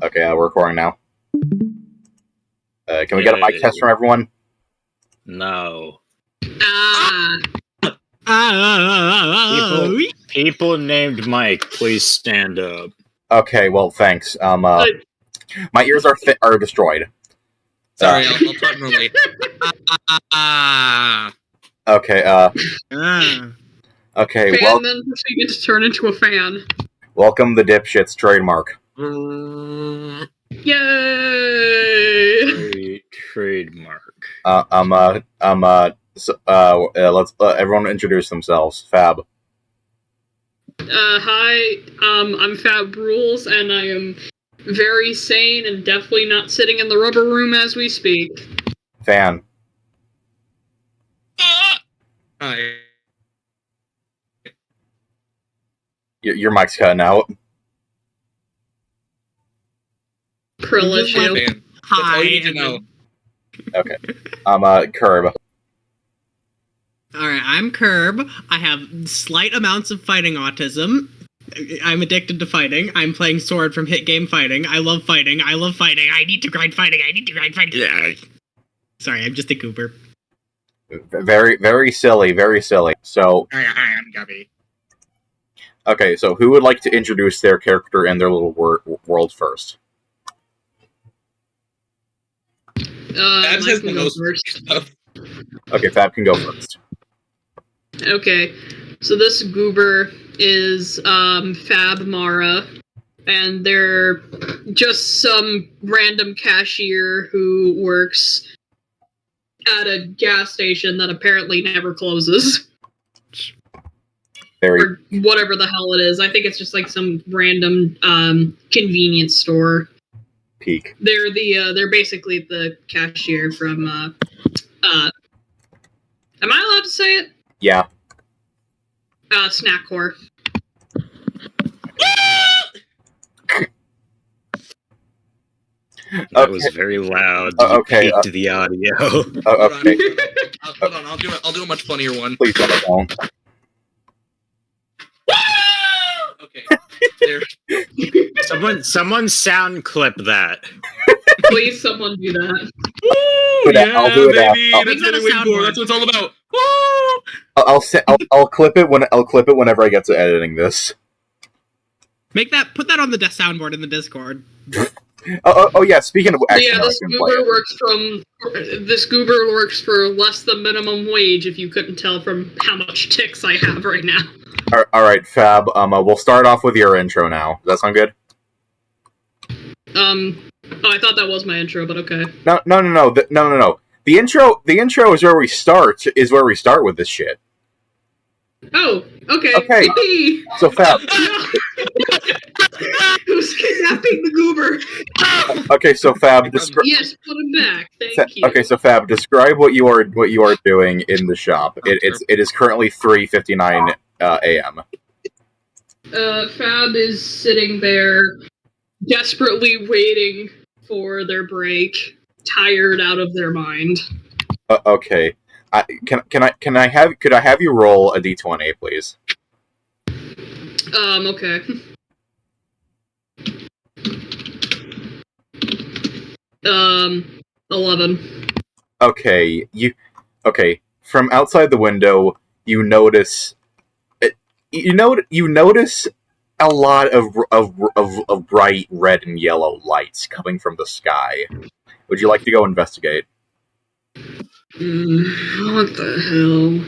Okay, we're recording now. Can we get a mic test from everyone? No. People named Mike, please stand up. Okay, well, thanks. My ears are destroyed. Sorry, I'll talk normally. Okay, okay, well, Fan then proceeded to turn into a fan. welcome the dipshits trademark. Yay! Trademark. Let's everyone introduce themselves. Fab. Hi, I'm Fab Rules, and I am very sane and definitely not sitting in the rubber room as we speak. Fan. Hi. Your mic's cutting out. Krill issue. That's all you need to know. Okay. Curb. Alright, I'm Curb. I have slight amounts of fighting autism. I'm addicted to fighting. I'm playing Sword from Hit Game Fighting. I love fighting. I love fighting. I need to grind fighting. I need to grind fighting. Yeah. Sorry, I'm just a goober. Very, very silly, very silly. So, Hi, I'm Gubby. okay, so who would like to introduce their character and their little world first? Babs has the most stuff. Okay, Fab can go first. Okay, so this goober is Fab Mara, and they're just some random cashier who works at a gas station that apparently never closes. Or whatever the hell it is. I think it's just like some random convenience store. Peak. They're basically the cashier from am I allowed to say it? Yeah. Snack Whore. That was very loud. Okay. Peaked the audio. Okay. Hold on, I'll do a much funnier one. Please don't. Okay. There. Someone sound clip that. Please, someone do that. Woo! Yeah, I'll do it baby. after. That's what I wait for. That's what it's all about. Woo! I'll clip it whenever I get to editing this. Put that on the soundboard in the Discord. Oh yeah. Speaking of, actually, Yeah, this goober works for less than minimum wage. If you couldn't tell from how much ticks I have right now. All right, Fab. We'll start off with your intro now. Does that sound good? Oh, I thought that was my intro, but okay. No. The intro is where we start. Is where we start with this shit. Oh, okay. Okay. So Fab. Who's kidnapping the goober? Okay, so Fab. Yes, put him back. Thank you. Okay, so Fab, describe what you are doing in the shop. It is currently 3:59 a.m. Fab is sitting there, desperately waiting for their break, tired out of their mind. Okay. Could I have you roll a d20, please? Okay. Um, 11. Okay, from outside the window, you notice a lot of bright red and yellow lights coming from the sky. Would you like to go investigate? What the hell?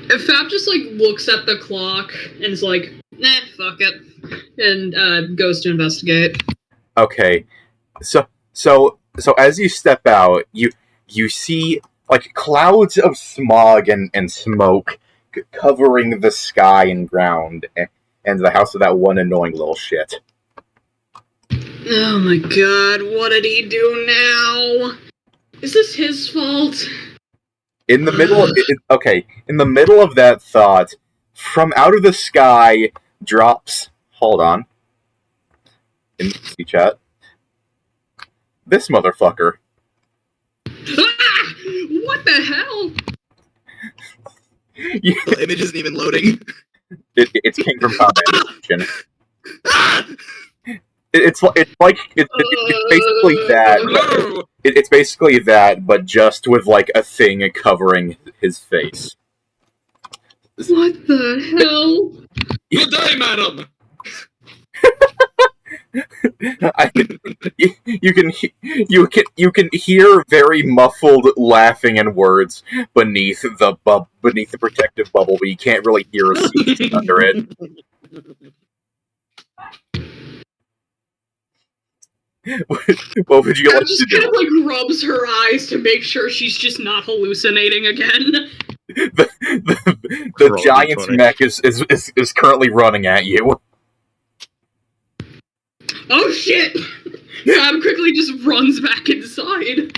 If Fab just looks at the clock and is like, "Nah, fuck it," and goes to investigate. Okay, so as you step out, you see clouds of smog and smoke covering the sky and ground, and the house of that one annoying little shit. Oh my god, what did he do now? Is this his fault? In the middle of that thought, from out of the sky drops. Hold on. In the chat, this motherfucker. Ah! What the hell? The image isn't even loading. It's King from Foundation. it's basically that. No! It's basically that, but just with like a thing covering his face. What the hell? Good day, madam! You can hear very muffled laughing and words beneath the protective bubble, but you can't really hear a sneeze under it. What would you Kat like to just do? kind of like rubs her eyes to make sure she's just not hallucinating again. The Roll giant's D20. mech is currently running at you. Oh shit! Fab quickly just runs back inside.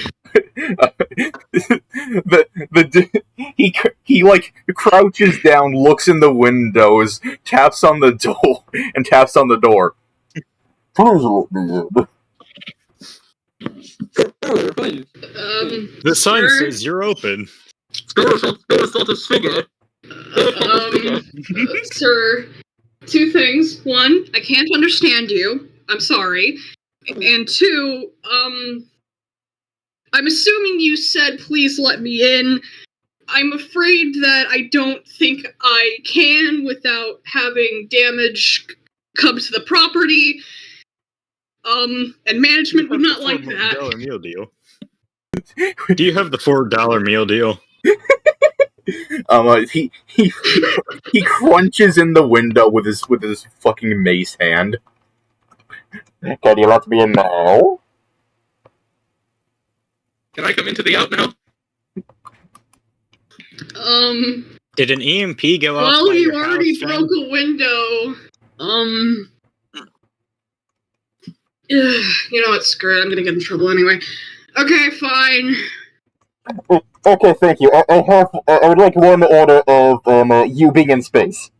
He like crouches down, looks in the windows, taps on the door, and taps on the door. Please let me in. Please. The sign sir? says you're open. Sir, two things. One, I can't understand you. I'm sorry. And two, I'm assuming you said please let me in. I'm afraid that I don't think I can without having damage come to the property. And management would not like that. $4 meal deal. Do you have the $4 meal deal? He crunches in the window with his fucking mace hand. Can you let me in now? Can I come into the out now? Did an EMP go off? Well, by you your already house, broke a window. You know what, screw it, I'm gonna get in trouble anyway. Okay, fine. Okay, thank you. I would like one order of you being in space.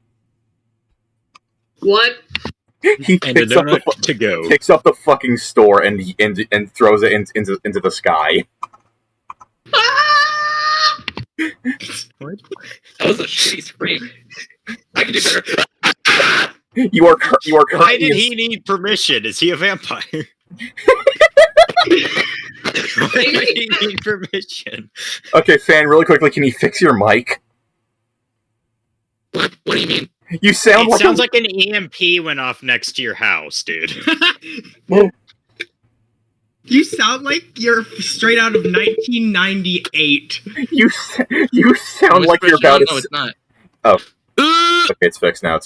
What? He And a picks up donut to go. picks up the fucking store and throws it into the sky. Ah! What? That was a shitty scream. I can do better. You are Why currently did he need permission? Is he a vampire? Why did he need permission? Okay, Fan, really quickly, can you fix your mic? What? What do you mean? You sound It like sounds like an EMP went off next to your house, dude. You sound like you're straight out of 1998. you sound like you're about No, to. it's not. Oh. Okay, it's fixed now.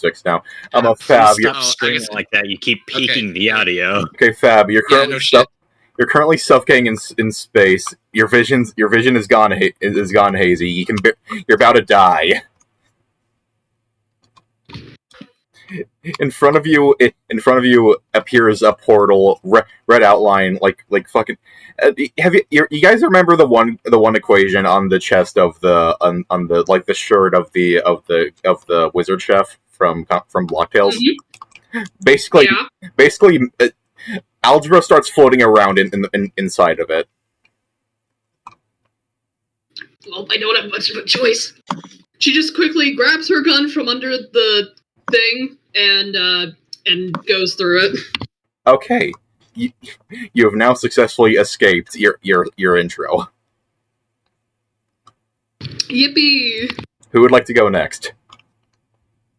I'm a Please Fab. stop I screaming guess- like that. You keep peeking the audio. Okay, Fab. You're Yeah, currently no shit. you're currently suffocating in space. Your vision is gone hazy. You're about to die. In front of you appears a portal, red outline, like fucking. Have you guys remember the one equation on the chest of the on the like the shirt of the wizard chef from Block Tales? Mhm. Basically, Yeah. algebra starts floating around inside of it. Well, I don't have much of a choice. She just quickly grabs her gun from under the thing and goes through it. Okay, you have now successfully escaped your intro. Yippee! Who would like to go next?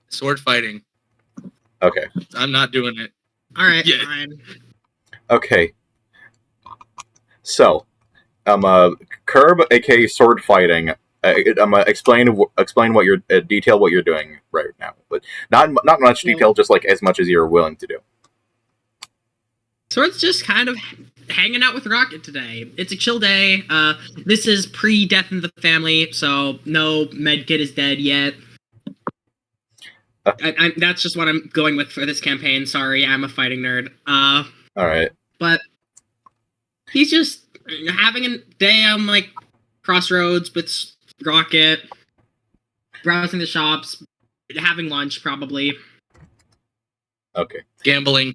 Sword fighting. Okay. I'm not doing it. Alright, Yeah. fine. Okay. So, Curb, aka sword fighting. Explain what you're detail what you're doing right now, but not much detail, just like as much as you're willing to do. Sword's just kind of hanging out with Rocket today. It's a chill day. This is pre-death in the family, so no medkit is dead yet. That's just what I'm going with for this campaign. Sorry, I'm a fighting nerd. All right. But he's just having a day on like Crossroads with Rocket, browsing the shops, having lunch probably. Okay. Gambling.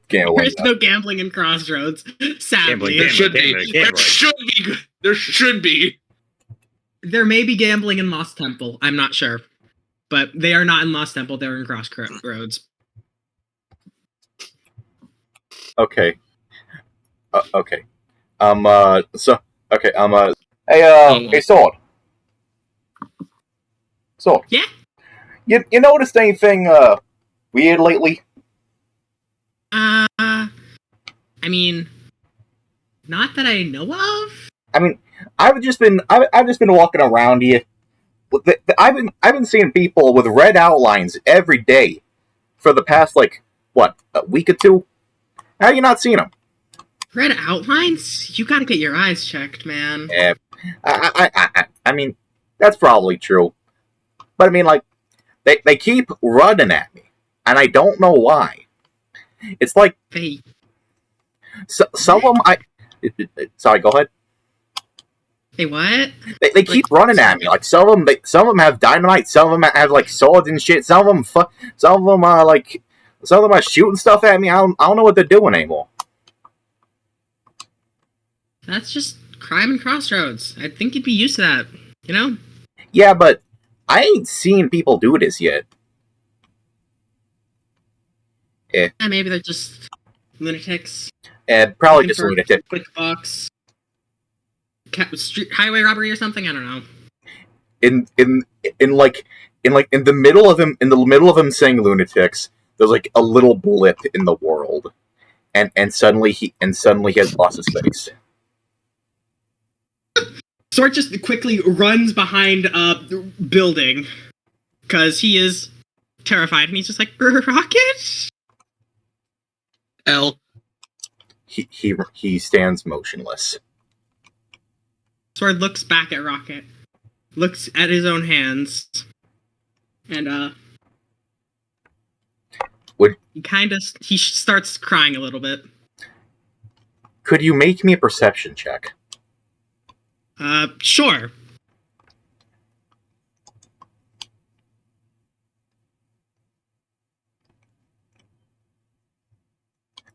Gambling. There's no gambling in Crossroads, sadly. There should be. Gambling. There should be. There should be. There may be gambling in Lost Temple. I'm not sure. But they are not in Lost Temple. They're in Crossroads. Okay. Okay. So okay. Hey, Sword. Sword. Yeah? You noticed anything weird lately? I mean, not that I know of. I mean, I've just been walking around here. I've been seeing people with red outlines every day for the past a week or two. How you not seen them? Red outlines? You gotta get your eyes checked, man. Yeah, I mean, that's probably true. But I mean, they keep running at me, and I don't know why. It's like some of them. Sorry, go ahead. Hey, what? They keep running at me. Like some of them have dynamite. Some of them have swords and shit. Some of them are shooting stuff at me. I don't know what they're doing anymore. That's just crime and crossroads. I think you'd be used to that, you know? Yeah, but I ain't seen people do this yet. Yeah, maybe they're just lunatics. Probably just lunatic. Quick bucks. Street highway robbery or something? I don't know. In the middle of him saying lunatics, there's like a little blip in the world, and suddenly he has lost his face. Sword just quickly runs behind a building because he is terrified, and he's just like, Rocket? L. He stands motionless. Sword looks back at Rocket, looks at his own hands, and he starts crying a little bit. Could you make me a perception check? Sure.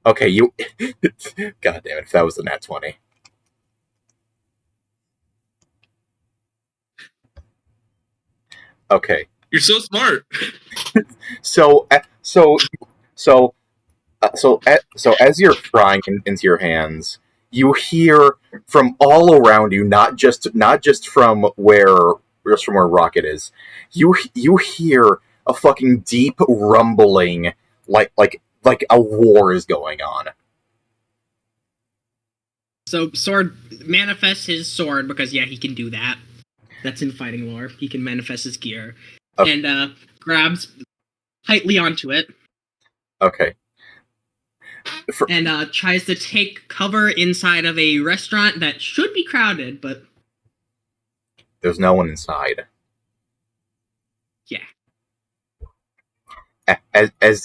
Okay, you. God damn it! If that was the nat 20. Okay. You're so smart. So as you're crying into your hands, you hear from all around you, not just from where Rocket is. You hear a fucking deep rumbling, like a war is going on. So Sword manifests his sword because he can do that. That's in fighting lore. He can manifest his gear. Okay. And grabs tightly onto it. Okay. And tries to take cover inside of a restaurant that should be crowded, but there's no one inside. Yeah. As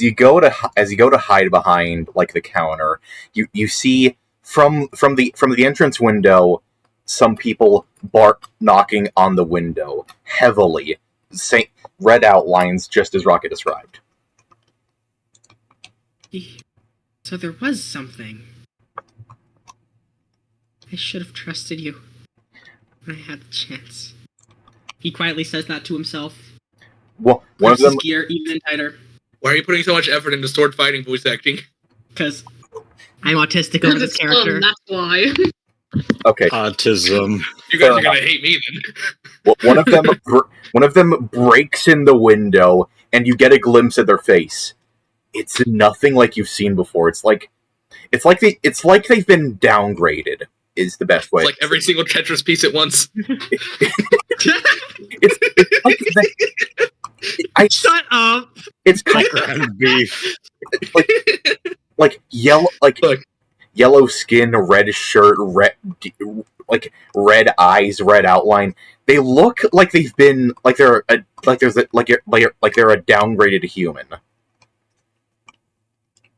you go to hide behind like the counter, you see from the entrance window some people knocking on the window heavily, red outlines just as Rocket described. So there was something. I should have trusted you when I had the chance. He quietly says that to himself. Well, one of them. His gear even tighter. Why are you putting so much effort into sword fighting voice acting? Because I'm autistic over this character. That's why. Okay. Autism. You guys are gonna hate me then. One of them breaks in the window, and you get a glimpse of their face. It's nothing like you've seen before. It's like they've been downgraded. Is the best way. It's like every single Tetris piece at once. Shut up. It's kind of beef. Like yellow skin, red shirt, red eyes, red outline. They look like they've been they're a downgraded human.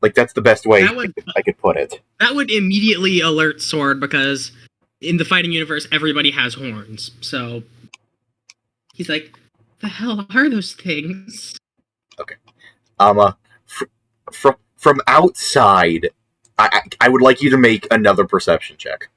Like that's the best way I could put it. That would immediately alert Sword because in the fighting universe everybody has horns. So he's like, the hell are those things? Okay. From outside, I would like you to make another perception check.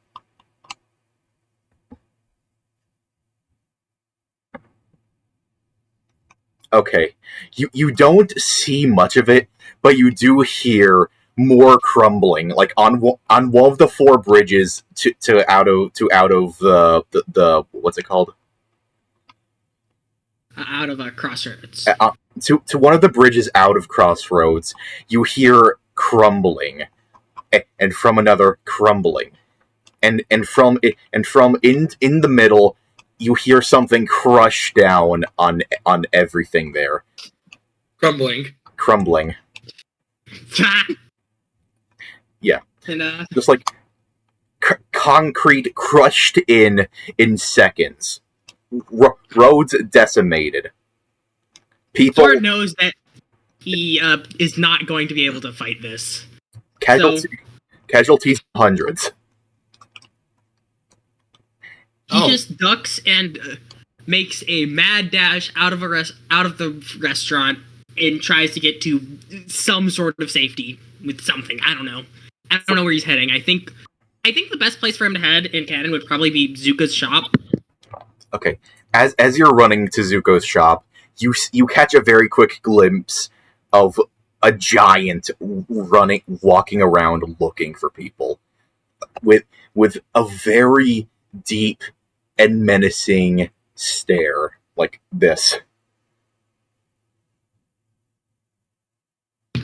Okay. You don't see much of it, but you do hear more crumbling, like on one of the 4 bridges to out of the what's it called? Out of a crossroads. To one of the bridges out of Crossroads, you hear crumbling, and from another crumbling, and from in the middle, you hear something crush down on everything there. Crumbling. Yeah. And, just like concrete crushed in seconds. Roads decimated. People. Sword knows that he is not going to be able to fight this. Casualties hundreds. He just ducks and makes a mad dash out of the restaurant and tries to get to some sort of safety with something. I don't know where he's heading. I think the best place for him to head in canon would probably be Zuko's shop. Okay, as you're running to Zuko's shop, you catch a very quick glimpse of a giant walking around looking for people, with a very deep and menacing stare like this.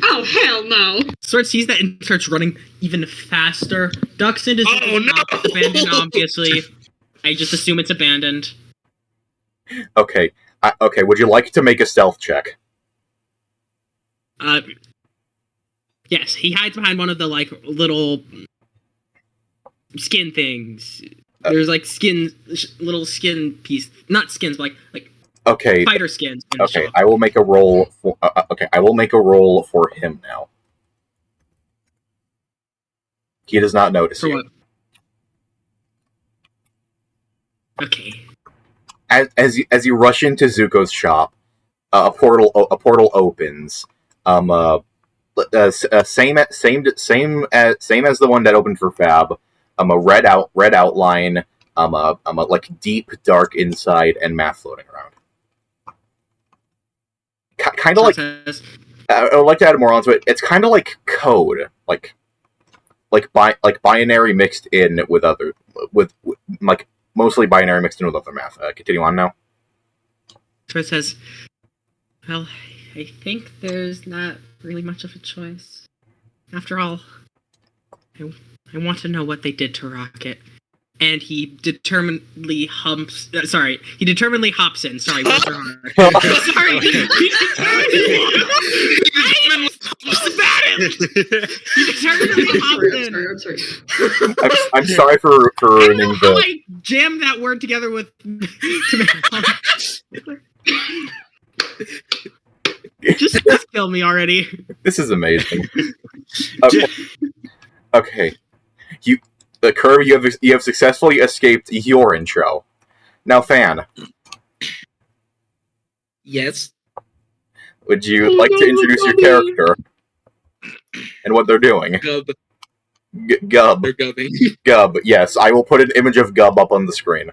Oh, hell no. Sword sees that and starts running even faster. Ducks into Zuko's abandoned, obviously. I just assume it's abandoned. Okay. Okay, would you like to make a stealth check? Yes, he hides behind one of the, like, little skin things. There's, like, little skin piece. Not skins, but, like okay. Spider skins. Okay, I will make a roll for... I will make a roll for him now. He does not notice for you. What? Okay. As you rush into Zuko's shop, a portal opens. Same as the one that opened for Fab. A red outline. Like deep dark inside and math floating around. Kind of like I would like to add more onto it. It's kind of like code, like binary mixed in with other like mostly binary mixed in with other math. Continue on now. So it says, well, I think there's not really much of a choice. After all, I want to know what they did to Rocket. And he determinedly hops in. Sorry, words are hard. Sorry. He determinedly hops in. I'm sorry for ruining how I jammed that word together with... Just kill me already. This is amazing. Okay. Curb, you have successfully escaped your intro. Now, Fan. Yes. Would you like to introduce your character and what they're doing? Gub. Gub. They're gubbing. Gub. Yes, I will put an image of Gub up on the screen.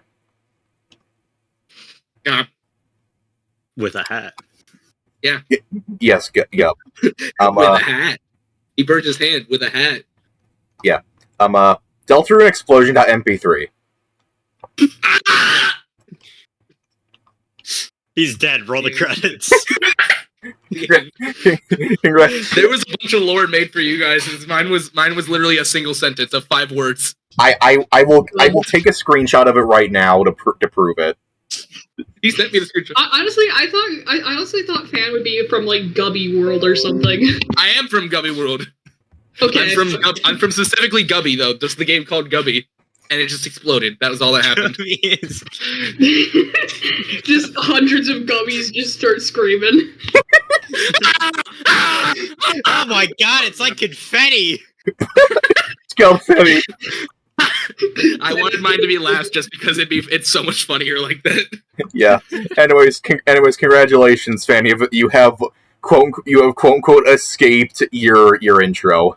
Gub. With a hat. Yeah. Yes, Gub. With a hat. He burnt his hand with a hat. Yeah. Dealt through an explosion.mp3. He's dead. Roll the credits. Congrats. There was a bunch of lore made for you guys. Mine was literally a single sentence of 5 words. I will take a screenshot of it right now to prove it. He sent me the screenshot. I honestly thought Fan would be from like Gubby World or something. I am from Gubby World. Okay. I'm from specifically Gubby though. Just the game called Gubby, and it just exploded. That was all that happened. Just hundreds of gummies just start screaming. Oh my god! It's like confetti. It's confetti. I wanted mine to be last just because it's so much funnier like that. Yeah. Anyways, congratulations, Fan. You have quote unquote escaped your intro.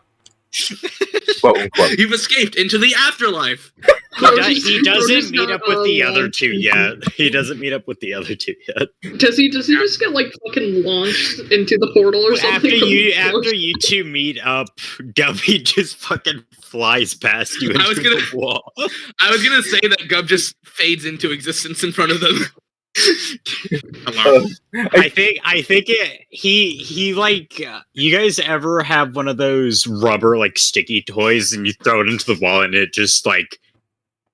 Quote unquote. You've escaped into the afterlife. He doesn't meet up with the other two yet. He doesn't meet up with the other two yet. Does he just get like fucking launched into the portal or something? After you two meet up, Gubby just fucking flies past you into the wall. I was gonna say that Gub just fades into existence in front of them. I think he like you guys ever have one of those rubber like sticky toys and you throw it into the wall and it just like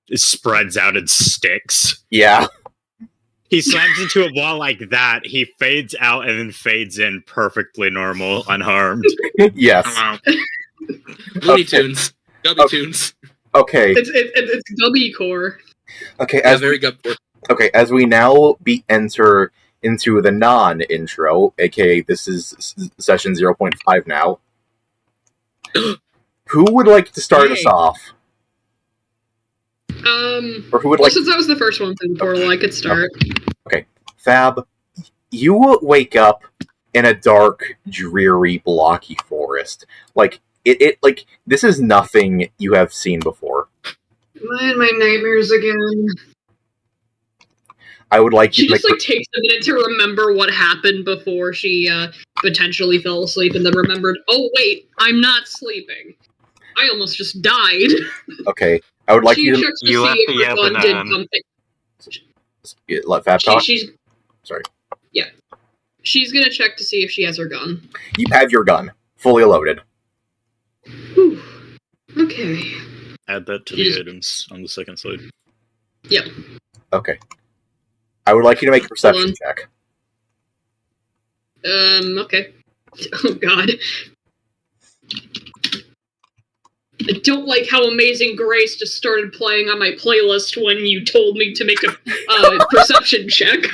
it spreads out and sticks? Yeah. He slams into a wall like that, he fades out and then fades in perfectly normal, unharmed. Yes. Looney Tunes. Gubby Tunes. Okay. It's Gubby core. Okay, Very Gub core. Okay, as we now enter into the non-intro, aka this is session 0.5 now. Who would like to start us off? Or who would like? Since I was the first one through the portal, I could start. Okay, Fab, you wake up in a dark, dreary, blocky forest. Like it like this is nothing you have seen before. Am I in my nightmares again? I would like she you to just like takes a minute to remember what happened before she potentially fell asleep, and then remembered, oh wait, I'm not sleeping. I almost just died. Okay, I would like she you to checks to see if her gun did something. Let Fab talk. Sorry. Yeah, she's gonna check to see if she has her gun. You have your gun fully loaded. Whew. Okay. Add that to the items on the second slide. Yep. Okay. I would like you to make a perception check. Okay. Oh god. I don't like how Amazing Grace just started playing on my playlist when you told me to make a perception check.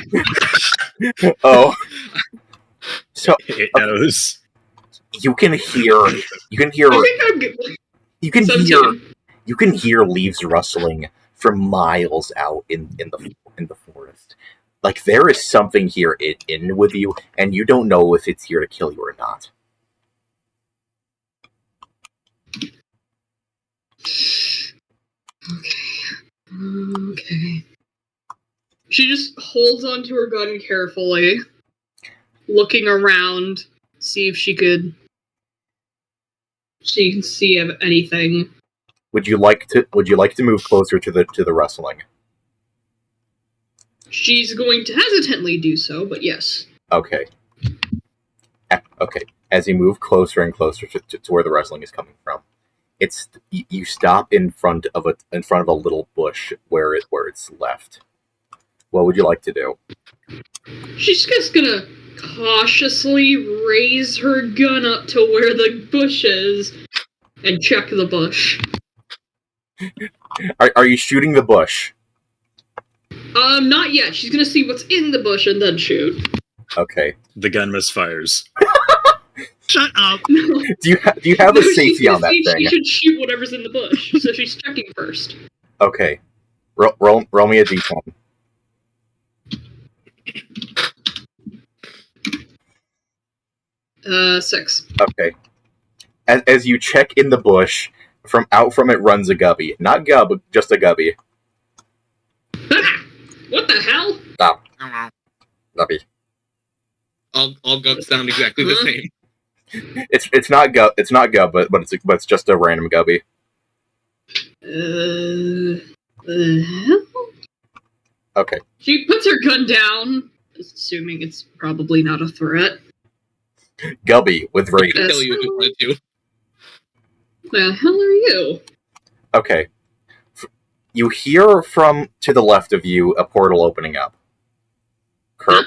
Oh. So it knows. You can hear I think I'm good. you can hear leaves rustling from miles out in the forest. Like there is something here in with you, and you don't know if it's here to kill you or not. Okay. She just holds onto her gun carefully, looking around, see if she can see anything. Would you like to move closer to the rustling? She's going to hesitantly do so, but yes. Okay. Okay. As you move closer and closer to where the rustling is coming from, you stop in front of a little bush where it's left. What would you like to do? She's just gonna cautiously raise her gun up to where the bush is and check the bush. Are you shooting the bush? Not yet. She's gonna see what's in the bush and then shoot. Okay. The gun misfires. Shut up. No. Do you have a safety on that thing? She should shoot whatever's in the bush, so she's checking first. Okay. Roll me a d10. Six. Okay. As you check in the bush, out from it runs a gubby. Not Gub, just a gubby. Ah! What the hell? Stop. Gubby. All Gubs sound exactly the same. It's not Gub, but it's just a random gubby. The hell? Okay. She puts her gun down, assuming it's probably not a threat. Gubby with rage. Kill you if you wanted to. The hell are you? Okay. You hear from to the left of you a portal opening up. Kurt?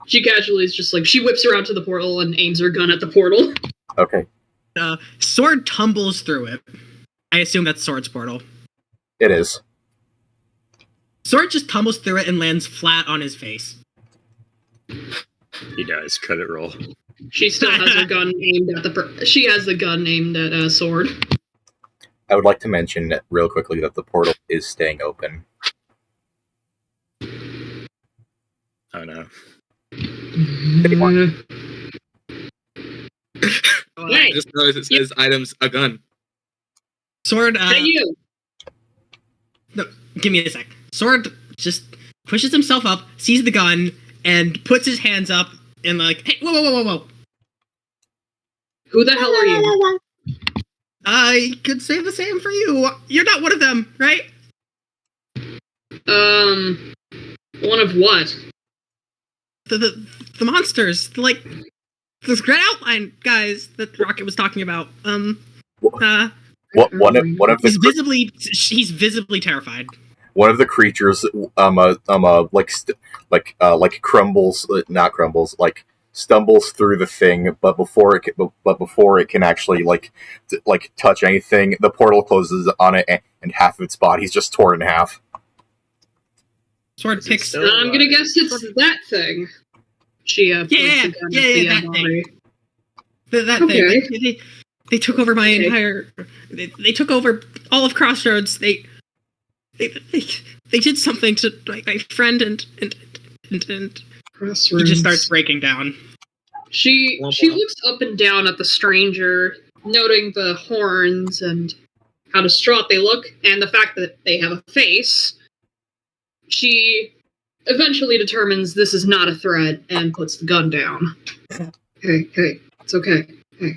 She casually is just like, she whips around to the portal and aims her gun at the portal. Okay. Sword tumbles through it. I assume that's Sword's portal. It is. Sword just tumbles through it and lands flat on his face. He dies. Credit roll. She still has her gun aimed at she has the gun aimed at Sword. I would like to mention real quickly that the portal is staying open. Oh no. I just noticed it says items a gun. Sword, Hey, you. no, give me a sec. Sword just pushes himself up, sees the gun, and puts his hands up and like, hey, whoa. Who the hell are you? I could say the same for you. You're not one of them, right? One of what? The monsters, like the Grand Outline guys that Rocket was talking about. What one of the He's visibly terrified. one of the creatures like crumbles, not crumbles, like stumbles through the thing, but before it can actually like touch anything, the portal closes on it, and half of its body's just torn in half. Sword picks. I'm gonna guess it's that thing. Chia. Yeah, that thing. That Okay. thing. They took over my entire. They took over all of Crossroads. They did something to my friend and Crossroads. he just starts breaking down. She looks up and down at the stranger, noting the horns and how distraught they look, and the fact that they have a face. She eventually determines this is not a threat and puts the gun down. Hey, it's okay. Hey.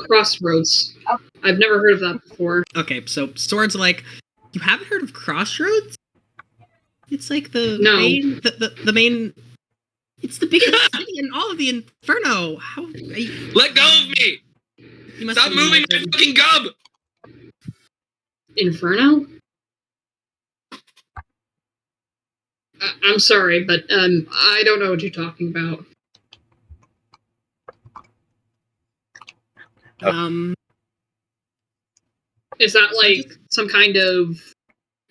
Crossroads. I've never heard of that before. Okay, so Sword's like, you haven't heard of Crossroads? It's like the main. It's the biggest city in all of the Inferno. How? Let go of me! Stop moving my fucking gub! Inferno? I'm sorry, but I don't know what you're talking about. Is that like some kind of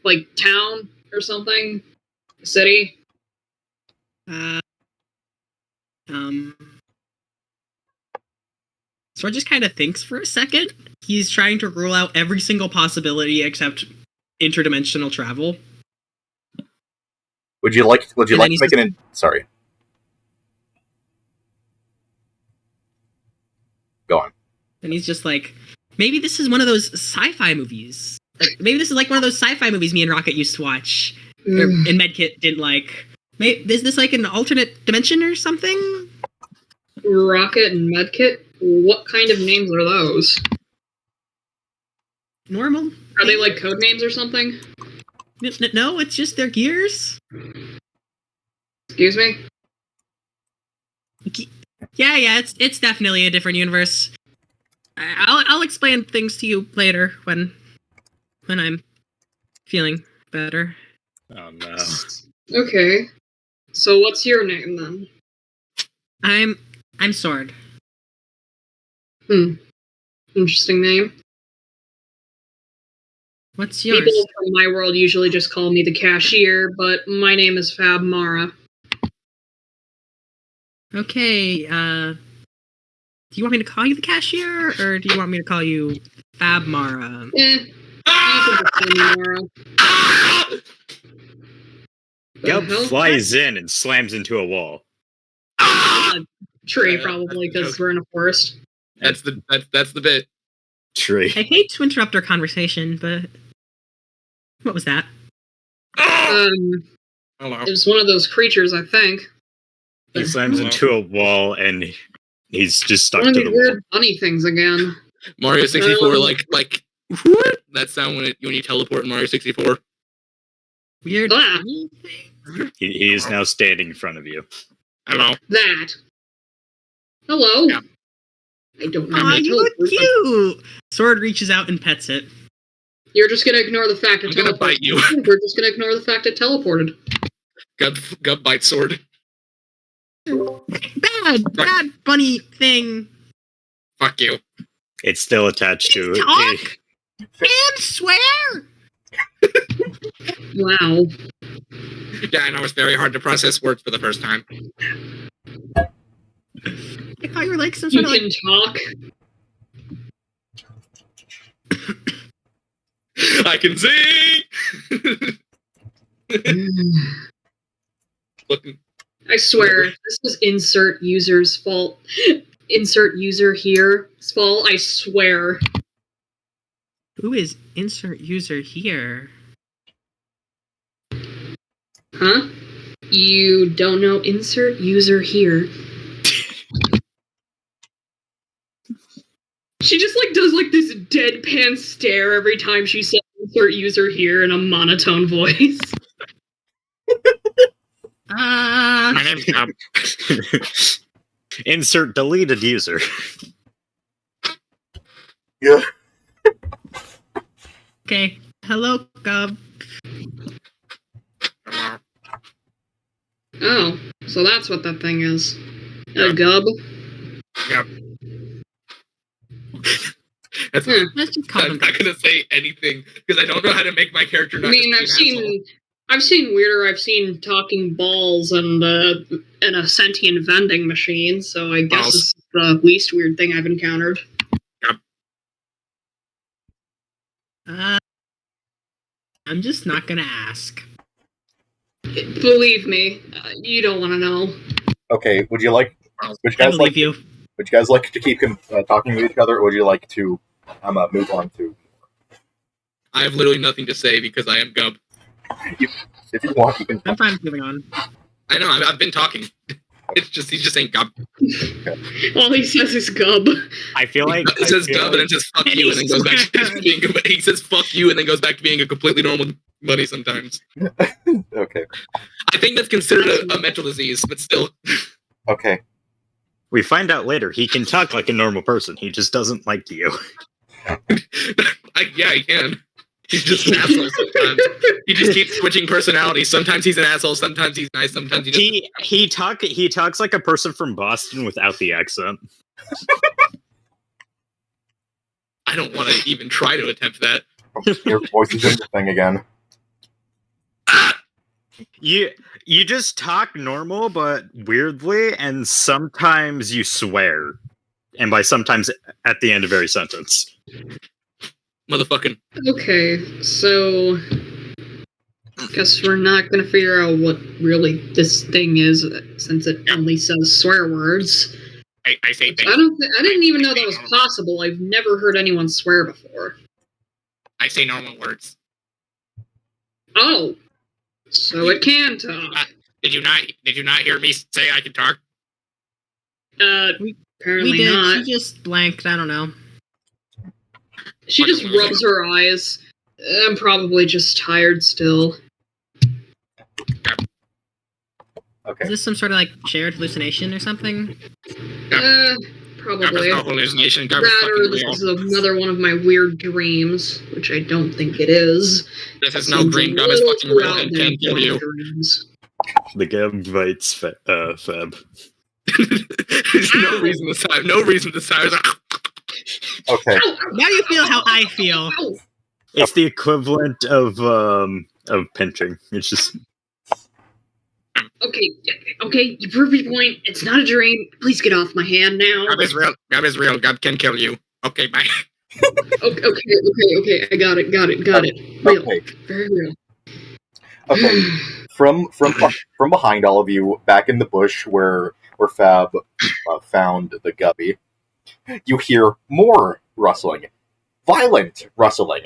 like town or something? City? Sword just kind of thinks for a second. He's trying to rule out every single possibility except interdimensional travel. Would you like to make sorry. Go on. And he's just like, maybe this is one of those sci-fi movies. Maybe this is like one of those sci-fi movies me and Rocket used to watch. And Medkit didn't like. Is this like an alternate dimension or something? Rocket and Medkit? What kind of names are those? Normal? Are they like code names or something? No, it's just their gears. Excuse me? Yeah, it's definitely a different universe. I'll explain things to you later when I'm feeling better. Oh no. Okay. So what's your name then? I'm Sword. Interesting name. What's yours? People from my world usually just call me the cashier, but my name is Fab Mara. Okay, do you want me to call you the cashier, or do you want me to call you Fab Mara? You can just call me Mara. Gub flies in and slams into a wall. Tree, probably, because we're in a forest. That's the bit. Tree. I hate to interrupt our conversation, but what was that? Hello. It was one of those creatures, I think. He slams into a wall and he's just stuck One of to these the wall. weird bunny things again. Mario 64, like what? That sound when you teleport in Mario 64. Weird. Ah. He is now standing in front of you. Hello. That. Hello. Yeah. I don't know. Aw, you look cute! Sword reaches out and pets it. You're just gonna ignore the fact it I'm gonna teleported. bite you. We're just gonna ignore the fact it teleported. Gub bite sword. Bad bunny thing. Fuck you. It's still attached to it. Talk and swear. Wow. Yeah, I know it's very hard to process words for the first time. I thought you were like some You sort of can talk. I can sing. Look, I swear, this was insert user's fault. Insert user here's fault, I swear. Who is insert user here? Huh? You don't know insert user here. She just does this deadpan stare every time she says insert user here in a monotone voice. My name's Gub. Insert deleted user. Yeah. Okay. Hello, Gub. Oh, so that's what that thing is. A gub? Yep. That's, Let's just call I'm them. not gonna say anything because I don't know how to make my character not. I mean, just be an asshole. I've seen weirder. I've seen talking balls and a sentient vending machine. So I guess Balls. this is the least weird thing I've encountered. I'm just not gonna ask. Believe me, you don't want to know. Okay, would you I guys believe you. would you guys like to keep talking with each other, or would you like to move on to? I have literally nothing to say because I am Gub. If you want, you can. I'm fine with moving on. I know. I've been talking. It's just he just ain't Gub. All he says is gub. I feel like He says Gub and then says fuck you and then goes back to being. He says fuck you and then goes back to being a completely normal buddy sometimes. Okay. I think that's considered a mental disease, but still. Okay. we find out later he can talk like a normal person. He just doesn't like you. Yeah, he can. He's just an asshole sometimes. He just keeps switching personalities. Sometimes he's an asshole. Sometimes he's nice. Sometimes he just. He talks like a person from Boston without the accent. I don't want to even try to attempt that. Your voice is in the thing again. You just talk normal, but weirdly, and sometimes you swear. And by sometimes at the end of every sentence. Motherfucking. Okay, so guess we're not gonna figure out what really this thing is since it only says swear words. I say things. I didn't even know that was possible. I've never heard anyone swear before. I say normal words. Oh, so it can talk. Did you not hear me say I can talk? Apparently We did. not. She just blanked. I don't know. She just rubs her eyes. I'm probably just tired still. Okay. Is this some sort of like shared hallucination or something? Probably. No hallucination. God, Rather, this is another one of my weird dreams, which I don't think it is. this is no dream. God is fucking real and can kill you. Dreams. The Gub bites Feb. There's no reason to sigh. No reason to sigh. Okay. Now you feel how I feel. Ow. It's the equivalent of pinching. It's just Okay, you proved your point. It's not a dream. Please get off my hand now. God is real. God is real. God can kill you. Okay, bye. Okay. I got it. Real. Okay. Very real. Okay. From behind all of you, back in the bush where Fab found the gubby, you hear more rustling. Violent rustling.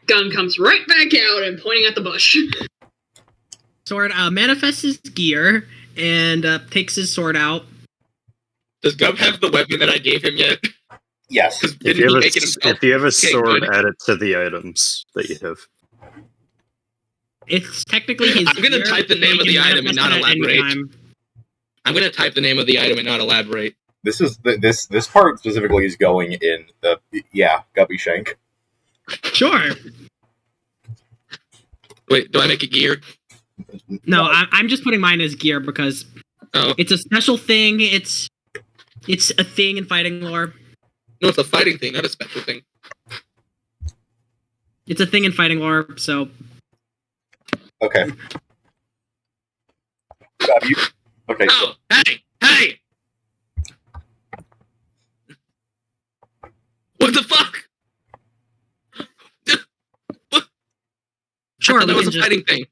Gun comes right back out and pointing at the bush. Sword manifests his gear and takes his sword out. Does Gub have the weapon that I gave him yet? Yes. if you have a sword, add it to the items that you have. It's technically his. I'm gonna gear, type the so name he of the can item and not manifest it at any elaborate. time. I'm gonna type the name of the item and not elaborate. This is this part specifically is going in the gubby shank. Sure. Wait, do I make it gear? No, I'm just putting mine as gear because Oh, it's a special thing. It's a thing in fighting lore. no, it's a fighting thing, not a special thing. It's a thing in fighting lore. So Okay. Fab, okay. Oh, hey! What the fuck? sure, I thought that we was can a just fighting thing.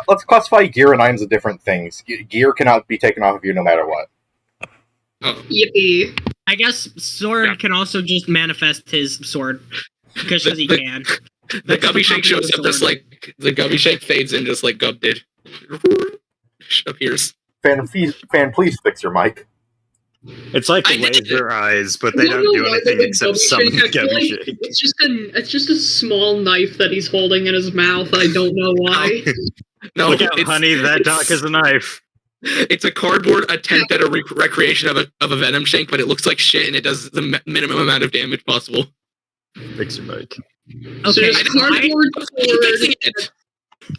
Let's classify gear and items as different things. Gear cannot be taken off of you no matter what. Oh, Yippee. I guess Sword can also just manifest his sword because he can. The Gubby Shank shows up just like the Gubby Shank fades in just like Gub did. Appears. Fan, please fix your mic. It's like laser eyes, but they don't do anything except summon Gubby Shank. It's just a small knife that he's holding in his mouth. I don't know why. No, look out, honey, that dock is a knife. It's a cardboard attempt at a recreation of a Venom Shank, but it looks like shit and it does the minimum amount of damage possible. Fix your mic. Okay, So cardboard sword.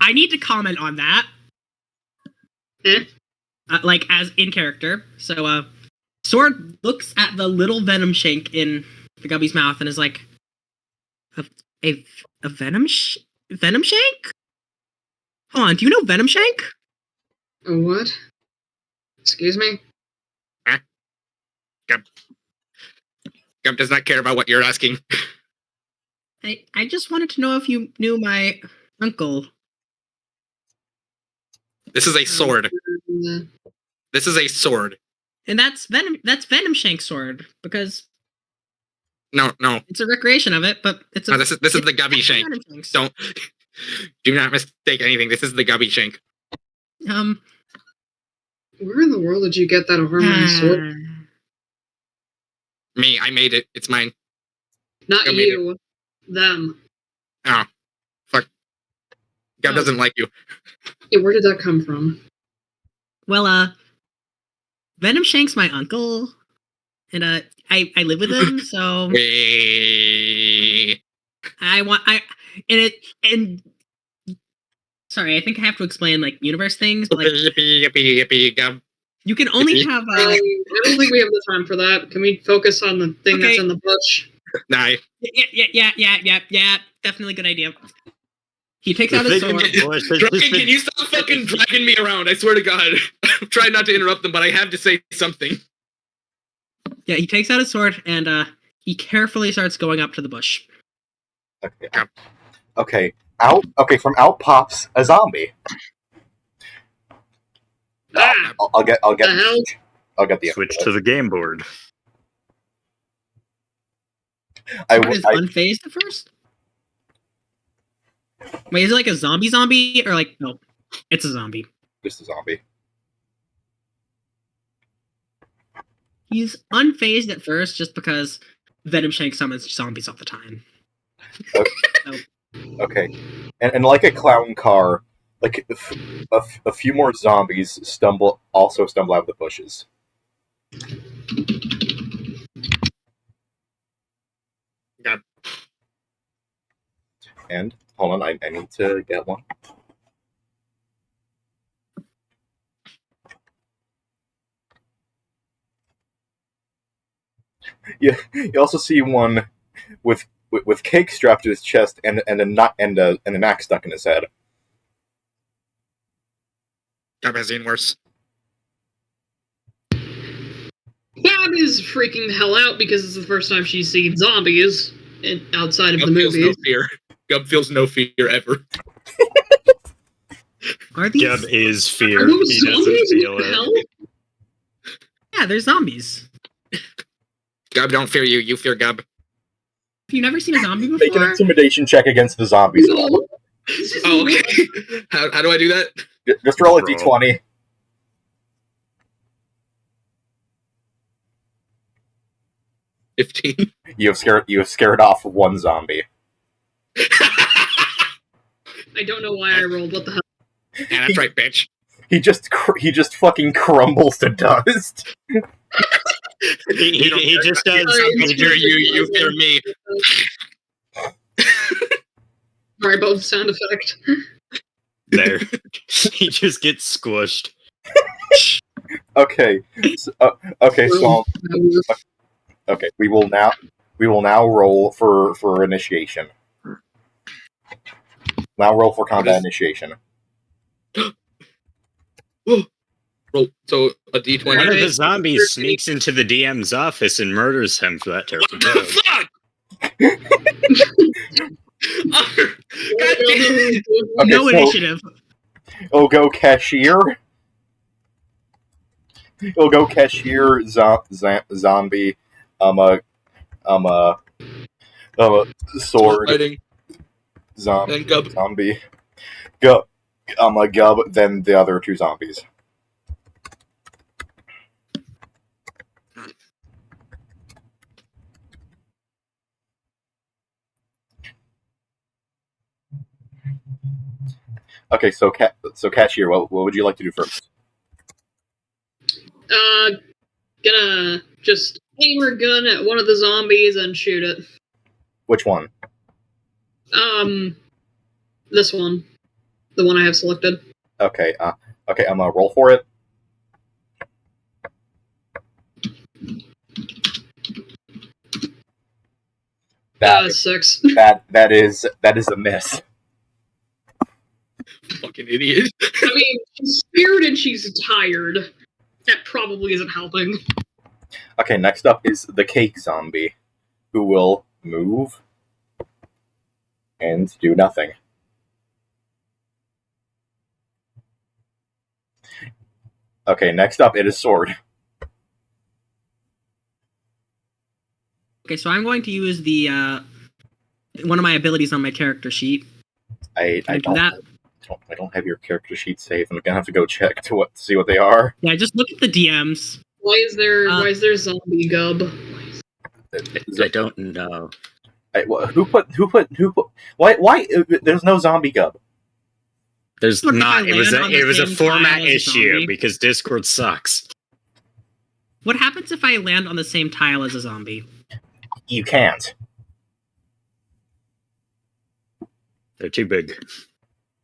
I need to comment on that. Like, as in character. So, Sword looks at the little Venom Shank in the Gubby's mouth and is like, a Venom Shank? Hold on, do you know Venom Shank? What? Excuse me? Gub does not care about what you're asking. I just wanted to know if you knew my uncle. This is a sword. This is a sword. And that's Venom Shank's sword, because No. it's a recreation of it, but it's a No, this is the Gubby Shank. Do not mistake anything. This is the Gubby Shank. Where in the world did you get that harmony sword? Me, I made it. It's mine. Not Gub made you. Them. Oh, fuck. Gub doesn't like you. Yeah, where did that come from? Well, Venom Shank's my uncle, and I live with him, so sorry, I think I have to explain like universe things, but like Yippee, Gub. you can only have I don't think we have the time for that. Can we focus on the thing that's in the bush? Nah. yeah, definitely good idea. He takes out his sword. Dragon, can you stop fucking dragging me around? I swear to God. I'm trying not to interrupt them, but I have to say something. Yeah, he takes out his sword and he carefully starts going up to the bush. Okay. From out pops a zombie. I'll get the Switch to the game board. Sword is unfazed at first? Wait, is it like a zombie or like no? It's a zombie. Just a zombie. He's unfazed at first just because Venom Shank summons zombies all the time. Okay. And like a clown car, like a few more zombies stumble out of the bushes. God. And hold on, I need to get one. You also see one with cake strapped to his chest and an axe stuck in his head. Gub has seen worse. Gab is freaking the hell out because it's the first time she's seen zombies outside of Gub the feels movie. no fear. Gub feels no fear ever. Are these? Gub is fear. Are those He doesn't zombies? feel What the it. hell? Yeah, they're zombies. Gub don't fear you. You fear Gub. Have you never seen a zombie Make an before? intimidation check against the zombies. No. Oh, okay. How do I do that? Just roll a d20. 15. You have scared off one zombie. I don't know why I rolled. What the hell? Yeah, that's right, bitch. He just fucking crumbles to dust. He just does. I fear you fear me. Sorry, both sound effect. There. He just gets squished. Okay. So we will now roll for initiation. Now roll for combat initiation. Roll. So a d20. One of the zombies sneaks into the DM's office and murders him for that terrible What joke. the fuck? God damn. Okay, No so initiative. it'll go cashier. It'll go cashier, zombie, sword, Fighting. zombie, And Gub. zombie, Gub, Gub, then the other two zombies. Okay, so Cashier, what would you like to do first? Gonna just aim her gun at one of the zombies and shoot it. Which one? This one. The one I have selected. Okay, okay, I'm gonna roll for it. That 6. that is a miss. Fucking idiot. I mean, she's scared and she's tired. That probably isn't helping. Okay, next up is the cake zombie, who will move and do nothing. Okay, next up it is sword. Okay, so I'm going to use the one of my abilities on my character sheet. I Can I do that? I don't have your character sheet saved. I'm gonna have to go check to see what they are. Yeah, just look at the DMs. Why is there zombie Gub? I don't know. Who put? Why? There's no zombie Gub. There's What if I not. It was land a, on it was the a same format tile as a issue zombie? because Discord sucks. What happens if I land on the same tile as a zombie? You can't. They're too big.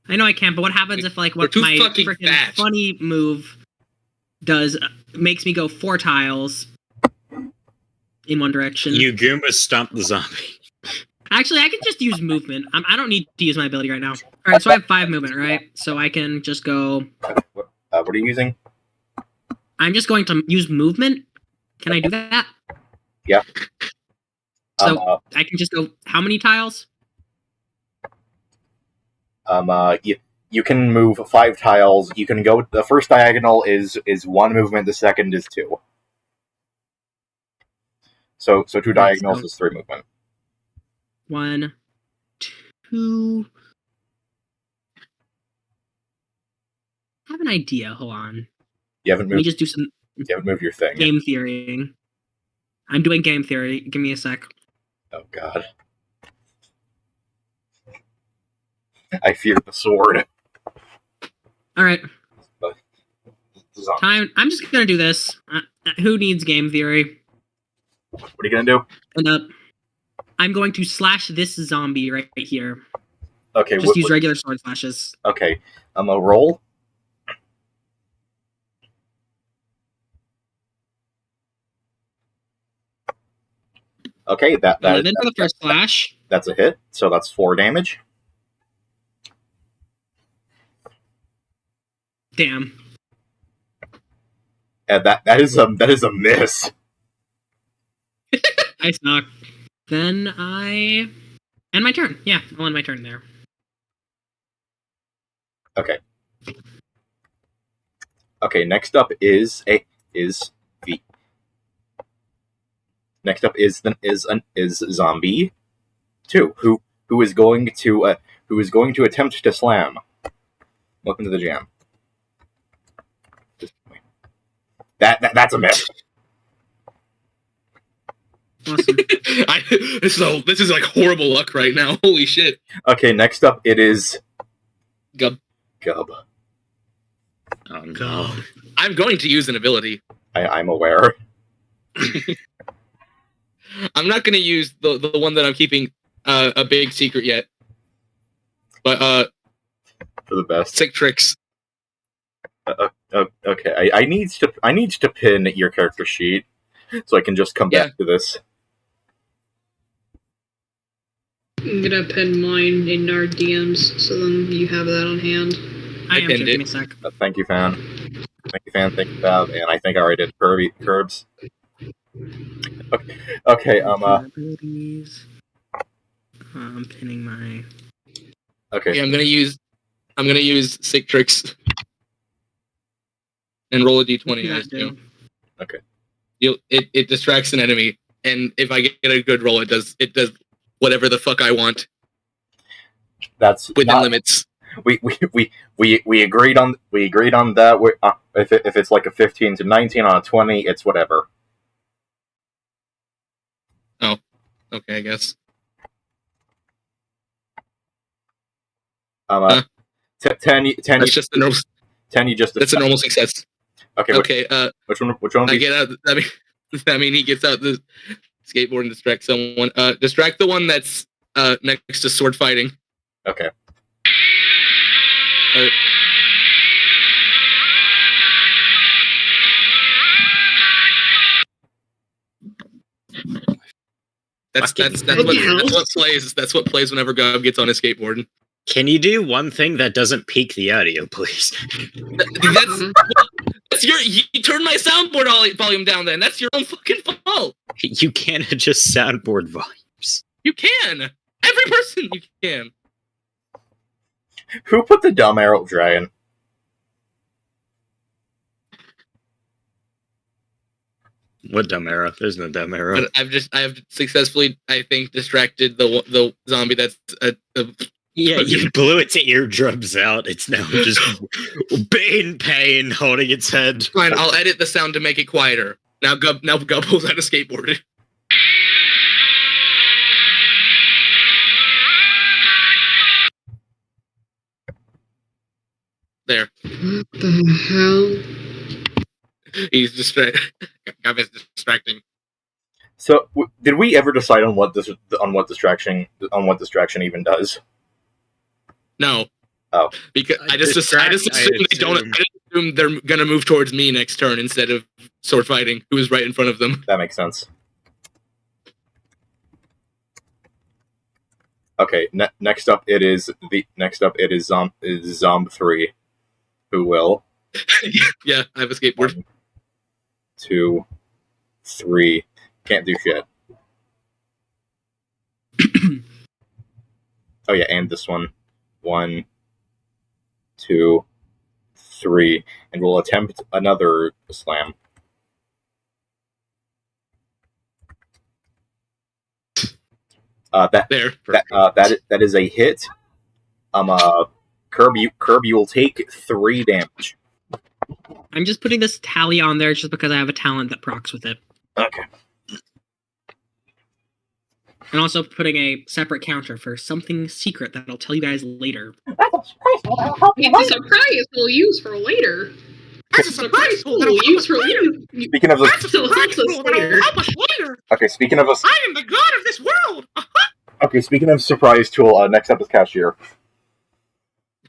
I know I can't, but what happens if like what They're too my fucking freaking fat. funny move does makes me go 4 tiles in one direction? You Goomba stomp the zombie. Actually, I can just use movement. I don't need to use my ability right now. All right, so I have 5 movement, right? So I can just go. What are you using? I'm just going to use movement. Can I do that? Yeah. So I can just go. How many tiles? You can move 5 tiles. You can go. The first diagonal is 1 movement. The second is 2. So 2 diagonals is 3 movement. 1, 2. I have an idea. Hold on. You haven't Let me moved. just do some You haven't moved your thing. game theorying. I'm doing game theory. Give me a sec. Oh God. I fear the sword. All right, The zombie. time. I'm just gonna do this. Who needs game theory? What are you gonna do? And I'm going to slash this zombie right here. Okay. Just use regular sword slashes. Okay. I'm gonna roll. Okay, that 11 for the first slash. that's a hit. So that's 4 damage. Damn. And that is a miss. I suck. Then I end my turn. Yeah, I'll end my turn there. Okay. Okay. Next up is zombie 2, who is going to attempt to slam. Welcome to the jam. That's a miss. Awesome. This is like horrible luck right now. Holy shit. Okay, next up it is Gub. Gub. Oh no. I'm going to use an ability. I'm aware. I'm not going to use the one that I'm keeping a big secret yet. But For the best. sick tricks. Okay, I need to pin your character sheet so I can just come back to this. I'm gonna pin mine in our DMs, so then you have that on hand. I am pinned Give it. me a sec. Thank you, fan. Thank you, Fab, and I think I already did Curbs. Okay, Abilities. I'm pinning my. okay. Yeah, I'm gonna use sick tricks and roll a d20. I That assume. do. Okay. It distracts an enemy and if I get a good roll, it does whatever the fuck I want That's within not, limits. we agreed on that. If it's like a 15 to 19 on a 20, it's whatever. Okay, I guess. 10, 10, That's just a normal. 10 you just That's a normal success. Okay. Okay. Which one? I get out. I mean, he gets out the skateboard and distracts someone. Distract the one that's next to sword fighting. Okay. That's what plays. That's what plays whenever Gub gets on a skateboard. Can you do one thing that doesn't peak the audio, please? That's your. You turned my soundboard volume down. Then that's your own fucking fault. You can't adjust soundboard volumes. You can. Every person you can. Who put the dumb arrow dragon? What dumb arrow? There's no dumb arrow. But I have successfully, I think, distracted the zombie that's Yeah, you blew its eardrums out. It's now just in pain, holding its head. Fine, I'll edit the sound to make it quieter. Now Gub pulls out a skateboard. There. What the hell? He's Gub is distracting. So, did we ever decide on what distraction even does? No. Oh. Because I just assume they're gonna move towards me next turn instead of sword fighting, who is right in front of them. That makes sense. Okay. Next up, it is Zomb 3, who will. Yeah, I have a skateboard. 1, 2, 3. Can't do shit. Oh yeah, and this one. 1, 2, 3, and we'll attempt another slam. That is a hit. Curb, you will take 3 damage. I'm just putting this tally on there just because I have a talent that procs with it. Okay. And also putting a separate counter for something secret that I'll tell you guys later. It's a surprise we'll use for later. That's a surprise we'll use for later. Speaking of That's a surprise that'll help us later. Okay, speaking of us. I am the god of this world. Okay, speaking of surprise tool, next up is cashier.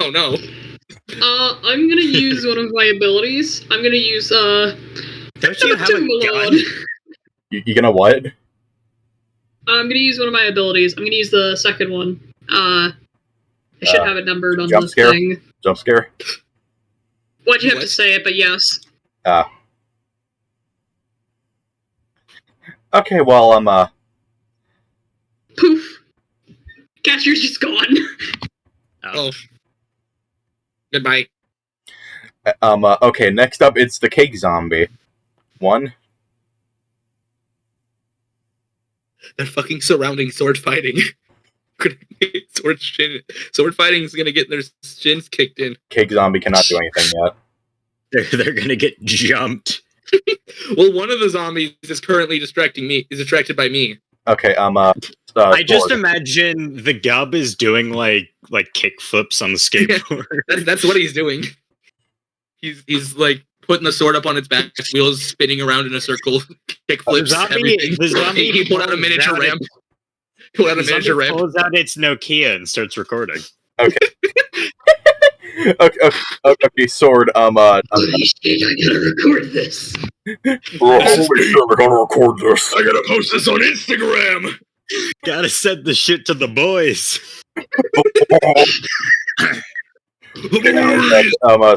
Oh no. I'm gonna use one of my abilities. I'm gonna use Don't you have a gun? You gonna what? I'm gonna use one of my abilities. I'm gonna use the second one. I should have it numbered on the thing. Jump scare? Why'd you have to say it, but yes. Okay, well, Poof. Cashier's just gone. Oh. Goodbye. Okay, next up, it's the cake zombie. 1. They're fucking surrounding sword fighting. Sword fighting is gonna get their shins kicked in. Cake zombie cannot do anything yet. They're gonna get jumped. Well, one of the zombies is currently distracted by me. Okay, I just imagine the Gub is doing like kick flips on the skateboard. That's what he's doing. He's like putting the sword up on its back, wheels spinning around in a circle, kick flips, everything. He pulled out a miniature ramp. Pulls out its Nokia and starts recording. Okay. Okay, sword. Holy shit, I gotta record this. Holy shit, we're gonna record this. I gotta post this on Instagram. Gotta send the shit to the boys.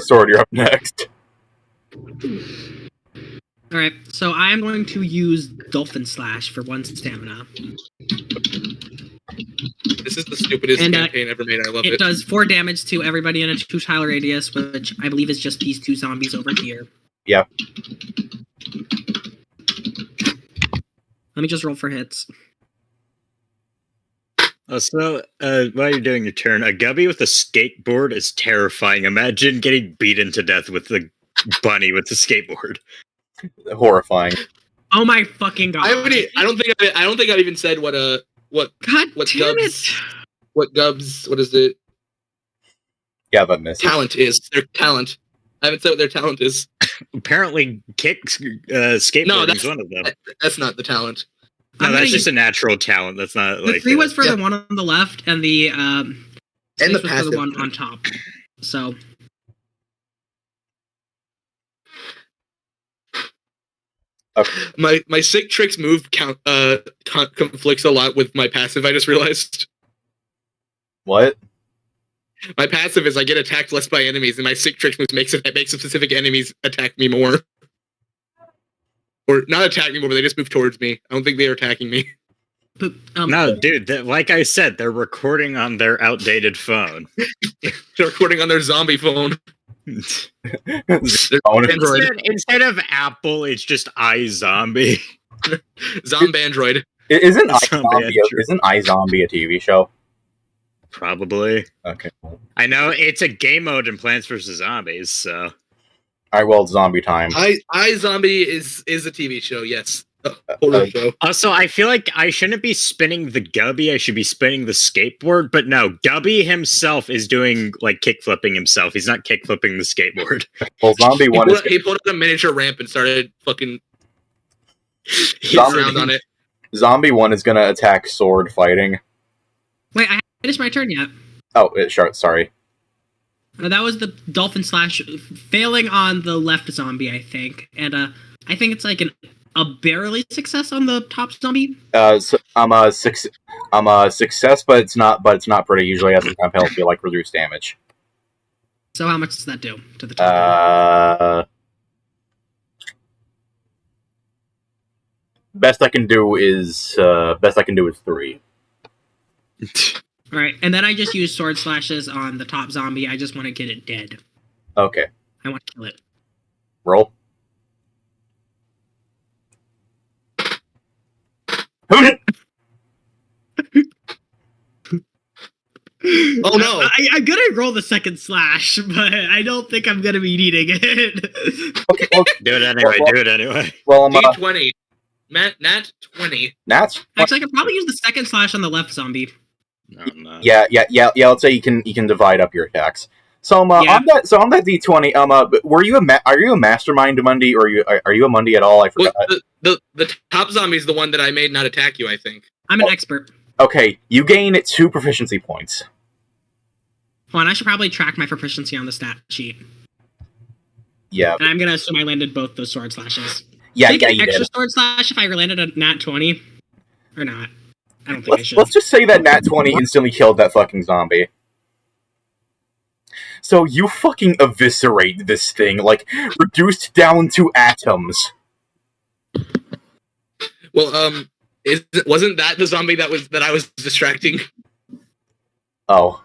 Sword, you're up next. Alright, so I'm going to use Dolphin Slash for 1 stamina. This is the stupidest campaign ever made. I love it. It does 4 damage to everybody in a 2-tile radius, which I believe is just these 2 zombies over here. Yeah. Let me just roll for hits. So, while you're doing your turn, a Gubby with a skateboard is terrifying. Imagine getting beaten to death with the bunny with the skateboard. Horrifying. Oh my fucking god! I don't think I've even said what God what damn Gub's it! what is it? Yeah, that misses. Talent is their talent. I haven't said what their talent is. Apparently, skateboarding is one of them. That's not the talent. No, I'm that's gonna just a natural talent. That's not The like 3 was for yeah. the one on the left, and the And 6 the was for passive. the one on top. So My sick tricks move count conflicts a lot with my passive. I just realized What? my passive is I get attacked less by enemies, and my sick tricks move makes specific enemies attack me more, or not attack me more, but they just move towards me. I don't think they are attacking me. but, no, dude. Like I said, they're recording on their outdated phone. They're recording on their zombie phone. Android. Instead of Apple, it's just iZombie. Zombandroid. Isn't Zombie iZombie a TV show? Probably. Okay. I know it's a game mode in Plants vs Zombies. So, Alright, well, it's zombie time. iZombie is a TV show. Yes, a horror show. also, I feel like I shouldn't be spinning the Gubby. I should be spinning the skateboard. But no, Gubby himself is doing like kickflipping himself. He's not kickflipping the skateboard. Well, zombie one is He pulled out a miniature ramp and started fucking Zombie- around on it. zombie one is gonna attack sword fighting. wait, I haven't finished my turn yet. Oh, sorry. That was the dolphin slash failing on the left zombie, I think, and I think it's like a barely success on the top zombie. So I'm a success, but it's not pretty. Usually has some kind of penalty like reduced damage. So how much does that do to the top? Best I can do is 3. All right, and then I just use sword slashes on the top zombie. I just want to get it dead. Okay, I want to kill it. roll. Oh no! I'm gonna roll the second slash, but I don't think I'm gonna be needing it. Okay, well, Do it anyway. well, D20. Nat 20. Nats. Actually, I could probably use the second slash on the left zombie. No, no. Yeah. Let's say you can divide up your attacks. So on that D20, are you a mastermind Mundy, or are you a Mundy at all? I forgot. Well, the top zombie is the one that I made not attack you, I think. I'm an expert. Okay, you gain 2 proficiency points. Hold on, I should probably track my proficiency on the stat sheet. Yeah. And I'm gonna assume I landed both those sword slashes. Yeah, Did I get you an extra did. sword slash if I landed a nat 20? Or not? I don't think I should. Let's just say that Nat 20 instantly killed that fucking zombie. So you fucking eviscerate this thing, like, reduced down to atoms. Well, wasn't that the zombie that I was distracting? Oh.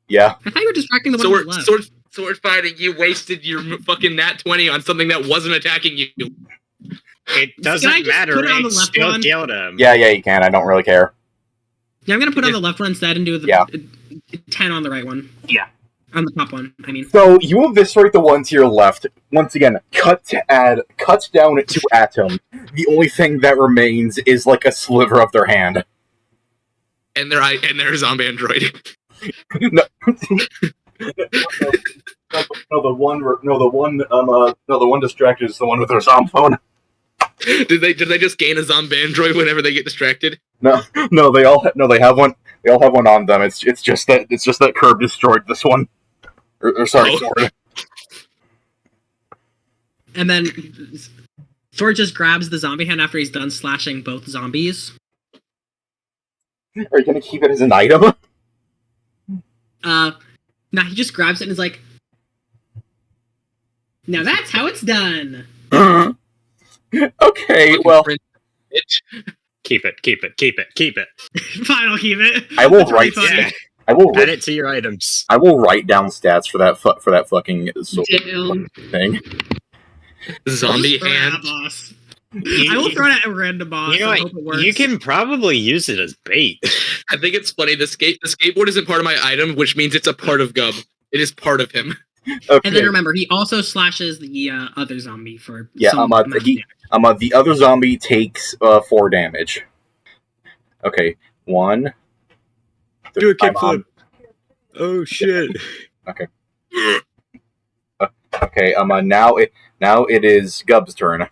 Yeah. I thought you were distracting the one on the left. Sword fighting, you wasted your fucking nat 20 on something that wasn't attacking you. It Can I doesn't just matter. put it on the It left still one? killed him. Yeah, you can. I don't really care. Yeah, I'm gonna put it on the left one instead and do the Yeah. 10 on the right one. Yeah. On the top one, I mean. So you eviscerate the one to your left. Once again, cut down to atom. The only thing that remains is like a sliver of their hand. And their zombie android. No. The one distracted is the one with their zombie phone. Did they just gain a zombie android whenever they get distracted? No, they have one. They all have one on them. It's just that Curb destroyed this one. Sorry, Sword. And then Sword just grabs the zombie hand after he's done slashing both zombies. Are you gonna keep it as an item? Nah, he just grabs it and is like, now that's how it's done. Okay, well, Keep it. Fine, I'll keep it. I will That's really write. funny. Yeah. I will. Add it to your items. I will write down stats for that fucking sword Damn. thing. Zombie Crap, hand. boss. I will throw it at a random boss. You know and hope it works. You can probably use it as bait. I think it's funny. The skateboard isn't part of my item, which means it's a part of Gub. It is part of him. Okay. And then remember, he also slashes the other zombie for Yeah, some amount of damage. the other zombie takes 4 damage. Okay, 1. Do a kickflip. Oh shit. Okay. Okay. Now it is Gub's turn.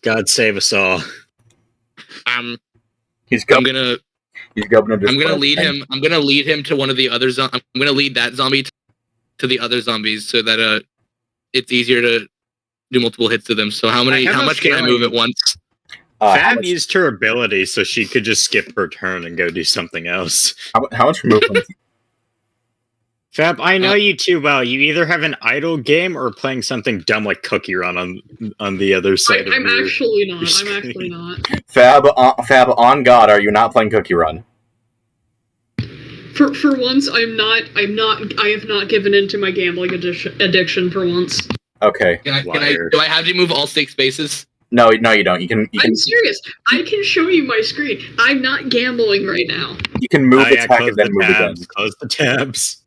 God save us all. He's I'm gubbing. gonna lead him. I'm gonna lead him to one of the other. I'm gonna lead that zombie to the other zombies so that it's easier to do multiple hits to them. So how much can I move at once? Fab used her ability so she could just skip her turn and go do something else. How much movement? Fab, I know you too well. You either have an idle game or playing something dumb like Cookie Run on the other side. I'm actually not. Fab, on God, are you not playing Cookie Run? For once, I'm not. I have not given in to my gambling addiction for once. Okay. Do I have to move all 6 spaces? No, you don't. You can. I'm serious. I can show you my screen. I'm not gambling right now. You can move attack and then move again. Close the tabs.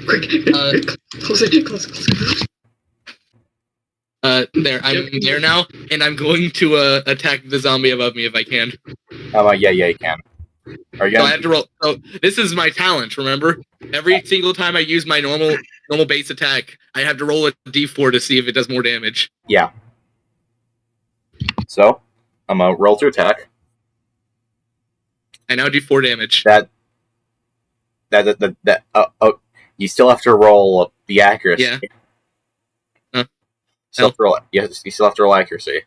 Quick, close it. There, I'm there now, and I'm going to attack the zombie above me if I can. Yeah, you can. Are you? So I have to roll. So this is my talent. Remember, every single time I use my normal base attack, I have to roll a d4 to see if it does more damage. Yeah. So, I'm gonna roll to attack. I now do 4 damage. You still have to roll the accuracy. Yeah. You still have to roll accuracy.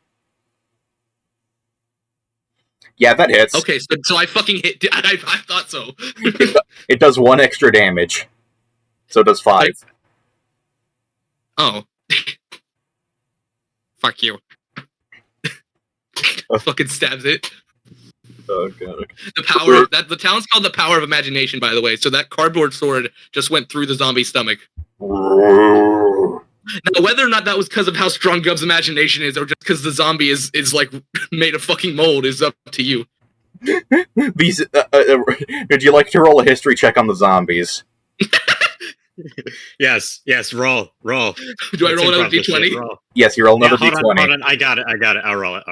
Yeah, that hits. Okay, so I fucking hit. I thought so. It does 1 extra damage. So it does 5. Oh. Fuck you. Fucking stabs it. Oh god. The talent's called the power of imagination, by the way. So that cardboard sword just went through the zombie's stomach. Now, whether or not that was because of how strong Gub's imagination is, or just because the zombie is like made of fucking mold, is up to you. These. Would you like to roll a history check on the zombies? Yes, roll. Do I roll another d20? Yes, you roll another d20. Hold on. I got it. I'll roll it.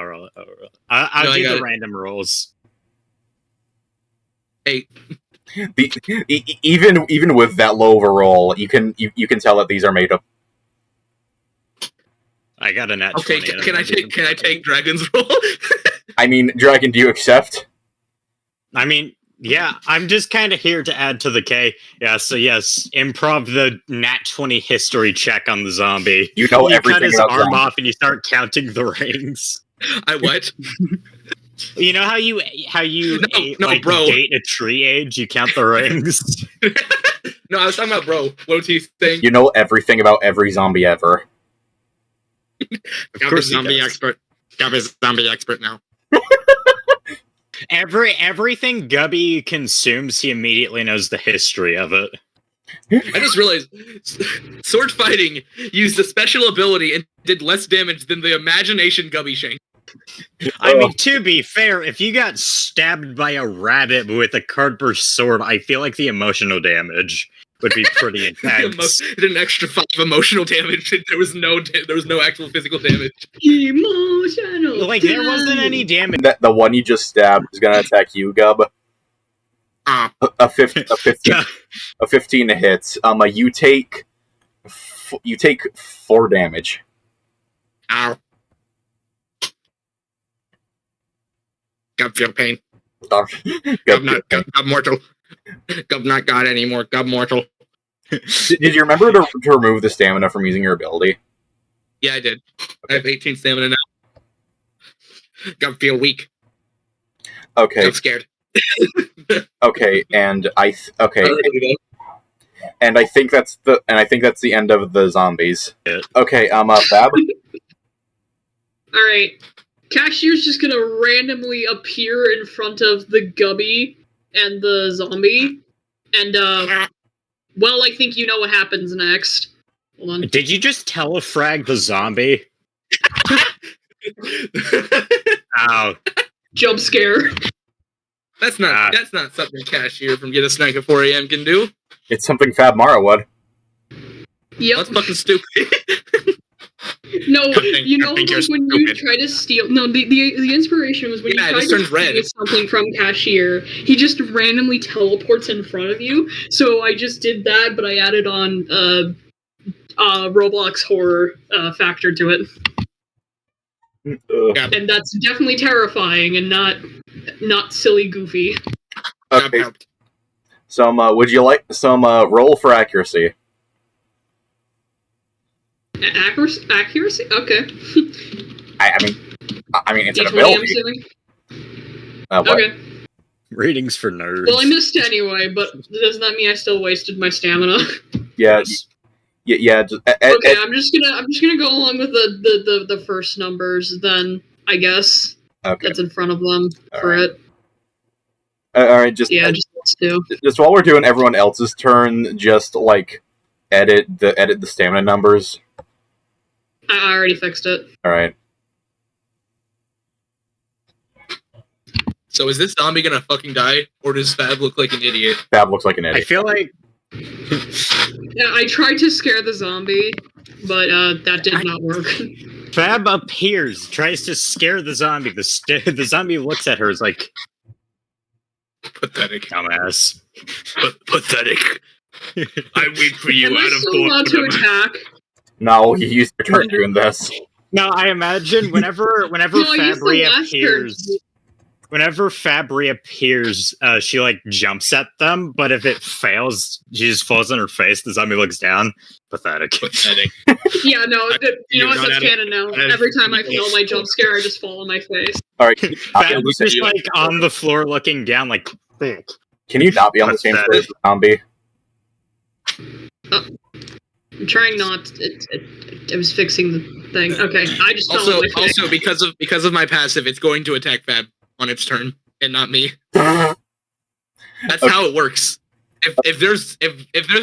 I'll do the random rolls. 8. Even with that low of a roll, you can tell that these are made up. I got a nat 20. Okay, can I take Dragon's roll? I mean, Dragon, do you accept? I mean, yeah, I'm just kind of here to add to the K. Yeah, so yes, improv the nat 20 history check on the zombie. You know everything cut his about arm zombie. off and you start counting the rings. I what? You know how you bro. date a tree age? You count the rings. No, I was talking about bro. What was he saying? You know everything about every zombie ever. Gub is zombie expert. Gub is zombie expert now. Everything Gubby consumes, he immediately knows the history of it. I just realized sword fighting used a special ability and did less damage than the imagination Gubby Shank. I mean, to be fair, if you got stabbed by a rabbit with a cardboard sword, I feel like the emotional damage would be pretty intense. It did an extra 5 emotional damage. There was no actual physical damage. Emotional. Like there wasn't any damage. That the one you just stabbed is gonna attack you, Gub. A 15 hits. You take 4 damage. Ow. Gub feel pain. Gub Mortal. Gub not God anymore. Gub mortal. Did you remember to remove the stamina from using your ability? Yeah, I did. Okay. I have 18 stamina now. Gub feel weak. Okay. I'm scared. Okay, and I think that's the end of the zombies. Yeah. Okay, Fab. Alright. Cashier's just gonna randomly appear in front of the Gubby and the zombie. And, well, I think you know what happens next. Hold on. Did you just telefrag the zombie? Ow. Jump scare. That's not something Cashier from Get a Snack at 4 a.m. can do. It's something Fab Mara would. Yep. That's fucking stupid. No, I you know, think like you're when you stupid. try to steal. No, the inspiration was when Yeah, it you tried just to turns red. steal something from Cashier. He just randomly teleports in front of you. So I just did that, but I added on Roblox horror factor to it, Yeah. and that's definitely terrifying and not silly goofy. Okay. Would you like some roll for accuracy? Accuracy? Okay. I mean, it's an D20, I'm ability. assuming. What? Okay. Readings for nerds. Well, I missed anyway, but doesn't that mean I still wasted my stamina? Yeah, Yes. yeah. Just, Okay, I'm just gonna go along with the first numbers then, I guess. okay. That's in front of them All for right. it. All right. Just Just do. just while we're doing everyone else's turn, just like edit the stamina numbers. I already fixed it. All right. So is this zombie gonna fucking die, or does Fab look like an idiot? Fab looks like an I idiot. feel like Yeah, I tried to scare the zombie, but that did not work. Fab appears, tries to scare the zombie. The zombie looks at her, is like, Pathetic. dumbass. Pathetic. I wait for you Am I out of still allowed to attack? No, you used your turn doing this. No, I imagine whenever No, I used Fab the last reappears, whenever Fab reappears, she like jumps at them, but if it fails, she just falls on her face. The zombie looks down. Pathetic. Pathetic. Yeah, no, you know what? You're That's not canon now. not Every time I fail my jump scare, I just fall on my face. All right. Fab was just like on the floor looking down, like, thick. Can you not be on the same floor as the zombie? I'm trying not. I was fixing the thing. Okay, I just fell on my face. Also because of my passive, it's going to attack Fab on its turn and not me. Okay. That's how it works. If there's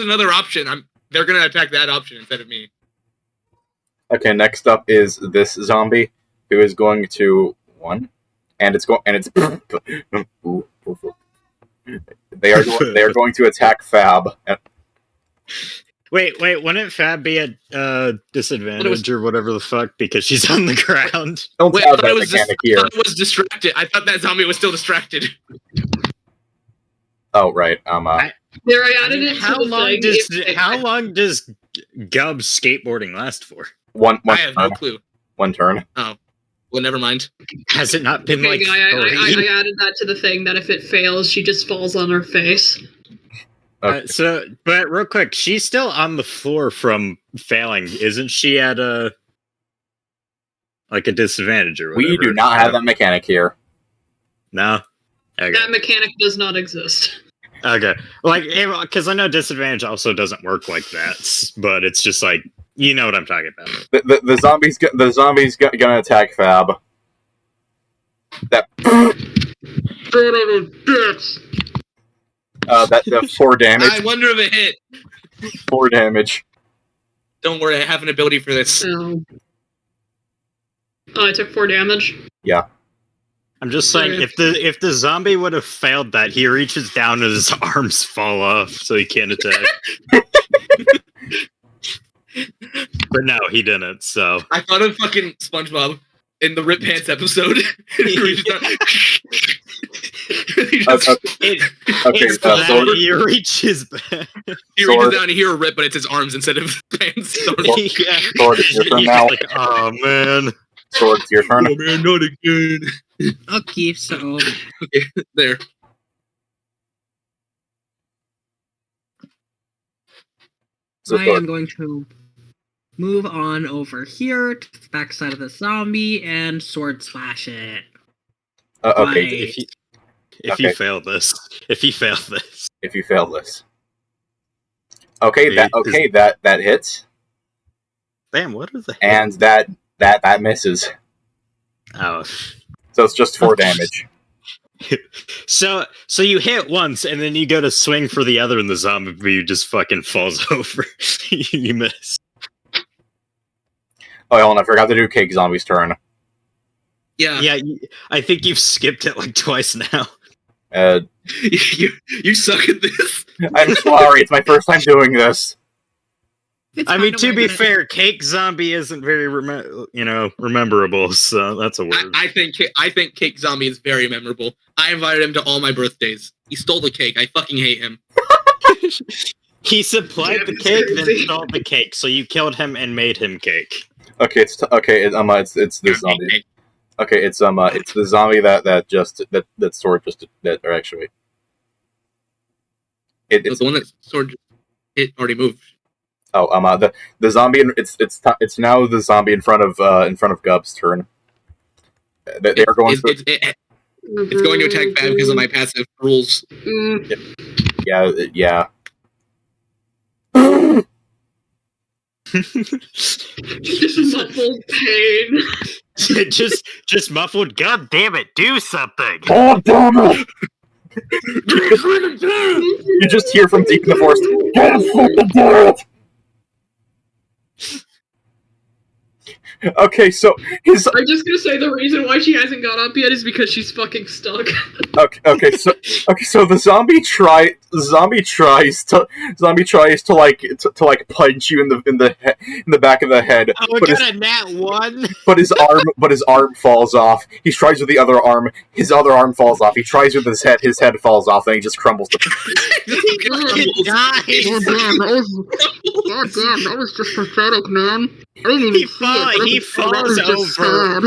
another option, they're gonna attack that option instead of me. Okay, next up is this zombie who is going to it's they are going to attack Fab. Wait, wouldn't Fab be at disadvantage or whatever the fuck because she's on the ground? Don't Wait, I have thought, that it was mechanic I here. thought it was distracted. I thought that zombie was still distracted. Oh right. There, I added it to How the long thing. how long does Gub's skateboarding last for? One I have no turn. clue. One turn. Well, never mind. Has it not been Okay, like I added that to the thing that if it fails, she just falls on her face. Okay. But real quick, she's still on the floor from failing, isn't she? At a disadvantage or whatever. We do not have that mechanic here. No. Okay. That mechanic does not exist. Okay. Because I know disadvantage also doesn't work like that, but it's just like you know what I'm talking about. The zombie's gonna attack Fab. That that 4 damage. I wonder if it hit. 4 damage. Don't worry, I have an ability for this. Oh, I took 4 damage. I'm just saying, if the zombie would have failed that, he reaches down and his arms fall off, so he can't attack. But no, he didn't. So I thought of fucking SpongeBob in the Rip Pants episode. He reaches down- He just- Okay, it's that sword. he reaches back. he reaches down to hear a rip, but it's his arms instead of pants. Yeah. Sword, it's your turn He's now. like, oh man. Sword, it's your turn. Oh man, not again. Okay, so There. So I am going to move on over here to the backside of the zombie and sword slash it. Okay, Right. If you fail this. If you fail this. if you fail this. Okay, that hits, Damn, what are the and that misses. Oh. So it's just 4 damage. So you hit once and then you go to swing for the other and the zombie just fucking falls over. You miss. Oh, hold on, I forgot to do Cake Zombie's turn. Yeah. Yeah, I think you've skipped it like twice now. You suck at this. I'm sorry, it's my first time doing this. It's I fine, mean, don't to worry be about it. fair, Cake Zombie isn't very rememberable, so that's a word. I think Cake Zombie is very memorable. I invited him to all my birthdays. He stole the cake. I fucking hate him. He supplied Yeah, the it's cake, then crazy. stole the cake, so you killed him and made him cake. Okay, it's this zombie. Okay, it's the zombie that sword just or actually. It's The one that sword it already moved. the zombie it's now the zombie in front of Gub's turn. They are going It's going to attack Bab because of my passive rules. yeah. Just muffled pain. just muffled. God damn it! Do something. God damn it! You just hear from deep in the forest. God fucking damn it! Okay, so his I'm just gonna say the reason why she hasn't got up yet is because she's fucking stuck. so the zombie tries to like punch you in the back of the head. Oh, we but got a nat 1. But his arm falls off. He tries with the other arm. His other arm falls off. He tries with his head falls off. Then he just crumbles to He dies. God damn, that was just pathetic, man. I didn't even He see it. But he that falls was just over. sad.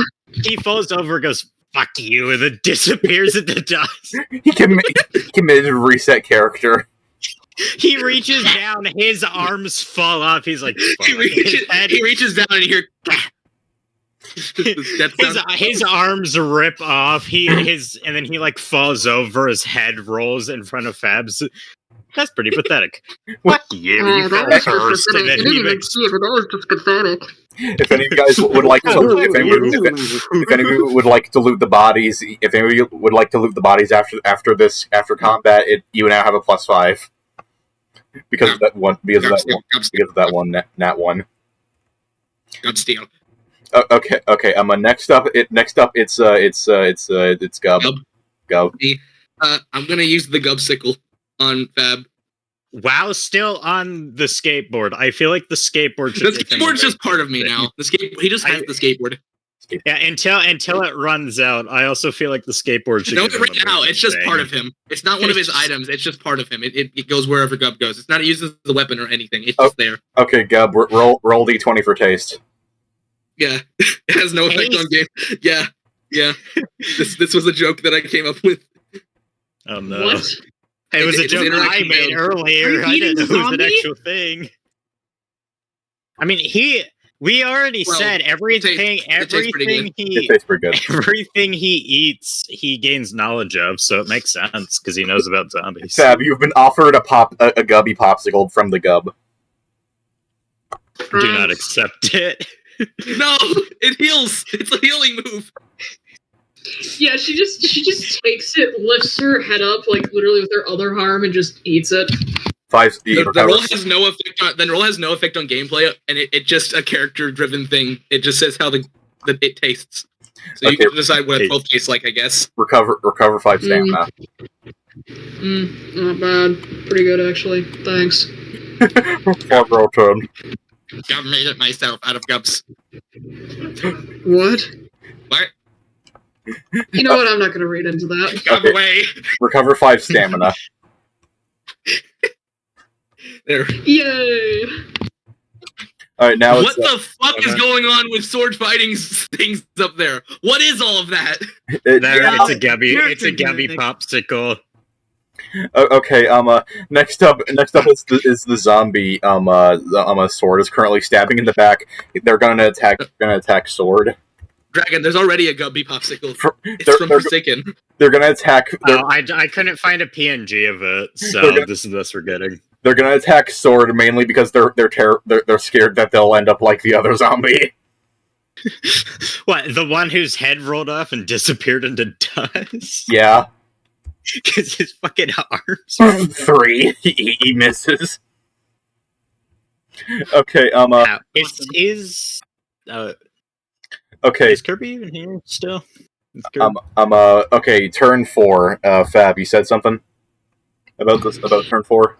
He falls over, goes fuck you, and then disappears into dust. He committed reset character. He reaches down, his arms fall off. He's like, fuck. He reaches down and you hear. His arms rip off. And then he like falls over. His head rolls in front of Fab's. That's pretty pathetic. Fuck you. Oh, You that fell was just first, and pathetic. I then didn't he even makes. see it, but that was just pathetic. If any of you guys would like to, if any of you would like to loot the bodies, if any of you would like to loot the bodies after combat, you now have a +5 because of that one. Because of that one nat 1. God steal. Okay. Next up, it's Gub. Gub. I'm gonna use the Gub sickle on Fab. Wow, still on the skateboard. I feel like the skateboard should The skateboard's just part of me now. He just has the skateboard. Yeah, until it runs out. I also feel like the skateboard should. No, give him right the now main it's just thing. part of him. It's not one of his items. It's just part of him. It goes wherever Gub goes. It's not used as a weapon or anything. It's just there. Okay, Gub, roll D20 for taste. Yeah, it has no effect on game. Yeah. This was a joke that I came up with. Oh no. What? It was a It's joke I interaction made mode. Are earlier. you I didn't know eating it was an zombie? actual thing. I mean, we already Well, said everything. it tastes pretty Everything It he, tastes pretty good. everything he eats, he gains knowledge of. So it makes sense because he knows about zombies. Fab, you've been offered a Gubby popsicle from the Gub. Do not accept it. No, it heals. It's a healing move. Yeah, she just takes it, lifts her head up, like literally with her other arm, and just eats it. 5. The roll has no effect on. The roll has no effect on gameplay, and it just a character-driven thing. It just says how it tastes. So you Okay. can decide what a 12 tastes like, I guess. Recover 5 stamina. Not bad. Pretty good, actually. Thanks. Fab roll turn. Gub made it myself out of Gubs. What? What? You know what? I'm not gonna read into that. Gub Okay. away. Recover 5 stamina. There. Yay! Alright, now What it's... the fuck is going on with sword fighting things up there? What is all of that? There, it's a Gubby. Character It's a Gubby gimmick. popsicle. Okay, next up is the zombie, Sword is currently stabbing in the back. They're gonna attack Sword. Dragon, there's already a Gubby popsicle. It's they're- from they're- Forsaken. They're gonna attack, I couldn't find a PNG of it, so this is what we're getting. they're gonna attack Sword mainly because they're scared that they'll end up like the other zombie. What, the one whose head rolled off and disappeared into dust? Yeah. Because his fucking arms. 3. He misses. Okay, Now, is Okay. Is Kirby even here still? Kirby? Okay, turn 4. Fab, you said something about this, about turn 4?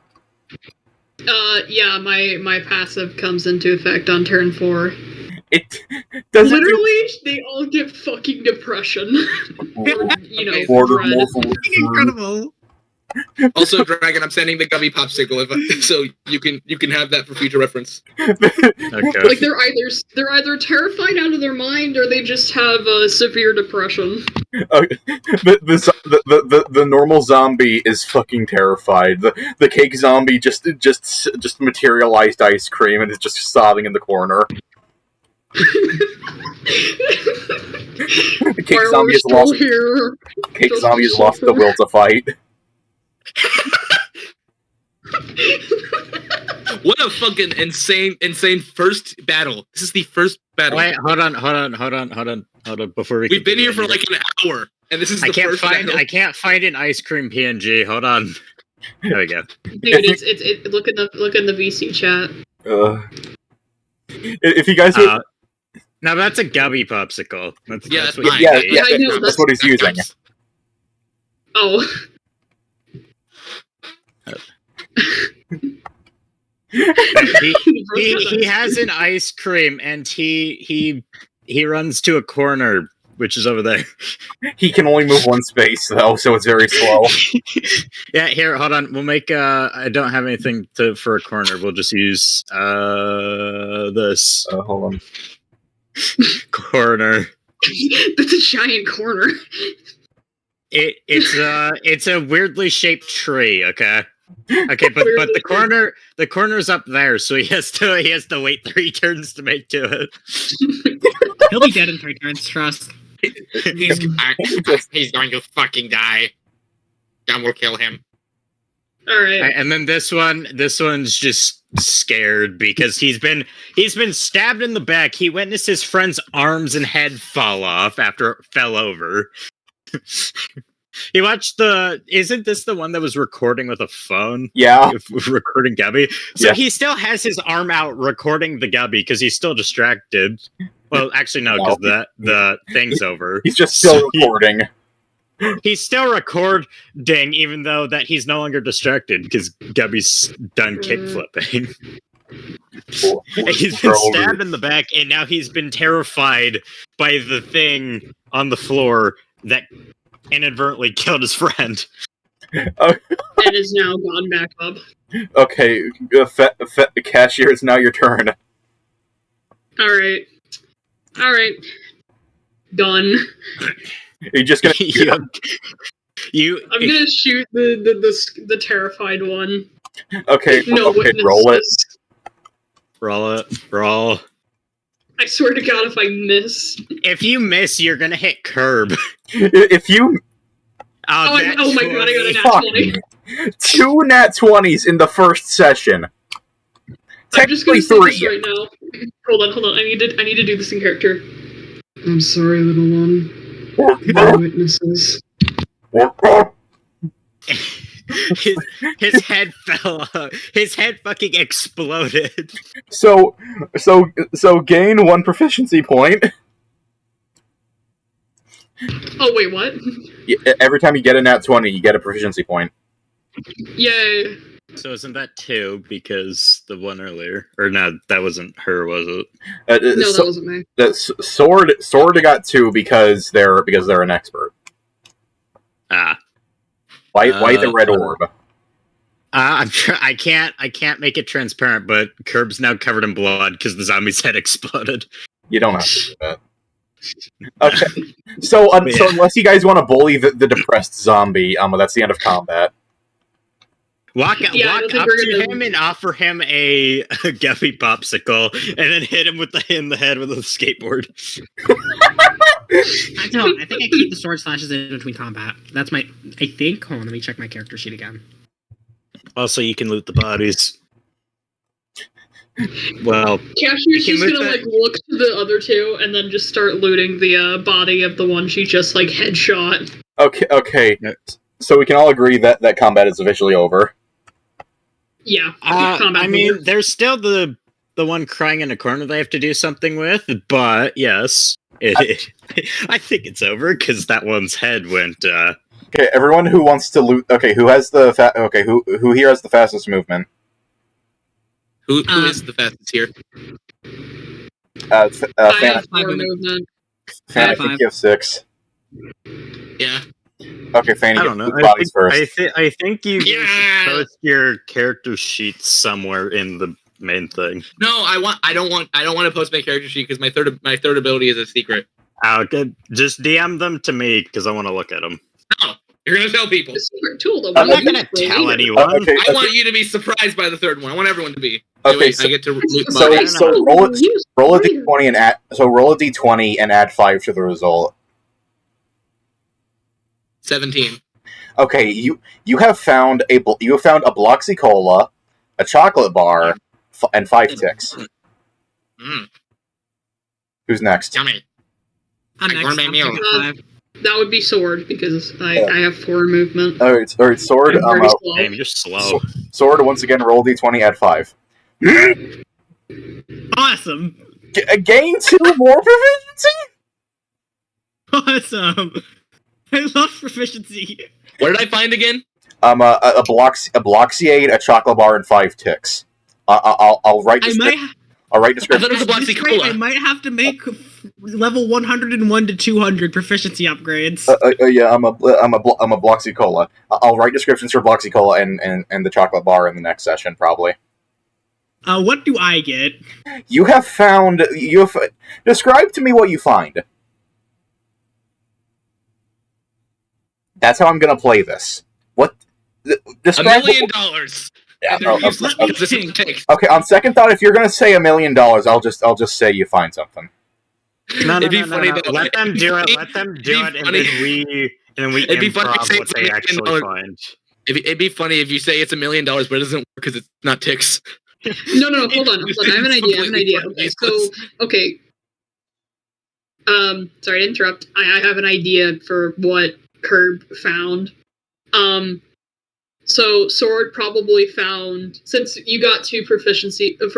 Yeah, my passive comes into effect on turn 4. It doesn't. Literally, they all get fucking depression. Or, Incredible. Also, Dragon, I'm sending the Gubby popsicle so you can have that for future reference. Okay. Like they're either terrified out of their mind or they just have a severe depression. The normal zombie is fucking terrified. The cake zombie just materialized ice cream and is just sobbing in the corner. The cake zombie has lost. Here. Cake zombie has lost the will to fight. What a fucking insane first battle. This is the first battle. Wait, hold on. Before we've been here for like an hour, and this is the first battle. I can't find an ice cream PNG. Hold on. There we go. Dude, it's look in the VC chat. If you guys would, now that's a Gubby popsicle. That's that's what mine. Yeah, I know, that's what he's using. Oh. he has an ice cream and he runs to a corner, which is over there. He can only move one space though, so it's very slow. Yeah, here, hold on. We'll make I don't have anything for a corner. We'll just use this. Hold on. Corner. That's a giant corner. It's a weirdly shaped tree, okay? Okay, but the corner's up there, so he has to wait 3 turns to make to it. He'll be dead in 3 turns, trust. He's going to fucking die. Gun will kill him. Alright. And then this one's just scared because he's been stabbed in the back. He witnessed his friend's arms and head fall off after it fell over. He watched isn't this the one that was recording with a phone? Yeah. Recording Gubby. So yeah. He still has his arm out recording the Gubby because he's still distracted. Well, actually, no, because the thing's over. He's just still recording. He's still recording, even though that he's no longer distracted because Gubby's done kickflipping. He's been stabbed in the back, and now he's been terrified by the thing on the floor that inadvertently killed his friend. And is now gone back up. Okay, Cashier, it's now your turn. Alright. Done. You're just gonna I'm gonna shoot the terrified one. Okay, No okay, witnesses. Roll it. Roll. I swear to God, if I miss. If you miss, you're gonna hit curb. If you... Oh my God, I got a nat 20. 2 nat 20s in the first session. I'm just gonna Technically say 3. this right now. Hold on. I need to do this in character. I'm sorry, little one. No witnesses. His head fell off. His head fucking exploded. So gain 1 proficiency point. Oh wait, what? Every time you get a nat 20, you get a proficiency point. Yay. So isn't that 2 because the one earlier? Or no, that wasn't her, was it? No, that wasn't me. Sword got 2 because they're an expert. Why the red orb? I can't make it transparent, but Curb's now covered in blood because the zombie's head exploded. You don't have to do that. Okay, so unless you guys want to bully the depressed zombie, that's the end of combat. Walk up to him and offer him a Guppy popsicle, and then hit him in the head with a skateboard. I think I keep the sword slashes in between combat. That's my. I think. Hold on, let me check my character sheet again. Also, you can loot the bodies. Well, Cashier's just gonna look to the other 2 and then just start looting the body of the one she just headshot. Okay. So we can all agree that combat is officially over. Yeah. I mean, there's still the the one crying in a corner they have to do something with, but yes, I think it's over because that one's head went. Okay, everyone who wants to loot. Okay, who has the who here has the fastest movement? Who is the fastest here? I Fan, have 4 movement. Fan, I think you have 6. Yeah. Okay, Fan, I you don't get know. loot bodies first. I think you Yeah! should post your character sheet somewhere in the main thing. No, I don't want to post my character sheet because my third ability is a secret. Okay, just DM them to me because I want to look at them. No, you're gonna tell people. The secret tool, though. I'm not gonna tell anyone. I want you to be surprised by the third one. I want everyone to be. Okay, Anyway, so- I get to loot so- bodies. roll a d20 roll a d20 and add 5 to the result. 17. Okay, you have found a Bloxy Cola, a chocolate bar, and 5 ticks. Mm, Who's next? yummy. I'm I next. gourmet I'm meal. taking 5. That would be sword because I have 4 movement. All right, sword. I'm very slow. Damn, you're slow. Sword. Once again, roll d20, add 5. Awesome. Gain 2 more proficiency. Awesome. I love proficiency. What did I find again? A Bloxiade, a chocolate bar, and 5 ticks. I'll write. I'll write I description. thought it was a At Bloxy this rate, Cola. I might have to make level 101 to 200 proficiency upgrades. Yeah, I'm a Bloxy Cola. I'll write descriptions for Bloxy Cola and the chocolate bar in the next session, probably. What do I get? You have found. Describe to me what you find. That's how I'm gonna play this. What? $1 Describe. million. Yeah, And they're oh, useless oh, because this is ticks. okay, on second thought, if you're gonna say $1 million, I'll just say you find something. No, It'd be funny though. Let them do it. It'd Let them be do it, and funny. then we It'd be funny if improv say what it's they $1 million. actually find. It'd be funny if you say it's $1 million, but it doesn't work because it's not ticks. No, hold on. I have an idea. Okay, so okay. Sorry to interrupt. I have an idea for what Curb found. So Sword probably found, since you got proficiency from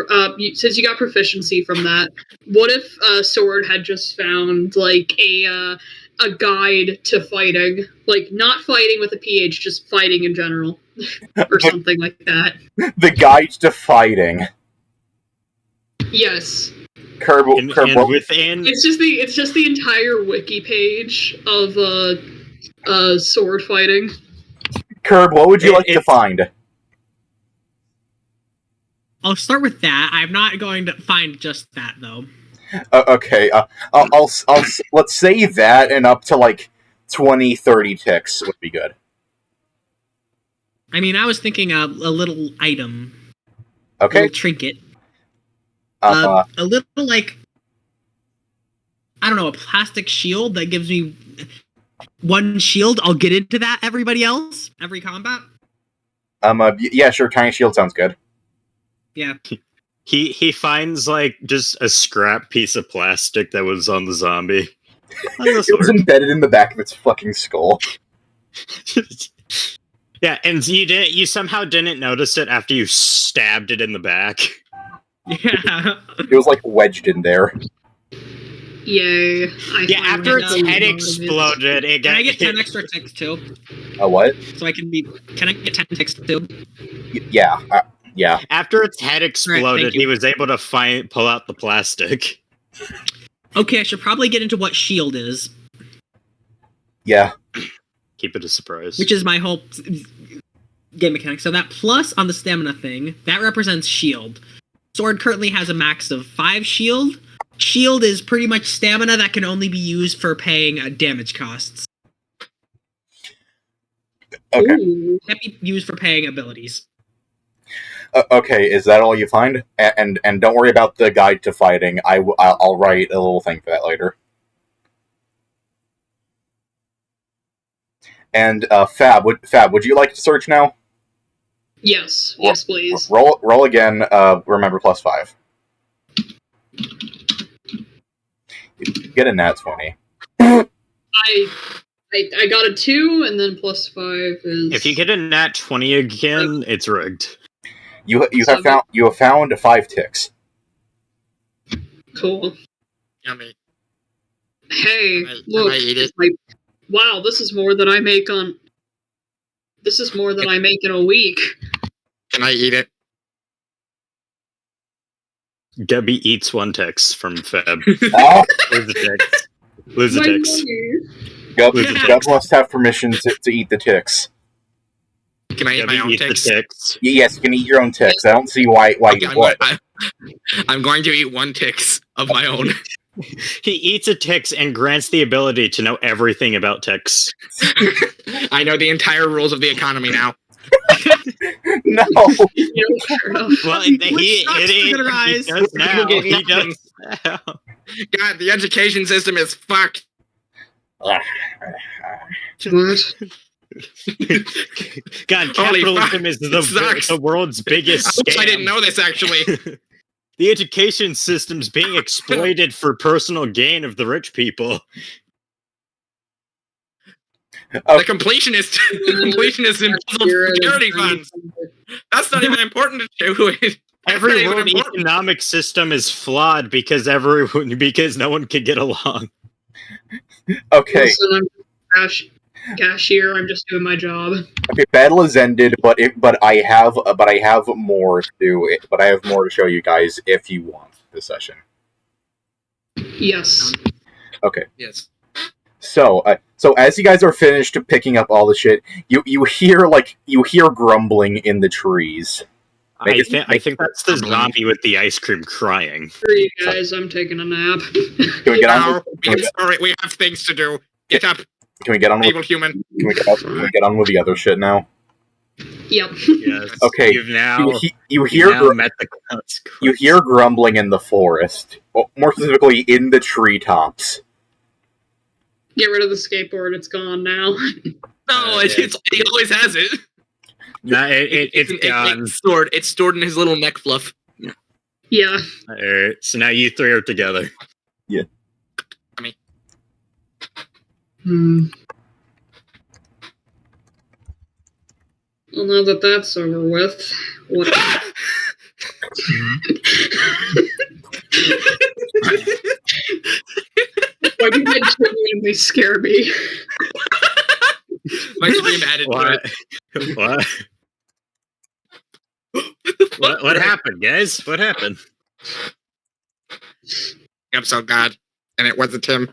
that. What if Sword had just found like a guide to fighting, like not fighting with a PH, just fighting in general, or something like that. The guide to fighting. Yes. Curb. And what- within It's just the entire wiki page of sword fighting. Curb, what would you like to find? I'll start with that. I'm not going to find just that though. Okay, I'll let's say that, and up to like 20, 30 ticks would be good. I mean, I was thinking a little item, a Okay. little trinket, a little like, I don't know, a plastic shield that gives me 1 shield. I'll get into that. Everybody else, every combat. Yeah, sure. Tiny shield sounds good. Yeah. he finds like just a scrap piece of plastic that was on the zombie. It was embedded in the back of its fucking skull. Yeah, and you somehow didn't notice it after you stabbed it in the back. Yeah. It was like wedged in there. Yay. Yeah, after its head exploded, it got Can I get 10 extra ticks too? A what? So I can be. Can I get 10 ticks too? Yeah. Yeah. After its head exploded, thank you. he was able to pull out the plastic. Okay, I should probably get into what shield is, Yeah. Keep it a surprise. which is my whole game mechanic. So that plus on the stamina thing, that represents shield. Sword currently has a max of 5 shield. Shield is pretty much stamina that can only be used for paying damage costs. Okay. Ooh. Can't be used for paying abilities. Okay, is that all you find? And don't worry about the guide to fighting. I'll write a little thing for that later. And Fab, would you like to search now? Yes, please. Roll again. Remember +5. Get a nat 20. I got a 2, and then +5 is. If you get a nat 20 again, it's rigged. You have found 5 ticks. Cool. Yummy. Hey, Can look. I eat it? Like, wow, this is more than I make on. This is more than I make in a week. Can I eat it? Gubby eats one Tix from Feb. Oh, Lose a Tix. Lose a My Tix. money. Gub must have permission to eat the ticks. Can I eat my Gubby own eats the ticks? Tix. Yes, you can eat your own ticks. I don't see why Okay, you would. I'm going to eat one ticks of my own. He eats a Tix and grants the ability to know everything about Tix. I know the entire rules of the economy now. No. You know, fair enough. Well, Which sucks for the rise. he does now. Get He does nothing. now. God, the education system is fucked. What? God, Holy capitalism fuck, is it sucks. the world's biggest scam. I didn't know this actually. The education system's being exploited for personal gain of the rich people. The completionist embezzled security funds. That's not even important to it. Every That's not world even important. economic system is flawed because no one can get along. Okay, Listen, I'm cashier. I'm just doing my job. okay. Battle is ended, but I have more to show you guys if you want this session. Yes. Okay. Yes. So as you guys are finished picking up all the shit, you hear grumbling in the trees. I think that's the zombie with the ice cream crying. Free guys, I'm taking a nap. Can we get on? No, we have things to do. Get up, Can we get on? With, evil human. can we get on with the other shit now? Yep. Yes. Okay, You've now, You you've hear now met the consequence. you hear grumbling in the forest, more specifically in the treetops. Get rid of the skateboard. It's gone now. No, he always has it. Nah, it's gone. It's stored in his little neck fluff. Yeah. Alright, so now you three are together. Hmm. Well, now that that's over with, what? Why did that genuinely scare me? My scream added to What? it. What happened, guys? What happened? I'm so glad. And it wasn't him.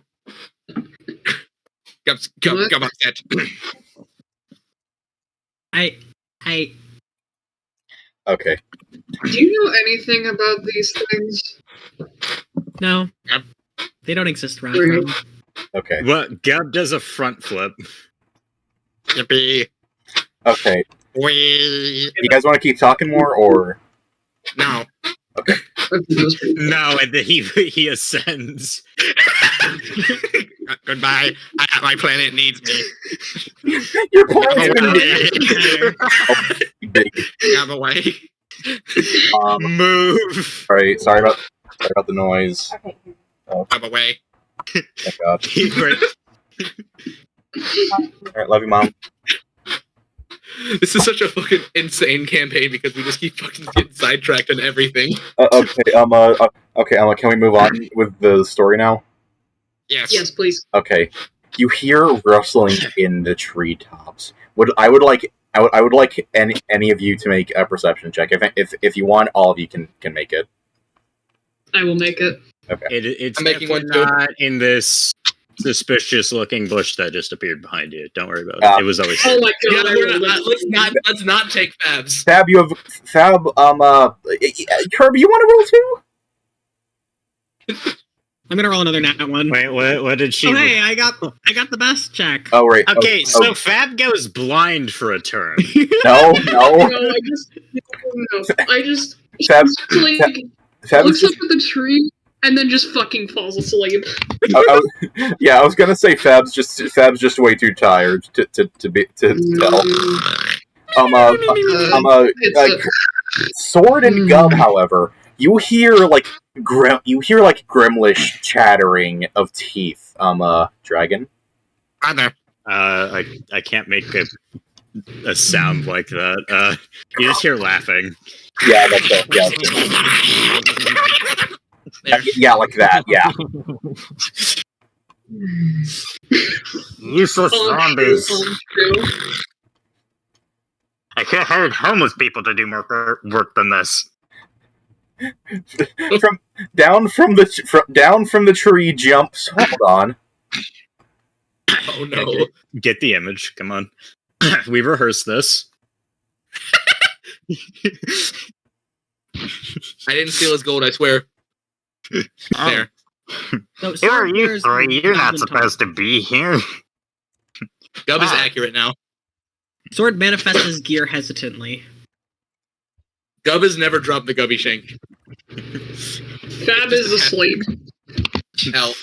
Gub upset. I Okay. Do you know anything about these things? no. Yep. They don't exist around. Right. here. Okay. Well, Gub does a front flip. Yippee. Okay. We. You guys want to keep talking more, or No. No, and then he ascends. Goodbye. My planet needs me. your planet's Gub been big. away. Move. Sorry about the noise. Gub away. Thank God. Right. All right, love you, Mom. This is such a fucking insane campaign because we just keep fucking getting sidetracked on everything. Okay, can we move on with the story now? Yes. Yes, please. Okay. You hear rustling in the treetops. I would like any of you to make a perception check. If you want, all of you can make it. I will make it. Okay. It's I'm making definitely one too. not in this suspicious-looking bush that just appeared behind you. Don't worry about it. It was always. Oh my Yeah, god! let's not take Fabs. Fab, you have Kirby, you want to roll too? I'm gonna roll another nat one. Wait, what did she? Oh hey, I got the best check. Oh right. Okay, so Fab goes blind for a turn. No. No, I just Fab, like Fab looks is up at the tree and then just fucking falls asleep. I was gonna say Fab's just way too tired to tell. Sword and Gub, however, you hear Grimlish chattering of teeth. Dragon. Rather. I can't make a sound like that. You just hear laughing. Yeah, that's it. Yeah. There. Yeah, like that. Yeah. Useless zombies. True. I could have hired homeless people to do more work than this. Down from the tree jumps. Hold on. Oh no! Get the image. Come on. We rehearsed this. I didn't steal his gold. I swear. There. So, Who are you here's three? You're not Goblin supposed to be here. Gub is Ah. accurate now. Sword manifests his gear hesitantly. Gub has never dropped the Gubby shank. Fab is asleep. Hell.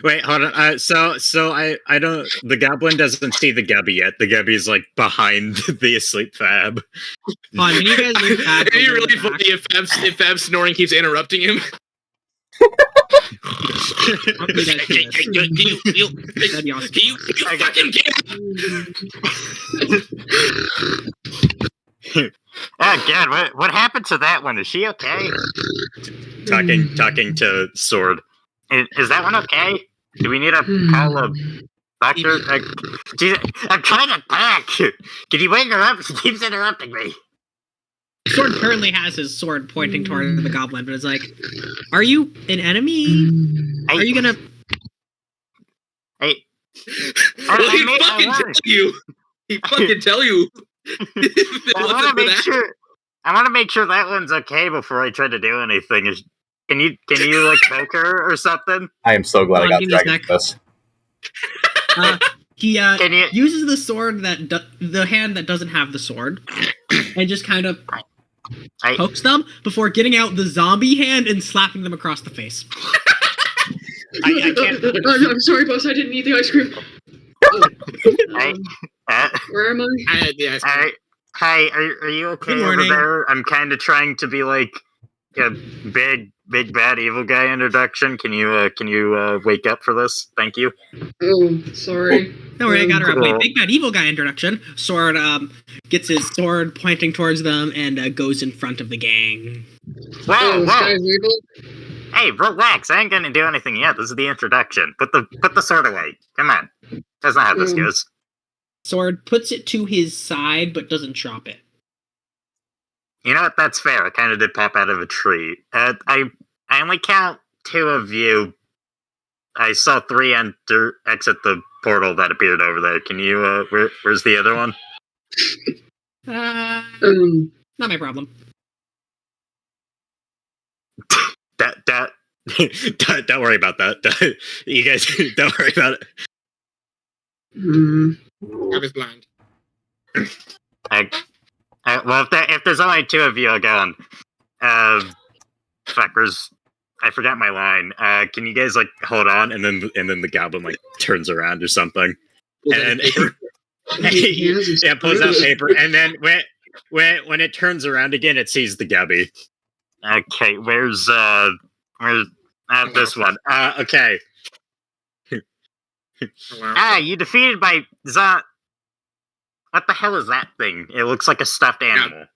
Wait, hold on. So I don't. The goblin doesn't see the Gubby yet. The Gubby's like behind the asleep Fab. Hold on, can you guys move Fab It'd be over really the back? funny if Fab's snoring keeps interrupting him. How can you guys do this? That'd be awesome. You fucking can't! Oh God, what happened to that one? Is she okay? Talking to Sword. Is that one okay? Do we need to call a doctor? I'm trying to talk. Can you wake her up? She keeps interrupting me. Sword currently has his sword pointing toward the goblin, but it's like, are you an enemy? Are you gonna... Hey, Well, he fucking tell you. He fucking tell you. I want to make sure that one's okay before I try to do anything. Can you like poke her or something? I am so glad I got Give me a dragged into this. He Can you? uses the sword the hand that doesn't have the sword, and just kind of pokes them before getting out the zombie hand and slapping them across the face. I can't. I'm sorry, boss. I didn't eat the ice cream. Where am I? Hi, are you okay Good over morning. there? I'm kind of trying to be like a big bad evil guy introduction. Can you wake up for this? Thank you. Oh, sorry. Don't worry, I got her up. Cool. Wait, big bad evil guy introduction. Sword gets his sword pointing towards them and goes in front of the gang. Whoa, Oh, this whoa! guy's evil? Hey, relax. I ain't gonna do anything yet. This is the introduction. Put the sword away. Come on. That's not how this goes. Sword puts it to his side but doesn't drop it. You know what? That's fair. It kind of did pop out of a tree. I only count 2 of you. I saw 3 exit the portal that appeared over there. Can you? Where's the other one? Not my problem. Don't worry about that. You guys don't worry about it. Gub is blind. Well, if there's only 2 of you, I'll go on. I forgot my line. Can you guys like hold on, and then the goblin like turns around or something, and yeah, pulls out paper, and then when it turns around again, it sees the Gubby. Okay, where's this one? Okay. You defeated by what the hell is that thing? It looks like a stuffed animal.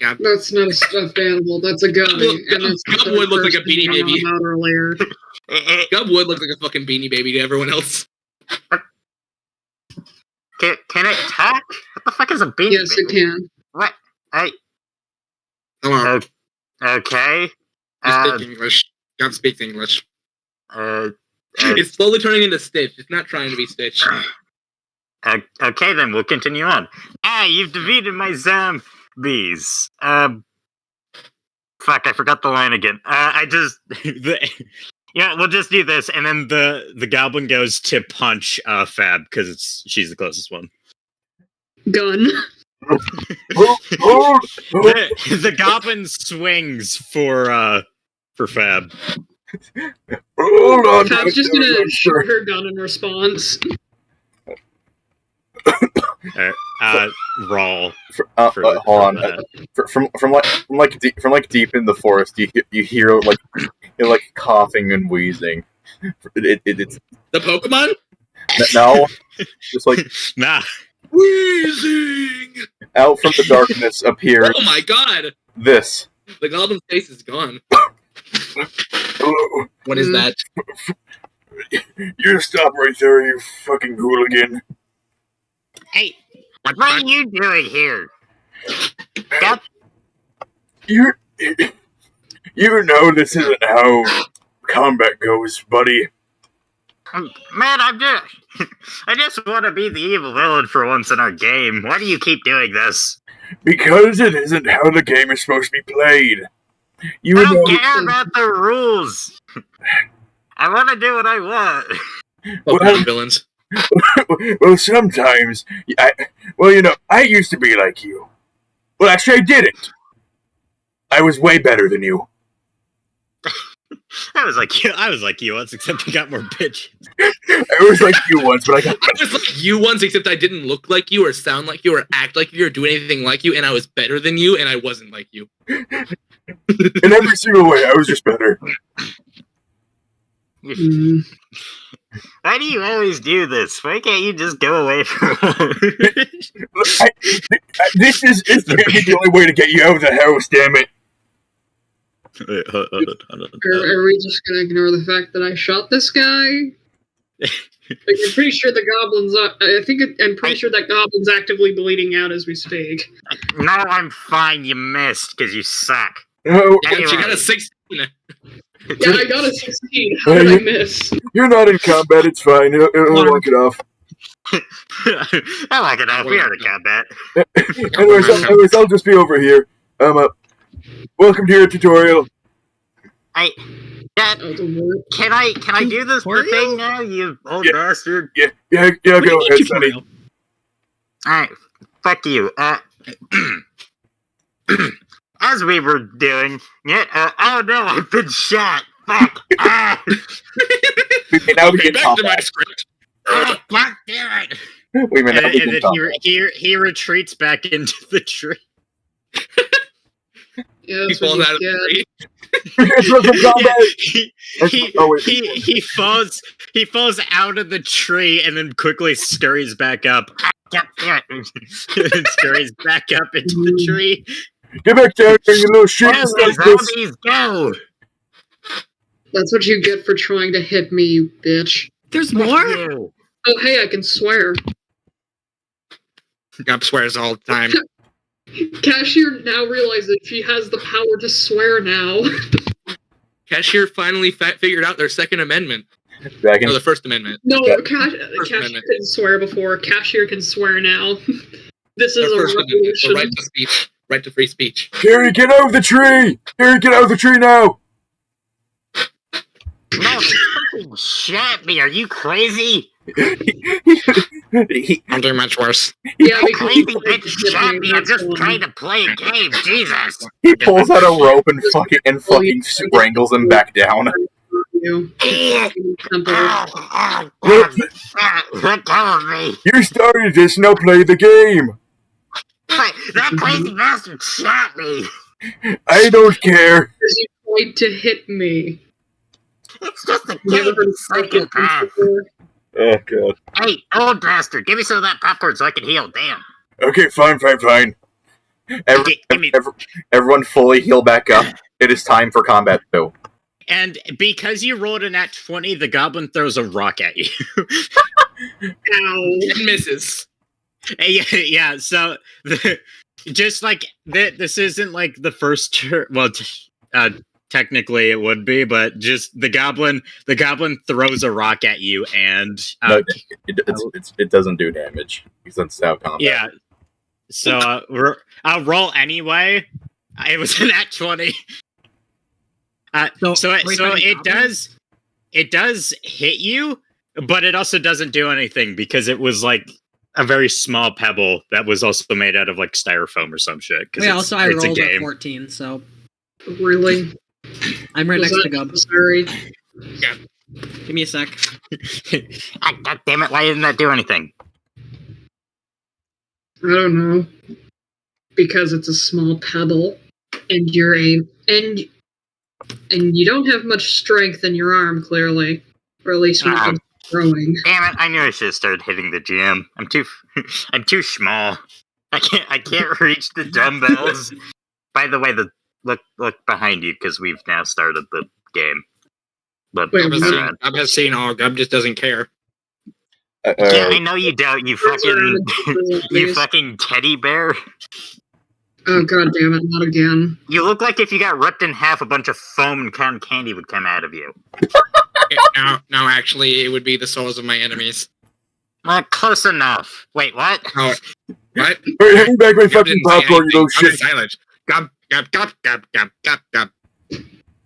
That's not a stuffed animal. That's a gummy. Gub would look like a Beanie Baby. Earlier. Gub would look like a fucking Beanie Baby to everyone else. Can it talk? What the fuck is a beanie? Yes, it can. What? Hello. Okay. You speak English. Gub speaks English. Uh, It's slowly turning into Stitch. It's not trying to be Stitch. Okay, then we'll continue on. You've defeated my zombies. Fuck, I forgot the line again. Yeah, we'll just do this, and then the goblin goes to punch Fab because she's the closest one. Gun. The goblin swings for Fab. Hold on. Fab's just gonna shoot her gun in response. Rawl. Hold on. From deep in the forest, you hear like coughing and wheezing. It's The Pokemon? no, just like Nah. Wheezing! out from the darkness appears Oh my god! this. The goblin's face is gone. Hello. What is that? You stop right there, you fucking hooligan. Hey, what are you doing here? Yep. You know this isn't how combat goes, buddy. Man, I just want to be the evil villain for once in our game. Why do you keep doing this? Because it isn't how the game is supposed to be played. I You don't know. care about the rules. I want to do what I want. Well, Villains. well, sometimes, I used to be like you. Well, actually, I didn't. I was way better than you. I was like you once, except I got more bitches. I was like you once, but I got. I was like you once, except I didn't look like you, or sound like you, or act like you, or do anything like you, and I was better than you, and I wasn't like you. In every single way, I was just better. Why do you always do this? Why can't you just go away from This is the only way to get you out of the house, damn it. Are we just gonna ignore the fact that I shot this guy? Like, I'm pretty sure the goblin's. I'm pretty sure that goblin's actively bleeding out as we speak. No, I'm fine. You missed because you suck. Oh, Anyway. She got a 16. Yeah, I got a 16. How did I miss? you're not in combat, it's fine. It'll walk it off. I like it off. We are in combat. Anyways, I'll just be over here. Welcome to your tutorial. Can I do this thing now, you old bastard? Yeah, go ahead, Sonny. Alright, fuck you. As we were doing, oh no, I've been shot. Fuck. Now we Okay, get back to my combat. script. Oh, fuck, damn it. Wait a minute, now we And get then combat. he retreats back into the tree. Yeah, He that's what falls you out of get. the tree. He falls out of the tree and then quickly scurries back up. And scurries back up into the tree. Get back down here, you little shit. Where the zombies go? That's what you get for trying to hit me, you bitch. There's Fuck more? you. Oh, hey, I can swear. Gub swears all the time. Cashier now realizes she has the power to swear now. Cashier finally figured out their Second Amendment. Back in. No, the First Amendment. No, Yeah. Cashier Amendment. couldn't swear before. Cashier can swear now. This is The a First Amendment. The revolution. right to speech. Right to free speech. Gary, get out of the tree! Gary, get out of the tree now! No, they fucking shot me. Are you crazy? I'm doing much worse. Yeah, You because crazy you bitch shot me. I'm that's just why. trying to play a game. Jesus. He pulls out a rope and fucking strangles him back down. You. Simple. Oh, God. Let go of me. You started this, now play the game! That crazy bastard shot me. I don't care. Because you tried to hit me. It's just a You ever game, heard you of psychic psychopath. before? Oh, God. Hey, old bastard, give me some of that popcorn so I can heal. Damn. Okay, fine. Give me- Everyone fully heal back up. It is time for combat, though. And because you rolled a nat 20, the goblin throws a rock at you. Ow. And misses. Yeah, so just like this isn't like the first turn. Well, technically it would be, but just the goblin throws a rock at you, and No, it doesn't do damage. That's how combat. yeah. So I'll roll anyway. It was a nat 20. So it does hit you, but it also doesn't do anything because it was like a very small pebble that was also made out of like styrofoam or some shit. Wait, also I it's a rolled a game. 14, so Really? I'm right Was next to that Gub. necessary? Give me a sec. God damn it! Why didn't that do anything? I don't know. Because it's a small pebble, and you're and you don't have much strength in your arm, clearly, or at least when it comes to throwing. Damn it! I knew I should have started hitting the gym. I'm too small. I can't reach the dumbbells. By the way, look behind you because we've now started the game. But Wait, Gub has seen all. Gub just doesn't care. yeah, I know you don't. You Those are fucking, you zombies. fucking teddy bear. Oh god damn it! Not again. You look like if you got ripped in half, a bunch of foam and cotton candy would come out of you. No, actually, it would be the souls of my enemies. Close enough. Wait, what? Oh, what? Hey, hand me back my Gub fucking didn't say popcorn, you anything. little Gub is shit. silent. Gub.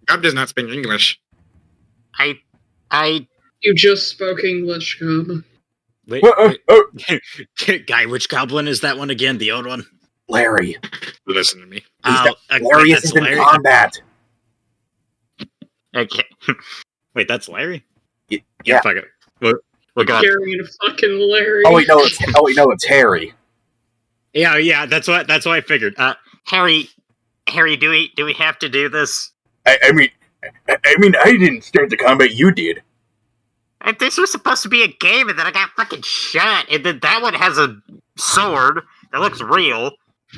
Gub does not speak English. I You just spoke English, Gub. wait, Oh, oh, Guy, which goblin is that one again? The old one? Larry. Listen to me. Larry that's isn't in Larry. combat. Okay. Wait, that's Larry? Yeah. Fuck it. We're going. Carrying a fucking Larry. Oh wait, no, it's Harry. Yeah, that's what I figured. Harry, do we have to do this? I mean, I didn't start the combat. You did. This was supposed to be a game, and then I got fucking shot. And then that one has a sword that looks real,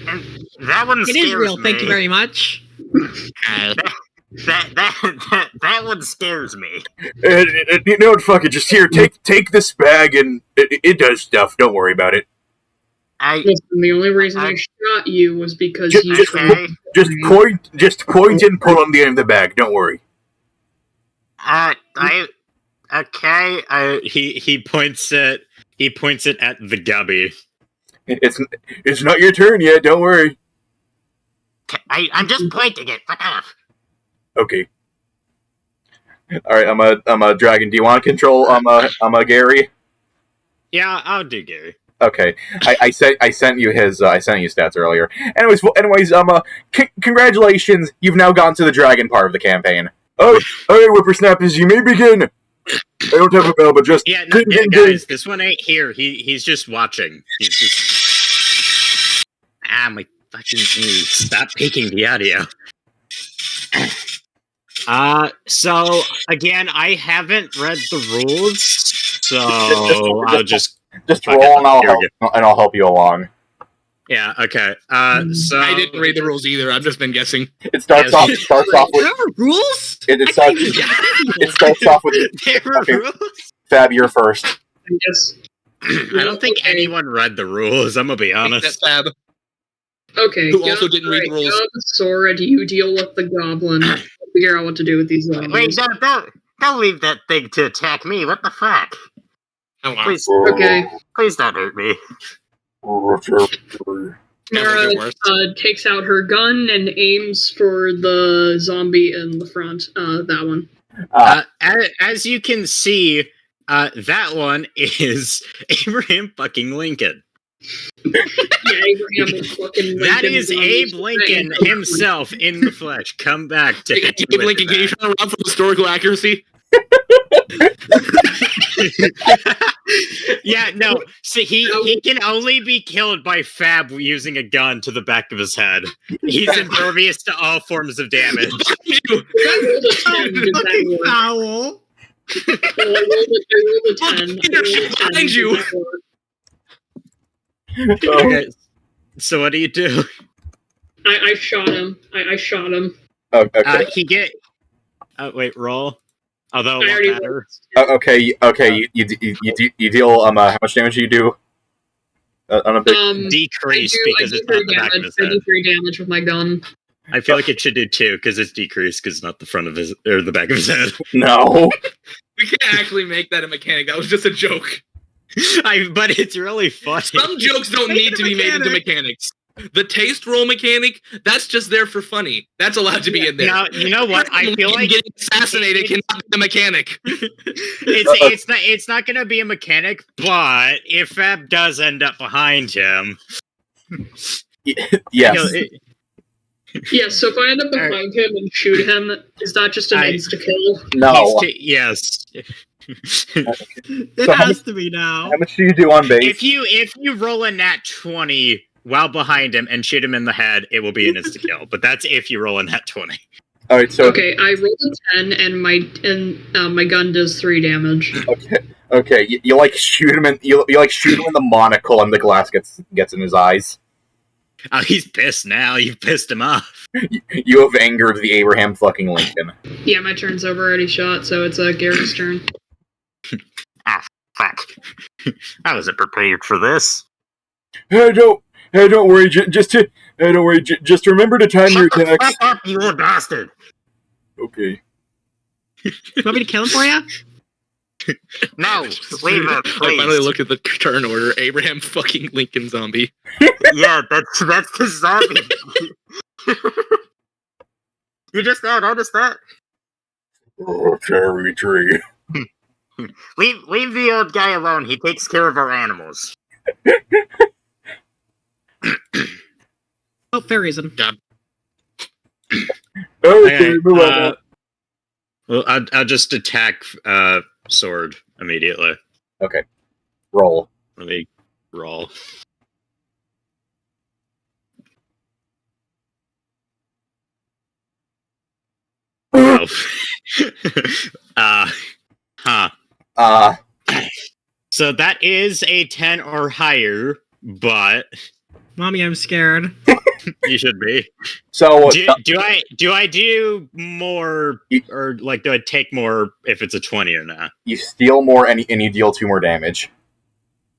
and that one It scares is real. me. Thank you very much. That one scares me. You know what? Fuck it. Just here, take this bag, and it does stuff. Don't worry about it. Listen, the only reason I shot you was because you Okay. Just point and pull on the end of the bag. Don't worry. He points it at the gubby. It's not your turn yet. Don't worry. I'm just pointing it. Fuck off. Okay. All right. I'm a dragon. Do you want to control? I'm a Gary. Yeah, I'll do Gary. Okay. I sent you stats earlier. Anyways, congratulations. You've now gotten to the dragon part of the campaign. Oh, hey, whippersnappers, you may begin. I don't have a bell, but just guys, this one ain't here. He's just watching. He's just my fucking ears. Stop peeking the audio. So again, I haven't read the rules, so I'll just roll and I'll help you along. Yeah. Okay. So I didn't read the rules either. I've just been guessing. It starts off with There were rules? it starts off with there were rules. Fab. You're first. I guess. I don't think anyone read the rules. I'm gonna be honest. That's Fab. Okay. Who also didn't read the rules. Gub, Sora, do you deal with the goblin? Figure out what to do with these zombies. Wait, don't leave that thing to attack me. What the fuck? Oh, wow. Please, Okay. please don't hurt me. Mara takes out her gun and aims for the zombie in the front. That one. As you can see, that one is Abraham fucking Lincoln. Yeah, Abraham is fucking Lincoln. That is Abe Lincoln himself in the flesh. Come back to Abe Lincoln, can you turn around for historical accuracy? Yeah, no. See, he can only be killed by Fab using a gun to the back of his head. He's impervious to all forms of damage. I rolled a 10. Did that work? Owl. I rolled a 10. Behind you. Okay. So what do you do? I shot him. I shot him. Okay. He get. Wait, roll. Although I it already won't matter. Okay. You deal. How much damage do you do? On a big. Decrease because it's not the back of his I head. do 3 damage with my gun. I feel like it should do 2 because it's decreased because it's not the front of his or the back of his head. No. We can't actually make that a mechanic. That was just a joke. But it's really funny. Some jokes don't need to be made into mechanics. The taste roll mechanic, that's just there for funny. That's allowed to be in there. Now, you know what? I feel like getting assassinated cannot be a mechanic. it's not going to be a mechanic, but if Fab does end up behind him, Yes. Yeah, so if I end up behind him and shoot him, is that just an insta-kill? No. Yes. It So has to be now. How much do you do on base? If you roll a nat 20 while behind him and shoot him in the head, it will be an insta kill. But that's if you roll a nat 20. All right. So Okay, I rolled a 10 and my gun does 3 damage. okay. You like shoot him in the monocle, and the glass gets in his eyes. Oh, he's pissed now. You've pissed him off. You have angered the Abraham fucking Lincoln. Yeah, my turn's over. Already shot, so it's Gary's turn. Fuck. I wasn't prepared for this. Don't worry. Don't worry. Just remember to time your attacks. Shut up, you little bastard. Okay. You want me to kill him for you? No, leave him, I please. finally looked at the turn order. Abraham fucking Lincoln zombie. Yeah, that's the zombie. You just now noticed that? Oh, cherry tree. Leave the old guy alone. He takes care of our animals. Oh, fair reason. Okay, move on. Well, I'll just attack sword immediately. Okay. Roll. Let me roll. Oh. So that is a 10 or higher, but Mommy, I'm scared. you should be. So Do I do more, or like do I take more if it's a 20 or not? you steal more and you deal 2 more damage.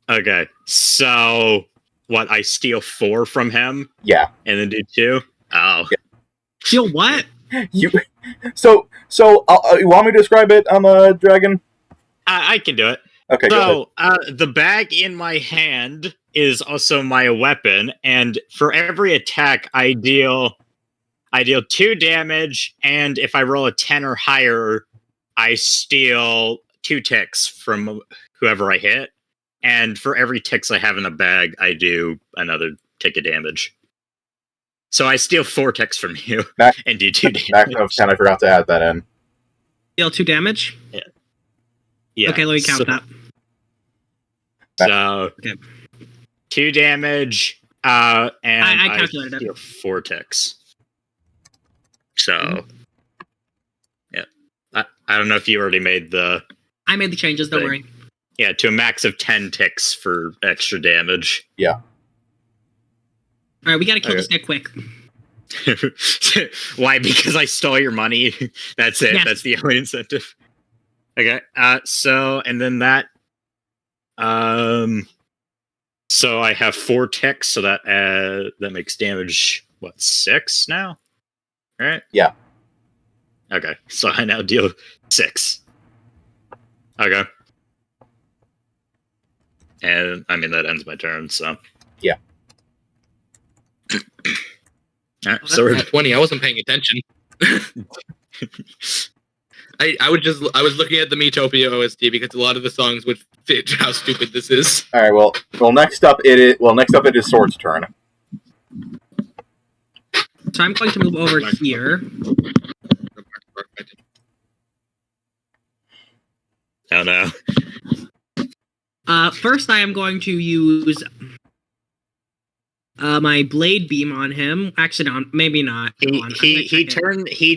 Okay, so what? I steal 4 from him Yeah. and then do 2. Oh, Steal what? You. So you want me to describe it? I'm a dragon. I can do it. Okay. Go ahead. So the bag in my hand is also my weapon, and for every attack, I deal 2 damage, and if I roll a 10 or higher, I steal 2 ticks from whoever I hit. And for every ticks I have in a bag, I do another tick of damage. So I steal 4 ticks from you and do 2 damage. Back of 10, I forgot to add that in. Deal 2 damage? Yeah. Okay, let me count that. So, Okay. 2 damage, and I calculated it. steal 4 ticks. So, yeah. I don't know if you already made the... I made the changes, don't worry. Yeah, to a max of 10 ticks for extra damage. Yeah. Alright, we gotta kill this guy quick. Why? Because I stole your money? That's it. Yes. That's the only incentive. Okay. So, and then that. So I have 4 ticks, so that makes damage. What, 6 now? All right. Yeah. Okay. So I now deal 6. Okay. And I mean that ends my turn. So. Yeah. All right, so we're 20. I wasn't paying attention. I was looking at the Metopia OST because a lot of the songs would fit how stupid this is. All right. Well. Next up, it is Sword's turn. So I'm going to move over here. Oh no. First I am going to use my blade beam on him. Actually, no, maybe not. He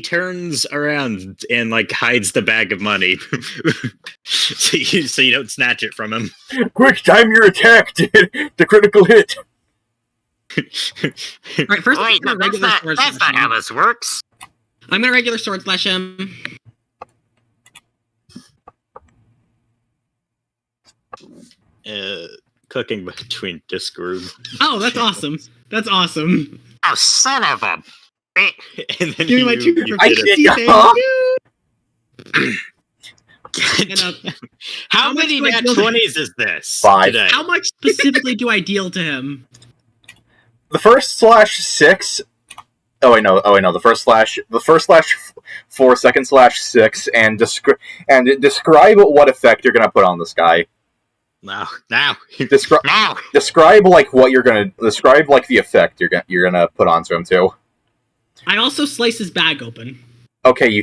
turns around and like hides the bag of money, so you don't snatch it from him. Quick, time your attack to critical hit. Alright, first I'm gonna regular sword slash him. how this works. I'm gonna regular sword slash him. Cooking between Discord. Oh, that's awesome. That's awesome. Oh, son of a! And then Give me my 2 How many much do I nat deal to- 20s is this? 5. Today? How much specifically do I deal to him? The first /6. Oh wait, no. The first /4, second /6, and describe what effect you're gonna put on this guy. Now. Describe like what you're gonna describe like the effect you're gonna put onto him too. I also slice his bag open. Okay, you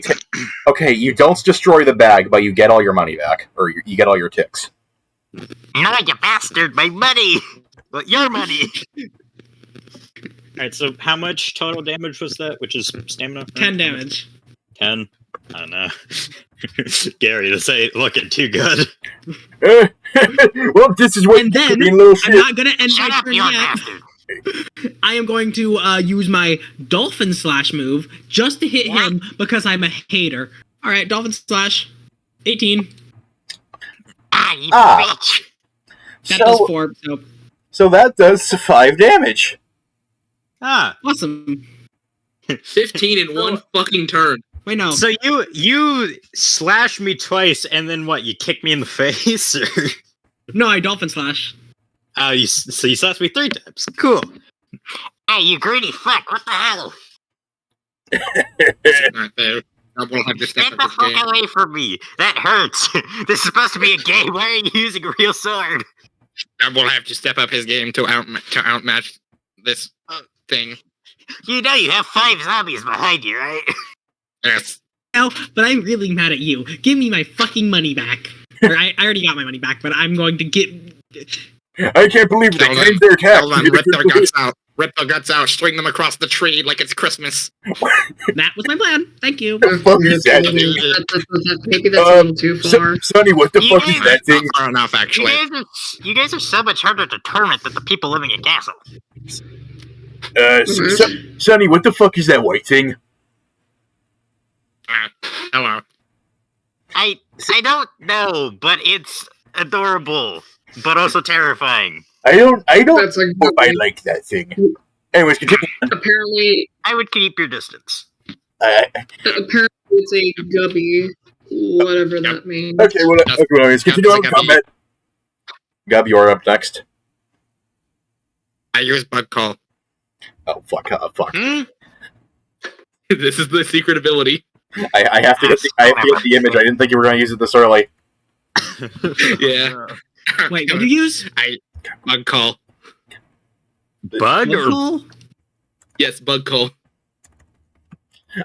don't destroy the bag, but you get all your money back, or you get all your ticks. No, you bastard! My money, but your money. All right. So, how much total damage was that? Which is stamina? 10 damage. 10. I don't know. Gary, this ain't looking too good. Well, this is what And then, you little I'm shit. not gonna end Shut my up, turn you yet. bastard! I am going to use my Dolphin Slash move just to hit him because I'm a hater. All right, Dolphin Slash, 18. You bitch. That does 4. So that does 5 damage. Awesome. 15 in one fucking turn. Wait, no. So you slash me twice, and then what? You kick me in the face? Or? No, I Dolphin Slash. So you slash me 3 times. Cool. Hey, you greedy fuck! What the hell? This is not fair. I will have to step Get up the this fuck game. away from me! That hurts! This is supposed to be a game. Why are you using a real sword? I will have to step up his game to outmatch this thing. You know you have 5 zombies behind you, right? Yes. No, but I'm really mad at you. Give me my fucking money back. Or I already got my money back, but I'm going to get... I can't believe they Hold on. claimed their cat. Hold on, rip their guts out. Rip their guts out, string them across the tree like it's Christmas. That was my plan. Thank you. What the fuck is that? Maybe that's a little too far. Sonny, what the fuck is that thing? Not far enough, actually. You guys are so much harder to torment than the people living in castle. Sonny, what the fuck is that white thing? Hello. I don't know, but it's adorable, but also terrifying. I don't That's a know if I like that thing. Anyways, continue. apparently I would keep your distance. apparently it's a gubby, whatever that means. Okay, well, anyways, continue on combat. Gub, you're up next. I use bug call. Oh, fuck. This is the secret ability. I have to get the image. I didn't think you were going to use it this early. Yeah. Wait, what do you use? Bug call. Bug or Call? Yes, bug call.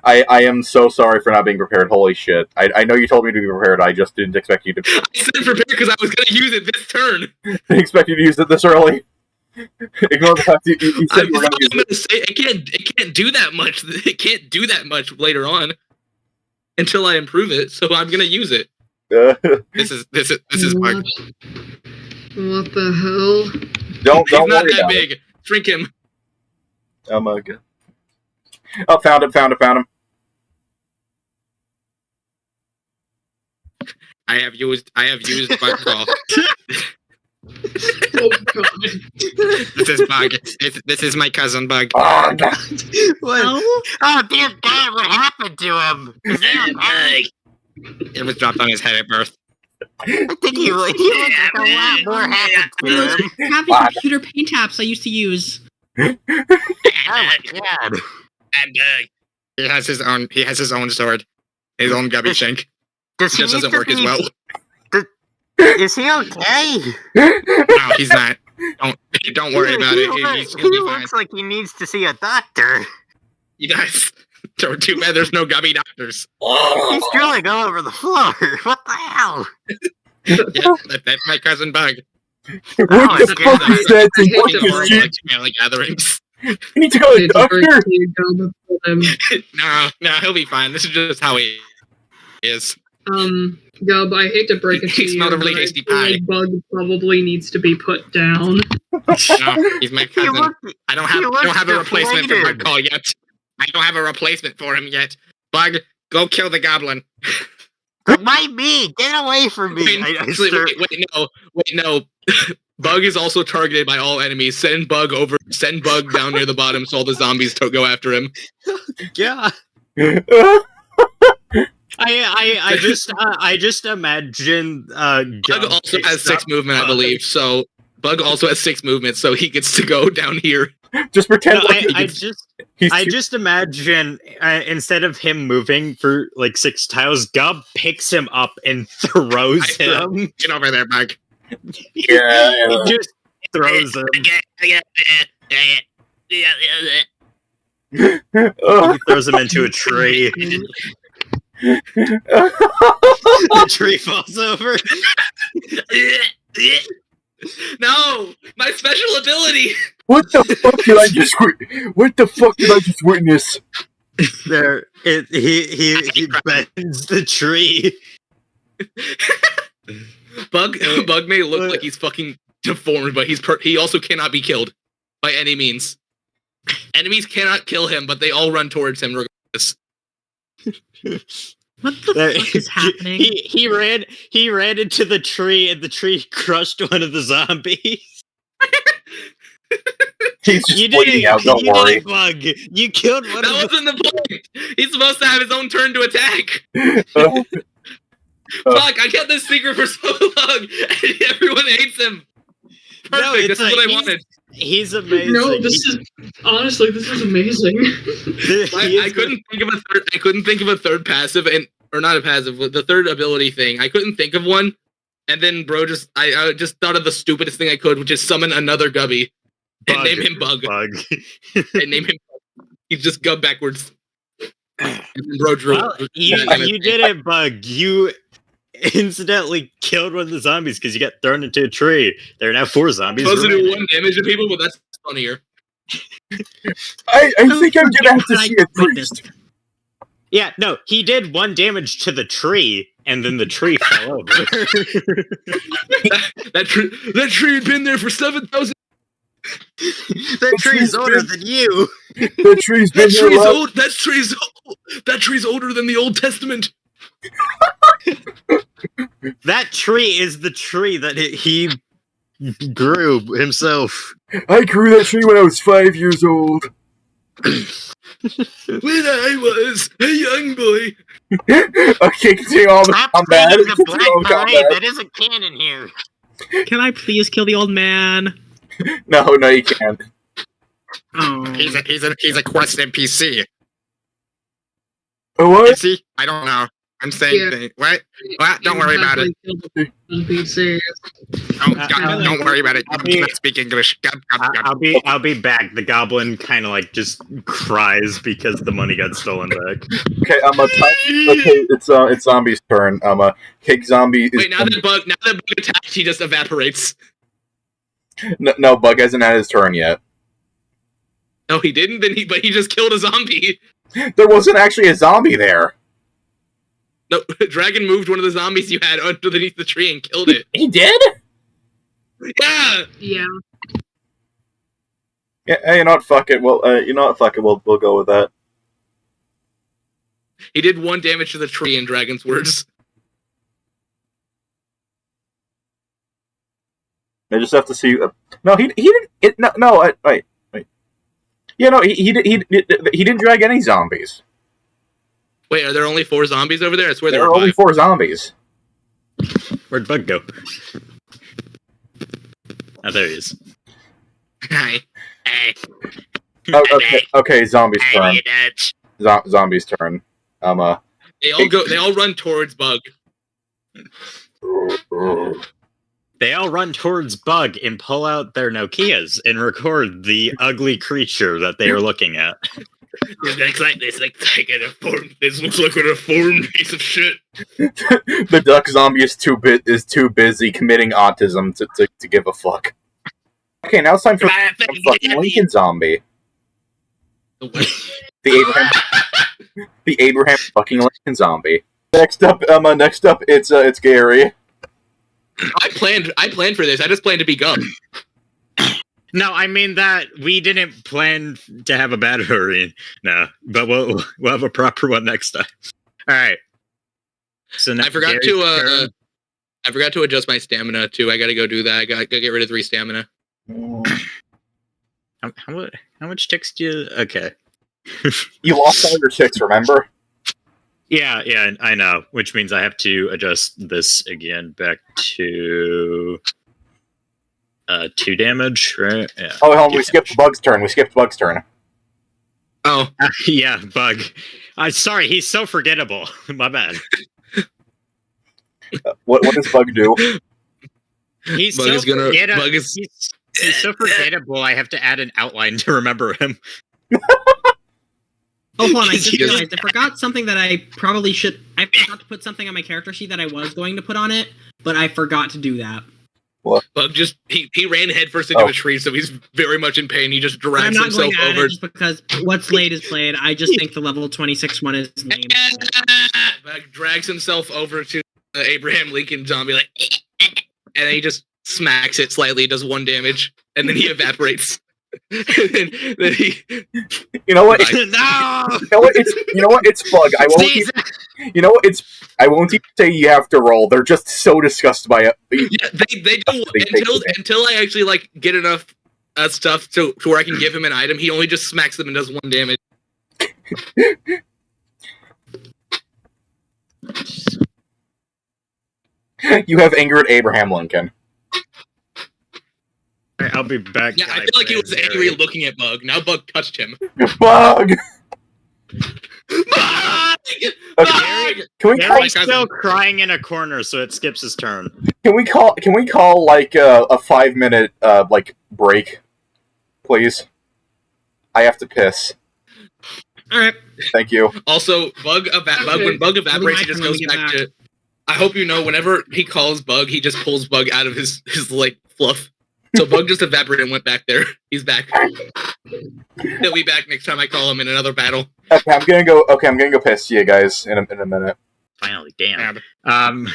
I am so sorry for not being prepared. Holy shit. I know you told me to be prepared. I just didn't expect you to. I said prepared because I was going to use it this turn. Didn't expect you to use it this early. Ignore the fact you said you were going to use it. It can't do that much. It can't do that much later on until I improve it. So I'm going to use it. This is bug. What the hell? Don't He's not worry that about big. Shrink him. it. Oh my god. Oh, found him. I have used bug call. Oh god. This is bug. This is my cousin bug. Oh, god. what? Oh? Oh dear God! What happened to him? Is he okay? It was dropped on his head at birth. I think he looked like a lot more happened to Those him. crappy computer paint apps I used to use. Oh my God! And he has his own sword, his own gubby shank. Does he Just need doesn't to work as be- well. Is he okay? No, he's not. Don't worry about it. He'll be fine. Looks like he needs to see a doctor. He does. Too bad there's no gubby doctors. He's drooling all over the floor. What the hell? Yeah, that's my cousin Bug. What the fuck is that thing? What Fucking the horrible shit? family gatherings. You need to go to the doctor? No, he'll be fine. This is just how he is. Gub, I hate to break it to He you, smelled a really but I tasty feel pie. like Bug probably needs to be put down. No, he's my He cousin. looked, I don't he have a looked replacement for deflated. Bug Call yet. I don't have a replacement for him yet. Bug, go kill the goblin. why me? Get away from me! Wait, no. Bug is also targeted by all enemies. Send Bug down near the bottom so all the zombies go after him. Yeah. I just imagine Bug Gub also picks has 6 up movement, I Bug. believe. So Bug also has 6 movement, so he gets to go down here. Just pretend No, like I just imagine instead of him moving for like 6 tiles, Gub picks him up and throws him. Get over there, Bug. Yeah. He just throws him. Oh. He throws him into a tree. The tree falls over. No, my special ability. What the fuck did I just witness? There, he bends the tree. Bug may look like he's fucking deformed, but he also cannot be killed. by any means. Enemies cannot kill him, but they all run towards him regardless. What the fuck is happening? He ran into the tree, and the tree crushed one of the zombies. He's just You bleeding out, don't you worry. did it, Bug. You killed one That of the... wasn't the point. He's supposed to have his own turn to attack. Uh, Fuck! I kept this secret for so long, and everyone hates him. Perfect. No, This is what I wanted. He's amazing. No, this is honestly, this is amazing. I couldn't think of a third. I couldn't think of a third passive, or not a passive. The third ability thing. I couldn't think of one, and then bro I just thought of the stupidest thing I could, which is summon another Gubby and name him Bug. And name him Bug. He's just Gub backwards. And then bro drew. Well, you did it, Bug. You incidentally killed one of the zombies because you got thrown into a tree. There are now 4 zombies. Supposed to do remaining. 1 damage to people, but that's funnier. I think I'm gonna have to see a Like priest. this. Yeah, no, he did 1 damage to the tree, and then the tree fell over. That tree had been there for 7,000. That tree's older than you. The tree's been That here tree's long. old. That tree's older than the Old Testament. That tree is the tree that he grew himself. I grew that tree when I was 5 years old. When I was a young boy. Okay, continue on the combat. Continue on the combat. That isn't canon here. Can I please kill the old man? No, you can't. Oh. He's a quest NPC. Oh, what? Is he? I don't know. I'm saying Yeah. things. What? Don't worry about it. NPC. Don't worry about it. I'll You be- cannot speak English. I'll be back. The goblin kind of like just cries because the money got stolen back. Okay, it's zombie's turn. Cake zombie is Wait, now that Bug attacks, he just evaporates. no, Bug hasn't had his turn yet. No, he didn't. But he just killed a zombie. There wasn't actually a zombie there. No, Dragon moved one of the zombies you had underneath the tree and killed it. He did? Yeah. Yeah. Yeah, hey, you know what? Fuck it. Well, Fuck it. We'll go with that. He did 1 damage to the tree in Dragon's words. I just have to see. No, he didn't. Wait. Yeah, no, he didn't drag any zombies. Wait, are there only 4 zombies over there? I swear There there are were only 5. 4 zombies. Where'd Bug go? Oh, there he is. Hey. Oh, okay, zombie's turn. Zombie's turn. They all run towards Bug. They all run towards Bug and pull out their Nokias and record the ugly creature that they are looking at. This looks like a deformed. This looks like a deformed piece of shit. The duck zombie is too busy committing autism to give a fuck. Okay, now it's time for fucking Lincoln zombie. The Abraham fucking Lincoln zombie. Next up, it's Gary. I planned for this. I just planned to be Gub. No, I mean that we didn't plan to have a battery. No, but we'll have a proper one next time. All right. So I forgot to adjust my stamina too. I gotta go do that. I gotta get rid of 3 stamina. How much ticks do you? Okay. You lost all your ticks, remember? Yeah, I know. Which means I have to adjust this again back to 2 damage, right? Yeah. Oh, hell, we skipped Bug's turn. Oh, Yeah, Bug. I'm sorry, he's so forgettable. My bad. What does Bug do? He's Bug so is gonna- forgettable. Bug is- He's so forgettable. I have to add an outline to remember him. Oh, hold on, I Because just he doesn't- realized I forgot something that I probably should. I forgot to put something on my character sheet that I was going to put on it, but I forgot to do that. Bug just he ran headfirst into Oh. a tree, so he's very much in pain. He just I'm drags not himself going to add over. it just because what's late is played. I just think the level 26 one is named. Bug drags himself over to the Abraham Lincoln zombie, and then he just smacks it slightly, does 1 damage, and then he evaporates. Then he, You know what? Like- No. You know what? It's bug. I won't. You know what? I won't even say you have to roll. They're just so disgusted by it. yeah, they do until I actually like get enough stuff to where I can give him an item. He only just smacks them and does 1 damage. You have angered Abraham Lincoln. Alright, I'll be back. Yeah, I feel like he was angry looking at Bug. Now Bug touched him. Bug. Bug! Okay. Bug! Can we call? Gary's still crying in a corner, so it skips his turn. Can we call like a 5-minute like break, please? I have to piss. All right. Thank you. Also, Bug when Bug evaporates, he just goes back to. I hope you know. Whenever he calls Bug, he just pulls Bug out of his like fluff. So Bug just evaporated and went back there. He's back. He'll be back next time I call him in another battle. Okay, I'm gonna go piss you guys in a minute. Finally, damn. All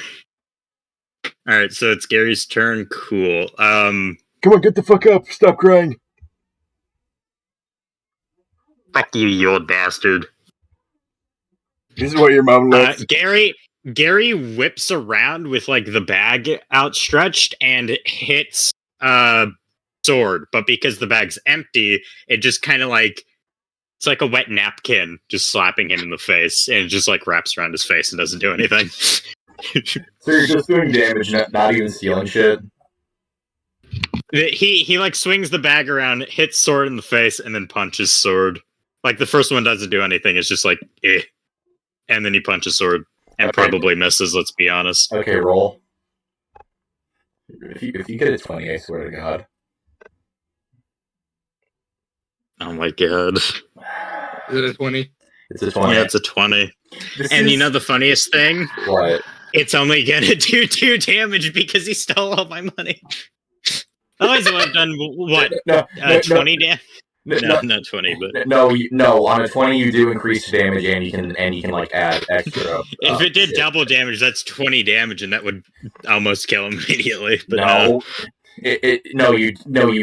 right, so it's Gary's turn. Cool. Come on, get the fuck up! Stop crying. Fuck you, you old bastard. This is what your mom loves. Gary whips around with like the bag outstretched and hits Sword, but because the bag's empty, it just kind of like it's like a wet napkin just slapping him in the face, and it just like wraps around his face and doesn't do anything. So you're just doing damage, not even stealing shit. He like swings the bag around, hits Sword in the face, and then punches Sword. Like the first one doesn't do anything; it's just like and then he punches Sword and probably misses. Let's be honest. Okay, roll. If you get a 20, I swear to God. Oh my god! Is it a 20? It's a 20. Yeah, it's a 20. And you know the funniest thing? What? It's only gonna do 2 damage because he stole all my money. Otherwise, it would have done what? 20 damage? No, not 20, but no. On a 20, you do increase damage, and you can like add extra. if it did double damage, that's 20 damage, and that would almost kill him immediately. But no, you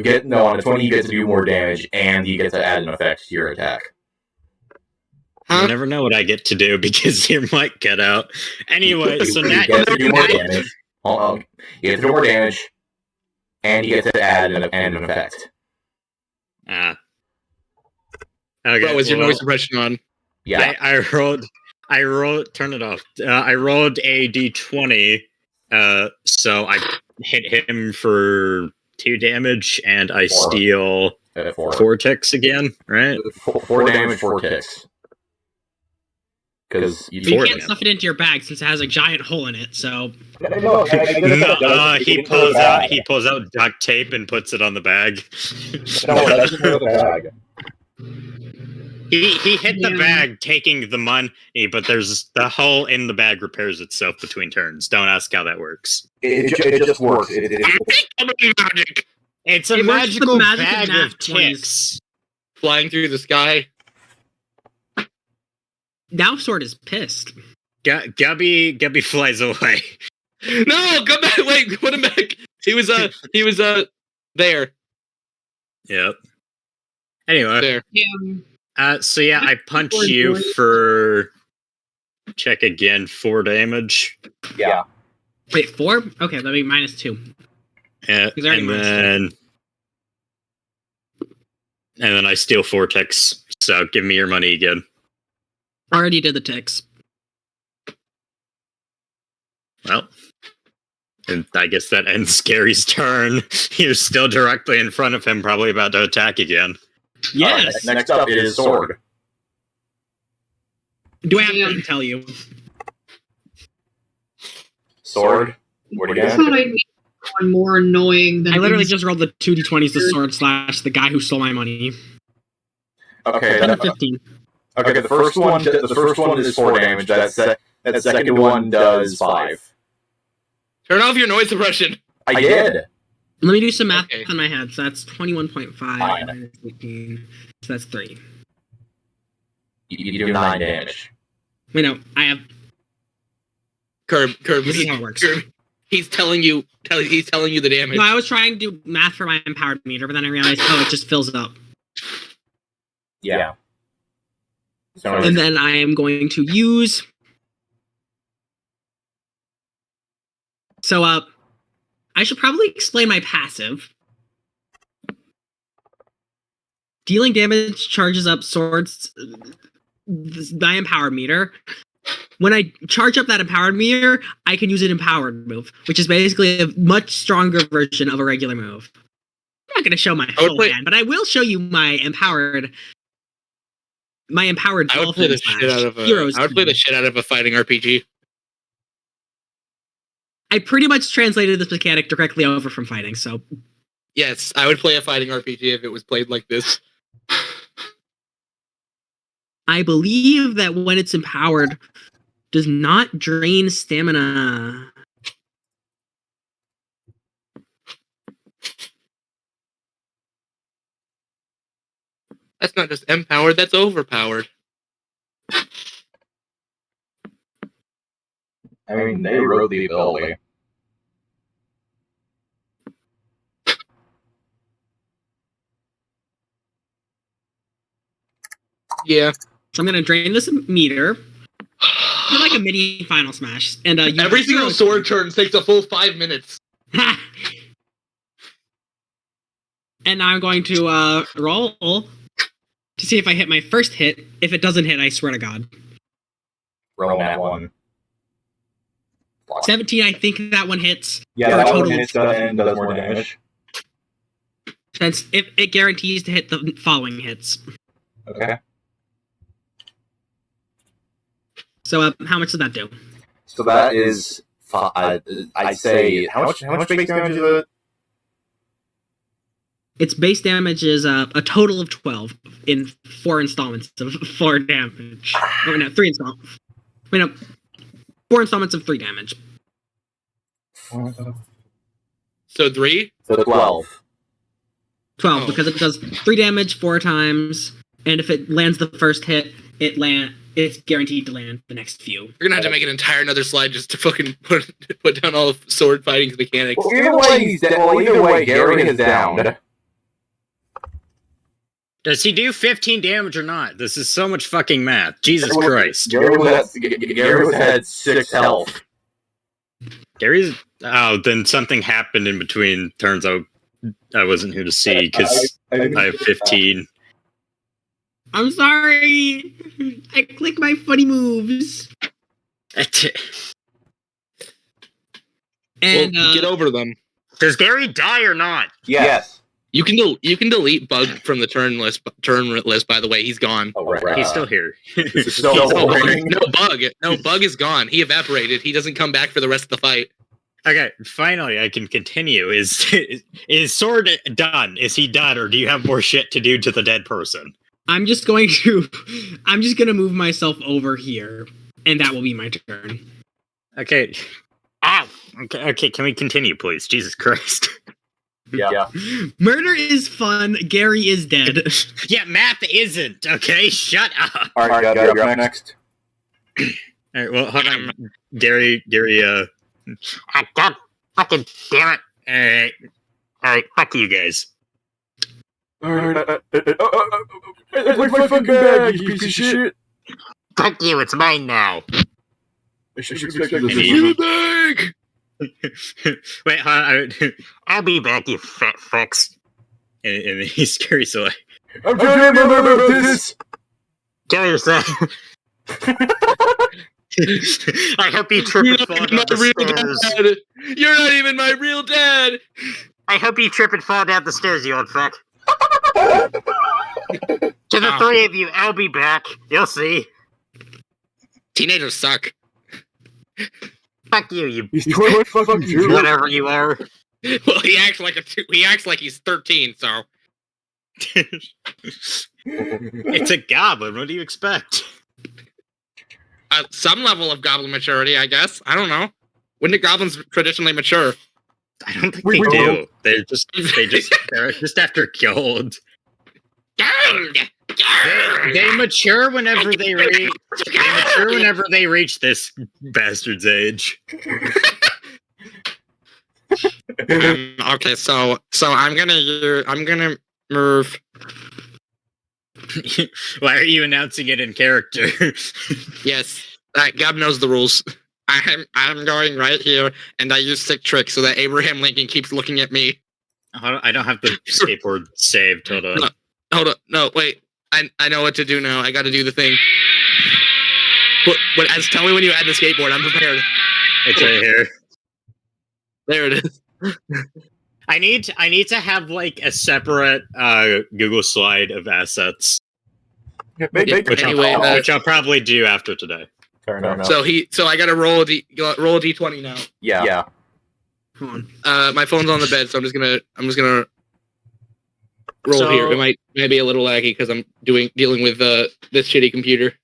get on a 20, you get to do more damage, and you get to add an effect to your attack. You never know what I get to do because you might get out. Anyway, so now you get to do more damage. You get to do more damage, and you get to add an effect. Okay, Bro, is your noise suppression on? Yeah. I rolled. Turn it off. I rolled a d20. So I hit him for 2 damage, and I steal 4 ticks again. Right? 4 damage, 4 ticks. Because you can't stuff it into your bag since it has a giant hole in it. So he pulls out duct tape and puts it on the bag. He hit the bag taking the money, but there's the hole in the bag repairs itself between turns. Don't ask how that works. It just works. Magic. It's a magical bag of ticks. Flying through the sky. Now Sword is pissed. Gubby flies away. No, come back! Wait, put him back. He was there. Yep. Anyway. There. So yeah, I punch you for check again 4 damage. Yeah. Wait, 4? Okay, that'll be -2. Yeah, and then I steal 4 ticks. So give me your money again. Already did the ticks. Well, and I guess that ends Gary's turn. You're still directly in front of him, probably about to attack again. Yes. Next up is Sword. Do I have to tell you? Sword? What do you I got? thought I'd be one more annoying than I literally just rolled the 2d20s to Sword / the guy who stole my money. Okay, And a 15. okay. The first one is 4 damage. That second one does 5. Turn off your noise suppression. I did. Let me do some math Okay. in my head. So that's 21.5 Fine. minus 18. So that's 3. You do 9 damage. Wait, no, I have. Curb. This is how it works. He's telling you the damage. No, I was trying to do math for my empowered meter, but then I realized, it just fills up. Yeah. So And then I am going to use... So, I should probably explain my passive. Dealing damage charges up swords... my empowered meter. When I charge up that empowered meter, I can use an empowered move, which is basically a much stronger version of a regular move. I'm not going to show my whole hand, but I will show you my empowered. I would play the shit out of a fighting RPG. I pretty much translated this mechanic directly over from fighting, so yes, I would play a fighting RPG if it was played like this. I believe that when it's empowered, does not drain stamina. That's not just empowered, that's overpowered. I mean, they wrote the ability. Yeah. So I'm going to drain this meter. You're like a mini final smash. And every single sword turn takes a full 5 minutes. And now I'm going to roll to see if I hit my first hit. If it doesn't hit, I swear to God. Roll that one. 17, I think that one hits. Yeah, that one hits and does more damage. Since it guarantees to hit the following hits. Okay. So how much does that do? So that is, I'd say, how much base damage is it? Its base damage is a total of 12 in 4 installments of 4 damage. Or no, 3 installments. Wait, no. 4 installments of 3 damage. So 3? So 12. 12, because it does 3 damage 4 times, and if it lands the first hit, it's guaranteed to land the next few. You're gonna have to make an entire another slide just to fucking put down all of sword fighting mechanics. Well, either way, Gary is down. Does he do 15 damage or not? This is so much fucking math. Jesus Christ. Gary had 6 health. Gary's... Oh, then something happened in between turns I wasn't here to see, because I have 15. I'm sorry! I click my funny moves. And get over them. Does Gary die or not? Yes. You can delete Bug from the turn list. By the way, he's gone. Oh, right. He's still here. This is so boring. No, Bug is gone. He evaporated. He doesn't come back for the rest of the fight. Okay, finally I can continue. Is Sword done? Is he done, or do you have more shit to do to the dead person? I'm just gonna move myself over here, and that will be my turn. Okay. Okay, can we continue, please? Jesus Christ. Yeah. Murder is fun. Gary is dead. Yeah, math isn't, okay? Shut up. Alright, you're up next. Alright, well, hold on. Gary, God fucking damn it. Alright, fuck you guys. Alright, it's like my fucking bag, you piece of shit! Fuck you, it's mine now. I should expect you to say bag! Wait, I'll be back, you fat fucks. And he scurries away. I'm trying to remember about this! Kill yourself. I hope you trip and fall down the stairs. You're not even my real dad! I hope you trip and fall down the stairs, you old fuck. To the 3 of you, I'll be back. You'll see. Teenagers suck. Fuck you, you fucking whatever you are. Well, he acts like he's 13, so. It's a goblin. What do you expect? Some level of goblin maturity, I guess. I don't know. When do goblins traditionally mature? I don't think they do. They're just after gold. They mature whenever they reach. They mature whenever they reach this bastard's age. Okay, so I'm gonna move. Why are you announcing it in character? Yes, Gab knows the rules. I'm going right here, and I use sick trick so that Abraham Lincoln keeps looking at me. I don't have the skateboard saved. Hold on. No, hold up. No, wait. I know what to do now. I got to do the thing. Tell me when you add the skateboard. I'm prepared. It's right here. There it is. I need to have like a separate Google slide of assets, which I'll probably do after today. Fair enough. So I got to roll a d20 now. Yeah. Hold on. My phone's on the bed, so I'm just gonna roll here. It might be a little laggy because I'm dealing with this shitty computer.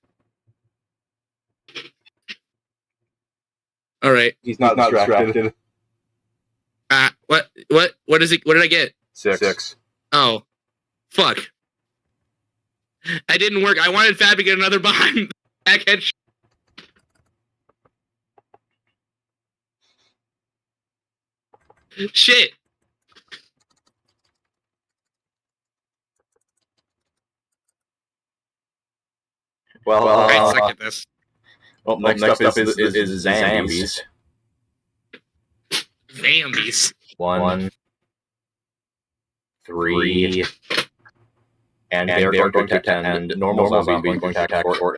All right. He's not distracted. What is it? What did I get? 6. Oh, fuck. That didn't work. I wanted Fab to get another behind backhead. Shit. Well, I suck at this. well, next up is Zambies. Zambies. 1, 3, and they're going to attack, and normal zombies are going to attack for.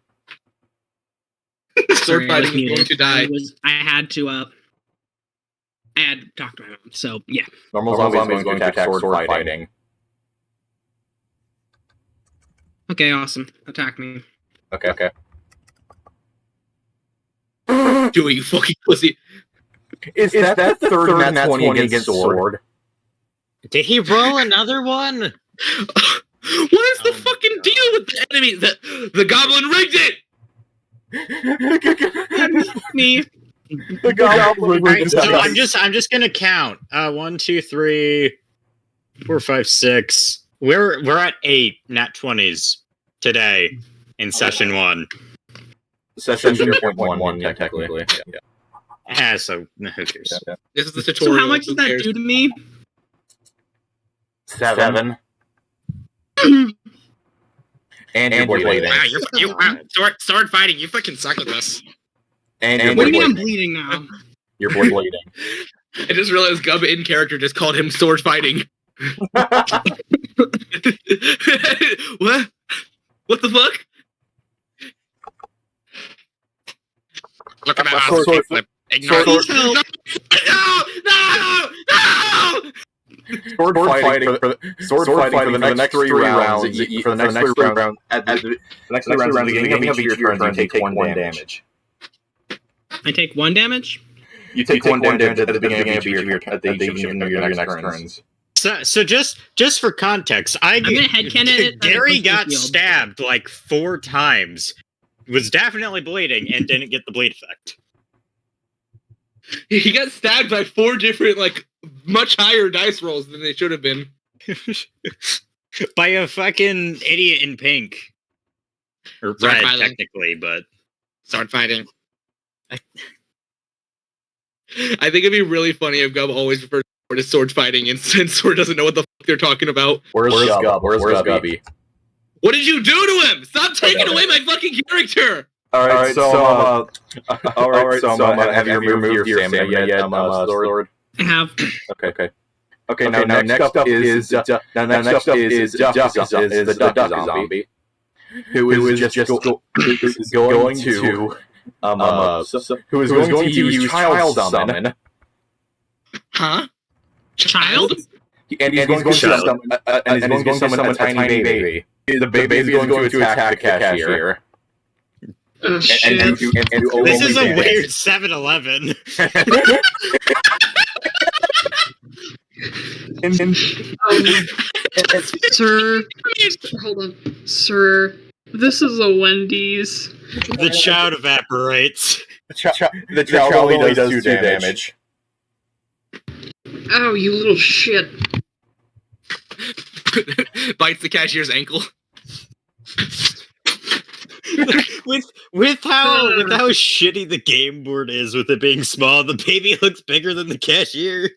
Sword fighting is going to die. I had to I had to talk to my mom, so yeah. Normal zombies is going to attack sword fighting. Okay, awesome. Attack me. Okay. Do it, you fucking pussy. Is that the third nat 20 against sword? Did he roll another one? What is the fucking deal with the enemy? The goblin rigged it! Me. The goblin rigged So it. I'm just gonna count. 1, 2, 3, 4, 5, 6. We're at 8 nat 20s today in session 1. Session 0.1, technically. Yeah. So who cares? This is the tutorial. So how much does that do to me? 7. And you're bleeding. Wow, sword fighting. You fucking suck at this. And you're What do you mean I'm bleeding. bleeding now? You're bleeding. I just realized Gub in character just called him sword fighting. What? What the fuck? Look at my Sword- mouse flip. Ignore sword- it. No! Sword fighting for the next 3 rounds. For the next 3 rounds, at the next 3 rounds, at the beginning of each turn, you take 1 damage. I take 1 damage? You take 1 damage at the beginning of your next turns. So just for context, I'm gonna headcanon it. Gary got stabbed like 4 times, was definitely bleeding, and didn't get the bleed effect. He got stabbed by 4 different, like, much higher dice rolls than they should have been. By a fucking idiot in pink. Or Sword red, fighting. technically, but... Sword fighting. I think it'd be really funny if Gub always refers to sword fighting and Sword doesn't know what the fuck they're talking about. Where's Gub? Where's Gubby? What did you do to him? Stop taking away my fucking character! Alright, so have you removed your stamina yet, Sword? I have. Okay, now next up is the duck zombie, who is just going to use child summon. Huh? Child? And he's going to summon a tiny baby. The baby is going to attack the cashier. Oh, shit. This is a weird 7-Eleven. Sir, hold on. Sir, this is a Wendy's. The child evaporates. The child only does 2 damage. Ow, you little shit. Bites the cashier's ankle. with how shitty the game board is, with it being small, the baby looks bigger than the cashier.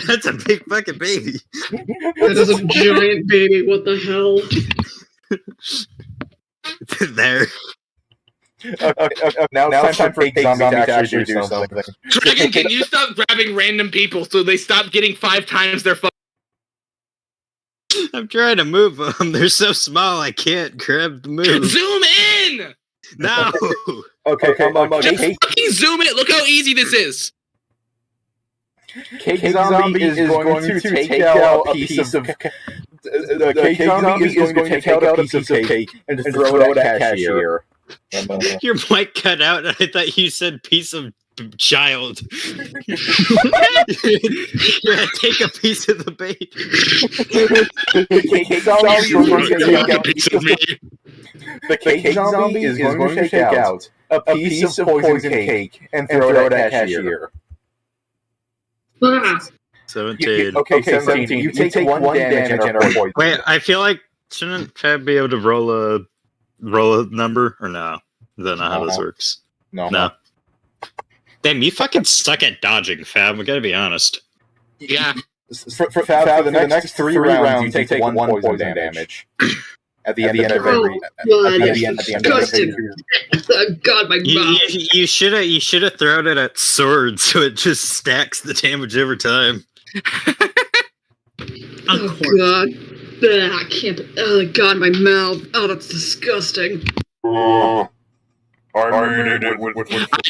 That's a big fucking baby. That is a giant baby. What the hell? There. Okay. Now it's time for Cake Zombie to actually do something. Dragon, can you stop grabbing random people so they stop getting 5 times their I'm trying to move them. They're so small, I can't grab the move. Zoom in! No. Okay, Just fucking zoom in. Look how easy this is. Cake Zombie is going to take out a piece of cake Zombie is going to take out a piece of cake and just throw it at cashier. Your mic cut out, and I thought you said piece of child. Yeah, take a piece of the baby. The Cake Zombie is going to take out a piece of me. The Cake Zombie is going to take out a piece of poison cake and throw it at cashier. 17. Okay, 17. You take 1 damage and are poisoned. Wait, I feel like shouldn't Fab be able to roll a number or no? Is that not how this works? No. Damn, you fucking suck at dodging, Fab. We gotta be honest. Yeah. For Fab, for the next 3 rounds, you take 1 poison damage. At the end of every. God, my mouth. You should have thrown it at sword, so it just stacks the damage every time. Oh God. I can't. Oh God, my mouth. Oh, that's disgusting. Hi,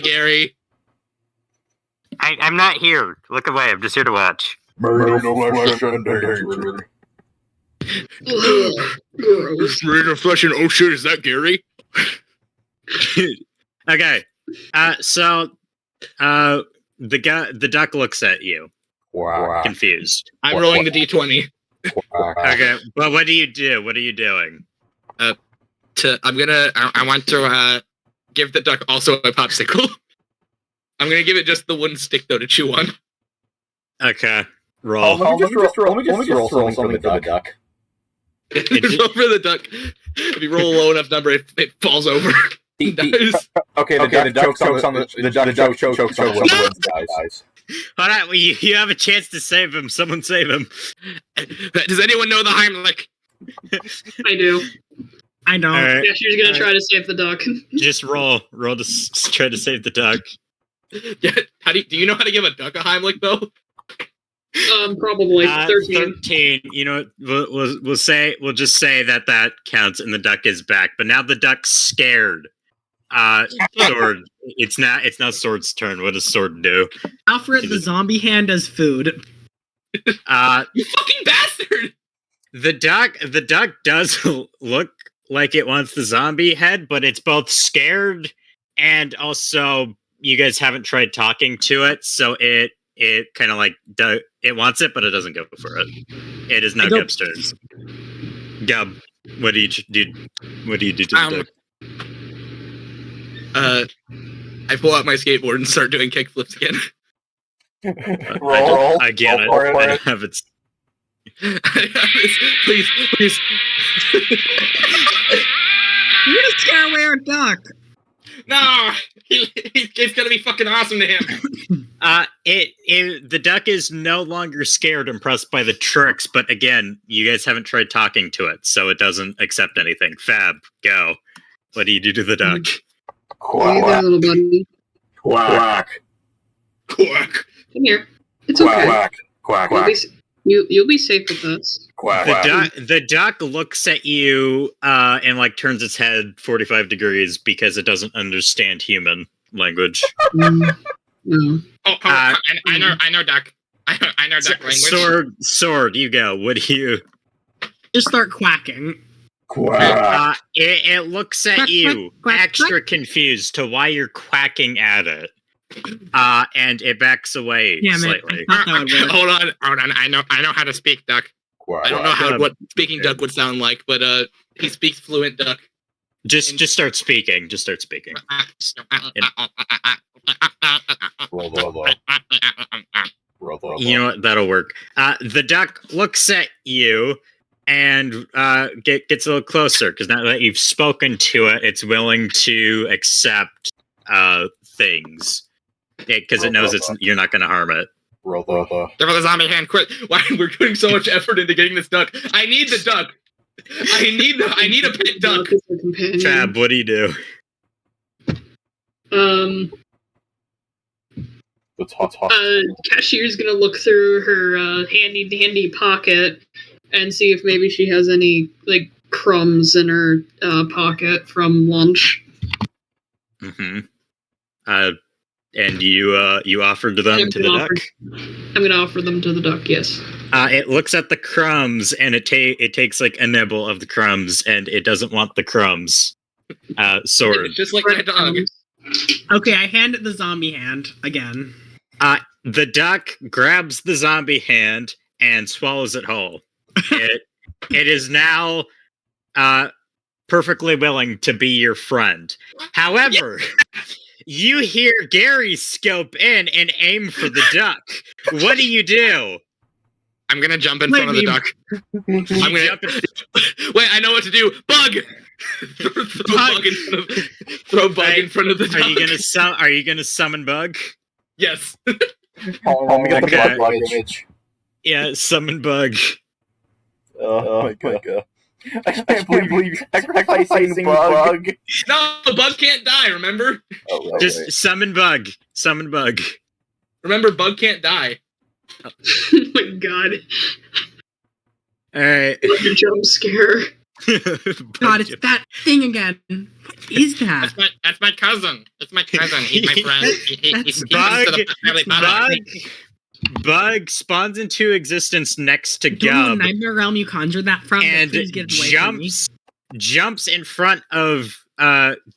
Gary. I'm not here. Look away. I'm just here to watch. Ugh, gross. Raider flesh and oh shit, is that Gary? Okay. The duck looks at you. Wow. Confused. I'm rolling the d20. Okay, but what do you do? What are you doing? I want to give the duck also a popsicle. I'm gonna give it just the one stick though to chew on. Okay. Roll. Let me just roll something for the duck. Roll for the duck. If you roll a low enough number, it falls over. Okay, the duck chokes on the duck chokes on the wood and dies. All right, well, you have a chance to save him. Someone save him. Does anyone know the Heimlich? I do. I don't. Right. Yeah, she's gonna try to save the duck. Just roll to try to save the duck. Yeah. Do you know how to give a duck a Heimlich though? Probably 13. 13. You know, we'll just say that counts, and the duck is back. But now the duck's scared. Sword. It's now Sword's turn. What does Sword do? Alfred the zombie hand as food. You fucking bastard! The duck does look like it wants the zombie head, but it's both scared and also you guys haven't tried talking to it, so it kind of like it wants it, but it doesn't go for it. It is now Gub's turn. Gub, what do you do? What do you do to the duck? I pull out my skateboard and start doing kickflips again. I get it. I don't have it. Please. You're gonna scare away our duck. No, it's gonna be fucking awesome to him. The duck is no longer scared, impressed by the tricks, but again, you guys haven't tried talking to it, so it doesn't accept anything. Fab, go. What do you do to the duck? Hey there, little buddy. Quack. Quack. Come here. It's okay. Quack. You'll be safe with us. The duck looks at you and like turns its head 45 degrees because it doesn't understand human language. No. I know duck. I know duck language. Sword, you go. What do you? Just start quacking. Quack. It looks at you, extra confused to why you're quacking at it. And it backs away slightly. Hold on. I know how to speak duck. Quack. I don't know what speaking duck would sound like, but he speaks fluent duck. Just start speaking. Just start speaking. Roll. You know what? That'll work. The duck looks at you and gets a little closer because now that you've spoken to it, it's willing to accept things because it knows you're not going to harm it. Roll the. Give her the zombie hand, quick! Why we're putting so much effort into getting this duck? I need the duck. I need a pet duck. Is a companion. Fab, what do you do? Cashier's gonna look through her handy dandy pocket and see if maybe she has any like crumbs in her pocket from lunch. Mm-hmm. And you offered them to the duck? I'm gonna offer them to the duck, yes. It looks at the crumbs and it takes like a nibble of the crumbs and it doesn't want the crumbs. Sword. Just like my dog. Okay, I hand it the zombie hand again. The duck grabs the zombie hand and swallows it whole. It is now perfectly willing to be your friend. However, you hear Gary scope in and aim for the duck. What do? I'm gonna jump in front of the duck. I'm gonna jump in. Wait, I know what to do. Bug. Throw bug in front of the duck. Are you gonna summon bug? Yes. Oh, get the bug image. Yeah, summon bug. Oh my god. I can't believe sacrificing bug. No, the bug can't die, remember? Oh, just summon bug. Summon bug. Remember, bug can't die. Oh my god. Alright. Like a jump scare. God, it's that thing again. What is that? That's my cousin. It's my cousin. He's my friend. He's Bug spawns into existence next to Do you know Gub the Nightmare Realm you conjured that from? and Please get it away from me. jumps in front of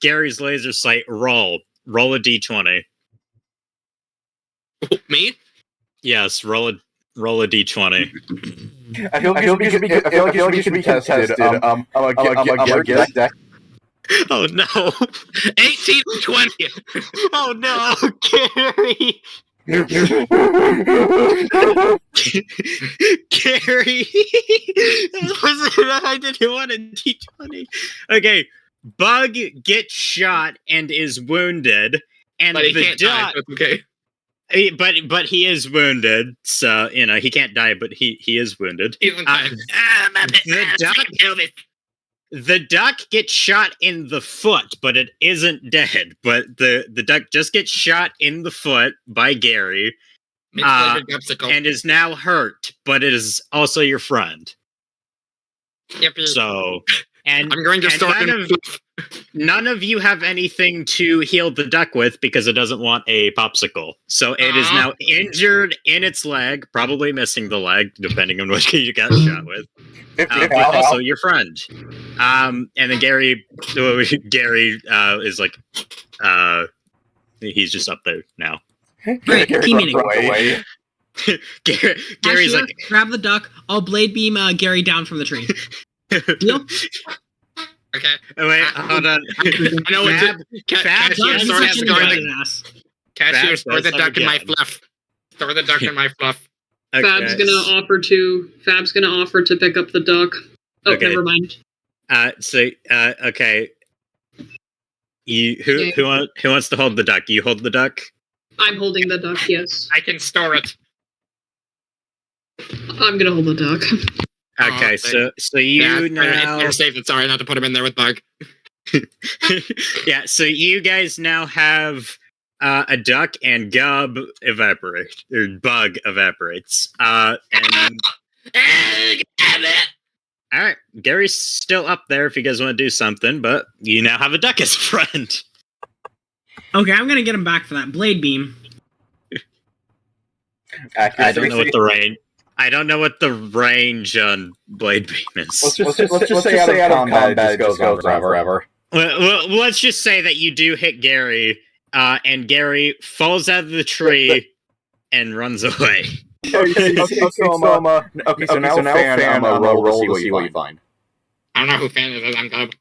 Gary's laser sight. Roll a d20. Me? Yes, roll a d20. I feel like it should be tested. I'm gonna get deck. Oh no! 18 20. Oh no, Gary! Gary! I didn't want a d20. Okay, Bug gets shot and is wounded, and But he the can't die, duck. so it's okay. But he is wounded, so he can't die. But he is wounded. He's in time. The duck gets shot in the foot, but it isn't dead. But the duck just gets shot in the foot by Gary, and is now hurt. But it is also your friend. Yippee. So, and I'm going to start. none of you have anything to heal the duck with because it doesn't want a popsicle. So it is now injured in its leg, probably missing the leg, depending on what you got shot with. But also your friend. And then Gary is like, he's just up there now. Great, key meeting. Gary's Ashia, like, grab the duck. I'll blade beam Gary down from the tree. Deal? Okay. oh, wait, hold on. I know what to Cashier, store the duck in my fluff. Store the duck in my fluff. Okay. Fab's gonna offer to pick up the duck. Oh, Okay. never mind. Okay. Who wants to hold the duck? You hold the duck? I'm holding the duck, yes. I can store it. I'm gonna hold the duck. Okay, so you now You're safe. It's alright not to put him in there with bug. yeah, so you guys now have a duck and Bug evaporates. And all right, Gary's still up there if you guys want to do something, but you now have a duck as a friend. Okay, I'm gonna get him back for that blade beam. I don't know what the range on blade beam is. Let's just say out of combat it just goes on forever. Well, let's just say that you do hit Gary, and Gary falls out of the tree and runs away. Okay, so now fan, roll to see what you find. I don't know who fan is. I'm Gub.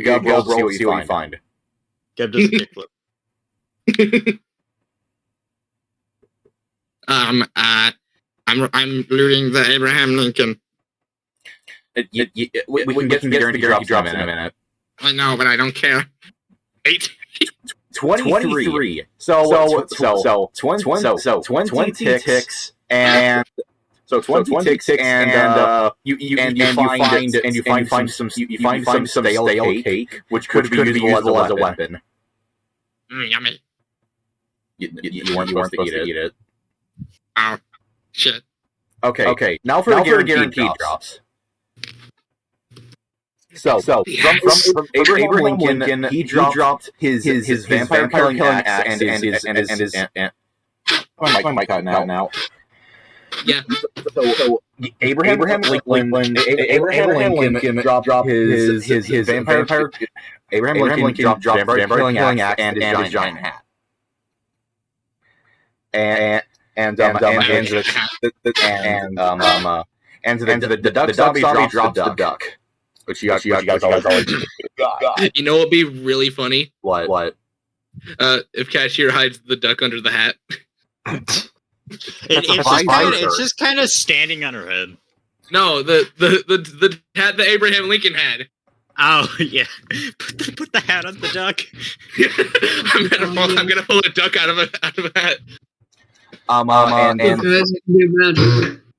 Gub, roll to see what you find. Gub does a kickflip. I'm looting the Abraham Lincoln. We can get the guarantee drops in a minute. I know, but I don't care. 8. 23. So 20 ticks and so 20 ticks and you find some stale cake which could be usable as a weapon. Yummy. You weren't supposed to eat it. Oh, shit. Okay. Now for the guaranteed drops. So from Abraham Lincoln, he dropped his vampire killing axe and his my mic cutting out now. Yeah. So Abraham Lincoln dropped his vampire Abraham Lincoln dropped vampire killing axe and his giant hat. And the duck zombie drops the duck. Which you guys always You know what'd be really funny? What? If Cashier hides the duck under the hat. It's just kind of standing on her head. No, the hat that Abraham Lincoln had. Oh yeah, put the hat on the duck. I'm gonna pull a duck out of a hat.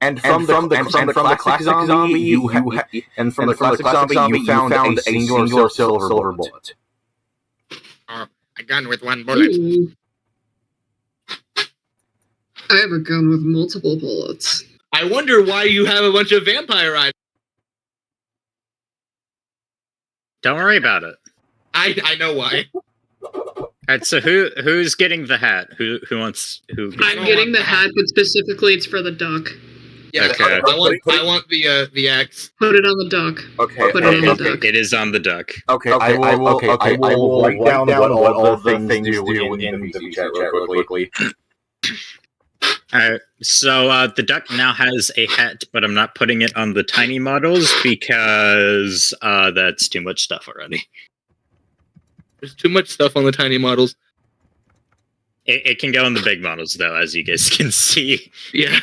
And from the classic zombie, you found a singular silver bullet. A gun with one bullet. Ooh. I have a gun with multiple bullets. I wonder why you have a bunch of vampire items. Don't worry about it. I know why. Alright, so who's getting the hat? Who wants who? I'm getting the hat, but specifically it's for the duck. Yeah, Okay. I want the axe. Put it on the duck. Okay. Put it on the duck. It is on the duck. Okay. I will write down what all the things do in the VC chat real quickly. Alright, so the duck now has a hat, but I'm not putting it on the tiny models because that's too much stuff already. There's too much stuff on the tiny models. It can go on the big models though, as you guys can see. Yeah.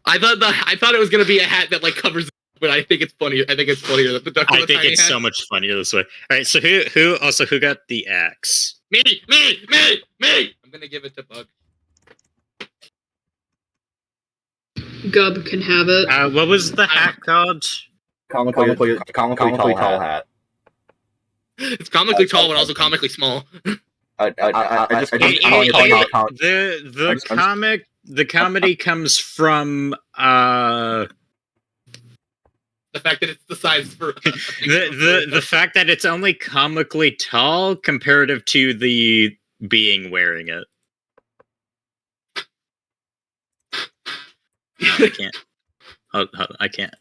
I thought it was gonna be a hat that like covers, but I think it's funnier. I think it's funnier that the duck. I think it's so much funnier this way. All right, so who got the axe? Me. I'm gonna give it to Bug. Gub can have it. What was the hat called? Comically tall hat. It's comically tall, but also comically small. The comedy comes from The fact that it's the size for the fact that it's only comically tall comparative to the being wearing it. No, I can't. I can't.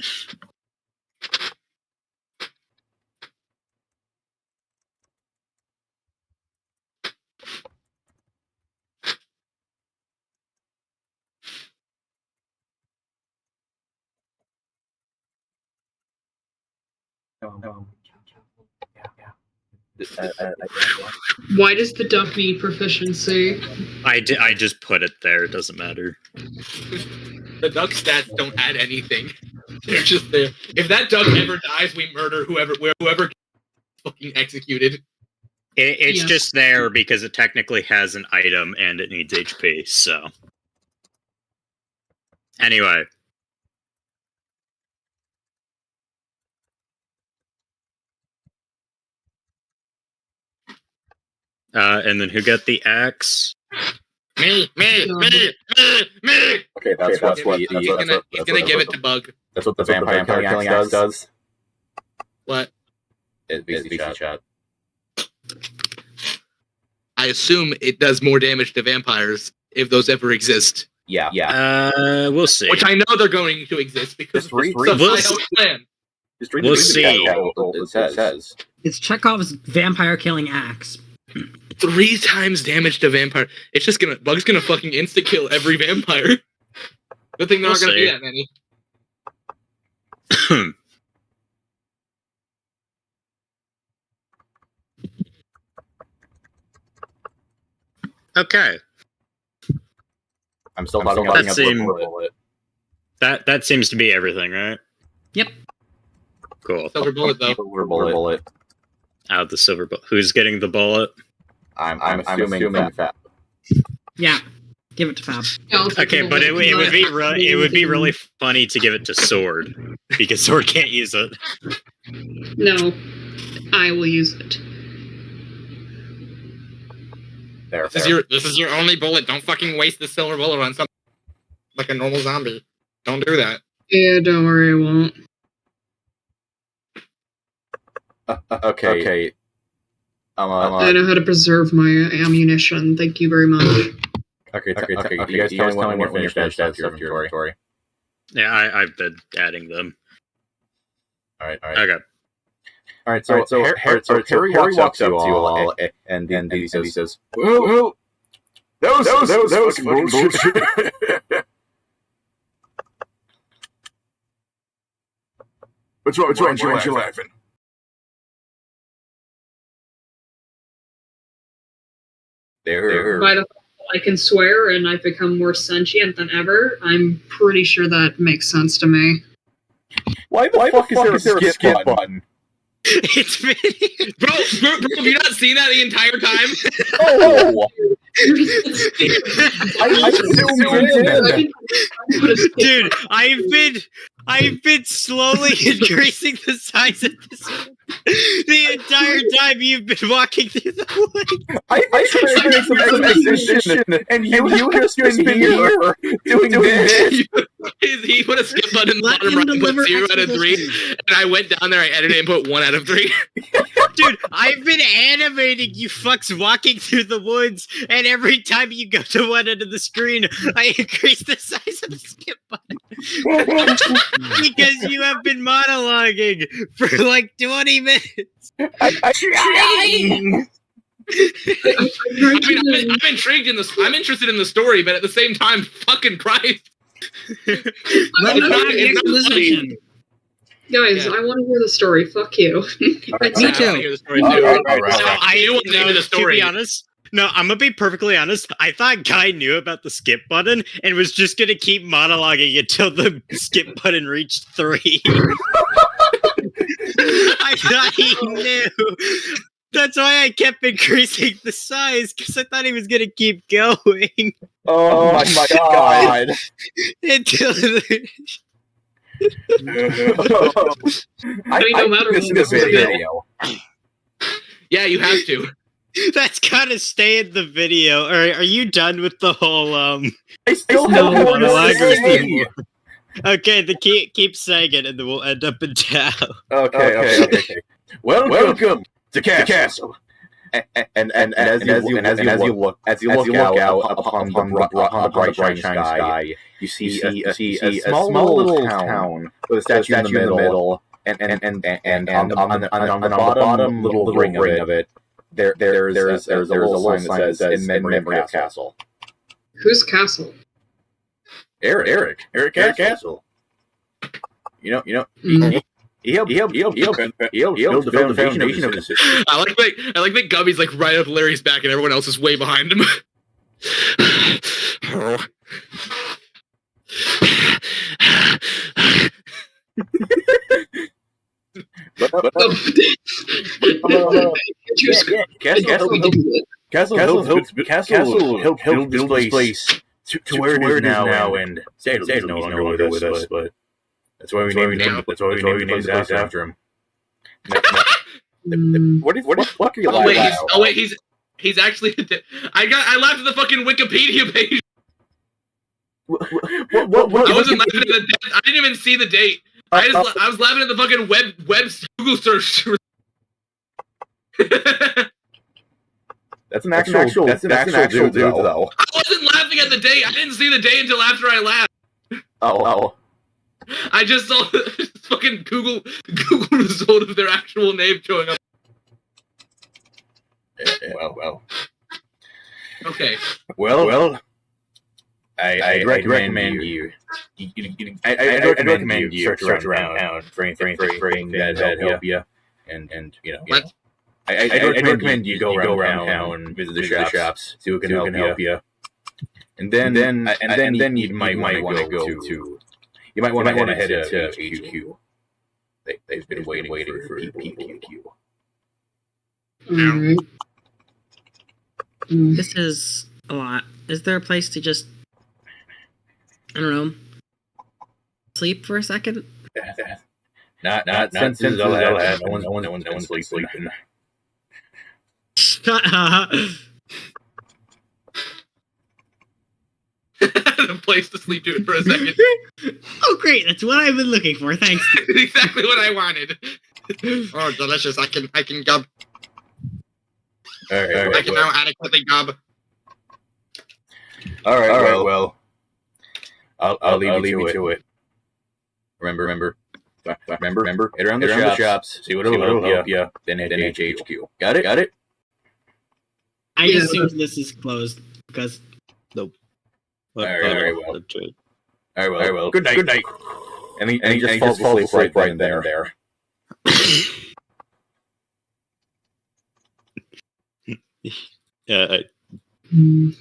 Why does the duck need proficiency? I just put it there. It doesn't matter. The duck stats don't add anything. They're just there. If that duck ever dies, we murder whoever gets fucking executed. It's Yes. just there because it technically has an item and it needs HP. So anyway. And then who got the axe? Me. Okay, that's what He's gonna give it to Bug. That's what the vampire killing axe does. What? It's VC chat. I assume it does more damage to vampires if those ever exist. Yeah. We'll see. Which I know they're going to exist because Just read- it's a we'll final plan. Just read We'll the see. it says. It's Chekhov's vampire killing axe. 3 times damage to vampire. It's just Bug's gonna fucking insta kill every vampire. Good thing there aren't gonna be that many. Okay. I'm still That talking seemed- about That seems to be everything, right? Yep. Cool. Silver bullet though. Silver bullet. Out the silver bullet. Who's getting the bullet? I'm assuming Fab. Yeah, give it to Fab. Yeah, I'll take Okay, the but it bullet. would be really funny to give it to Sword because Sword can't use it. No, I will use it. There. This is your only bullet. Don't fucking waste the silver bullet on something like a normal zombie. Don't do that. Yeah, don't worry, I won't. Okay. I know how to preserve my ammunition. Thank you very much. Okay. You guys tell me when you're finished with your inventory. Yeah, I've been adding them. All right. Okay. All right. So Harry walks up to you all, and then he says, "Well, that was bullshit." What's wrong? Why aren't you laughing? There. By the I can swear, and I've become more sentient than ever. I'm pretty sure that makes sense to me. Why the fuck is there a skip button? It's been... Bro, have you not seen that the entire time? Oh! I zoomed in. Dude, I've been slowly increasing the size of this the entire time you've been walking through the woods. I tried to make some exposition, and you just been here doing this. He put a skip button in the bottom right and put 0 out of 3, and I went down there, I edited and put 1 out of 3. Dude, I've been animating you fucks walking through the woods, and every time you go to one end of the screen, I increase the size of the skip button. Because you have been monologuing for like 20 minutes. I'm trying. I'm intrigued in this. I'm interested in the story, but at the same time, fucking Christ. Let me have the exposition. Guys, I want to hear the story. Fuck you. Me too. To be honest, no, I'm gonna be perfectly honest. I thought Guy knew about the skip button and was just gonna keep monologuing until the skip button reached 3. I thought he knew. That's why I kept increasing the size, because I thought he was gonna keep going. Oh my god! Until No matter this video. Yeah, you have to. that's gotta stay in the video. Are you done with the whole I still no have more monologue? to say. Okay, keep saying it, and then we'll end up in town. Okay. Welcome to Castle. And as you look out upon the bright shining sky, you see a small little town with a statue in the middle, and on the bottom little ring of it, there's a little sign that says "In memory of Castle." Who's Castle? Eric Castle. You know. Mhm. He helped build the foundation of the city. I like that Gubby's like right up Larry's back and everyone else is way behind him. Castle helped build this place to where it is now, and Sadler's no longer with us, but that's why we named the place after him. What are you laughing at? Oh wait, he's actually. I laughed at the fucking Wikipedia page. What? I wasn't laughing at the date. I didn't even see the date. I was laughing at the fucking web Google search. That's an actual dude, though. I wasn't laughing at the date. I didn't see the date until after I laughed. Oh. I just saw the fucking Google result of their actual name showing up. Well. Okay. Well. I'd recommend you. I'd recommend you search around for anything that help you, and you know. What? I'd recommend you go around town, visit the shops, see what can help you, and then you might want to go to. You might want to head to HQ. They've been waiting for PPQ. Alright. This is a lot. Is there a place to just, I don't know, sleep for a second? Not since all that. No one's sleeping. Shut up. The place to sleep, dude, for a second. Oh, great. That's what I've been looking for. Thanks. Exactly what I wanted. Oh, delicious. I can gub. All right, I can now adequately gub. All right. Well, I'll leave you to it. Remember. Head around the shops. See what'll help you. Then head to HQ. Got it. I assume this is closed because. Nope. All right. Well. Good night. And he just falls asleep right there. Yeah. And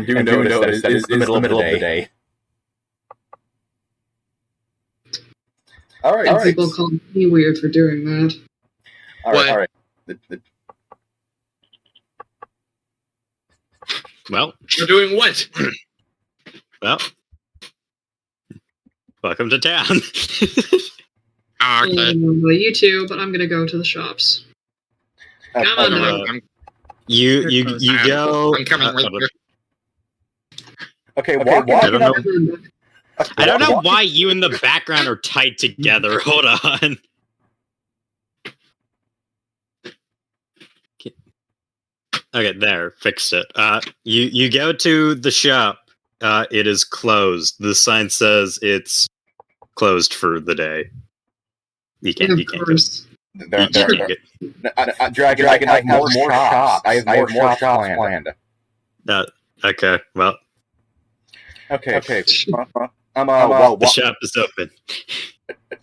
do notice that it's the middle of the day. All right. People call me weird for doing that. All right. Well, You're doing what? well. Welcome to town. Oh, okay. You too, but I'm gonna go to the shops. Come on, now. You go. I'm coming with you. Okay, I don't know why you and the background are tied together. Hold on. Okay, there, fixed it. You go to the shop. It is closed. The sign says it's closed for the day. You can't go. Dragon, I have more shops. I have more shops planned. Okay, well. Okay. The shop is open.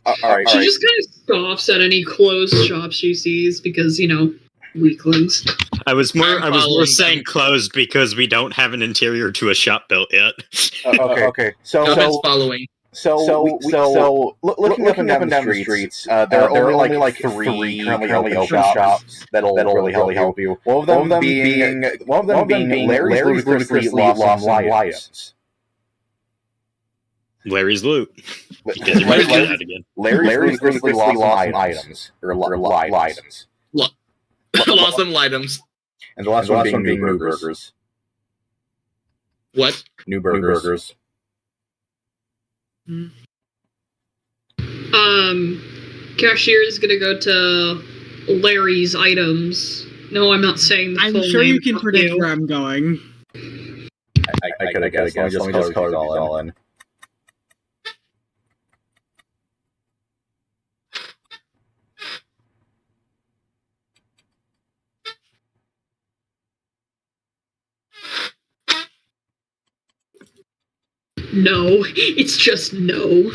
All right. She just kind of scoffs at any closed shops she sees because, weaklings. I was more saying closed because we don't have an interior to a shop built yet. Okay. So following. Looking up and down the streets, there are only like three currently open shops that'll really help you. One of them being Larry's Ludicrously Awesome Items. Larry's loot. Because you might get that again. Larry's Ludicrously Awesome Items. Or items. Awesome items. And the last one being new burgers. What? New burgers. Cashier is gonna go to Larry's items. No, I'm not saying the I'm full sure name. you can predict where I'm going. I could, I guess. Let me just color these all in. No, it's just no.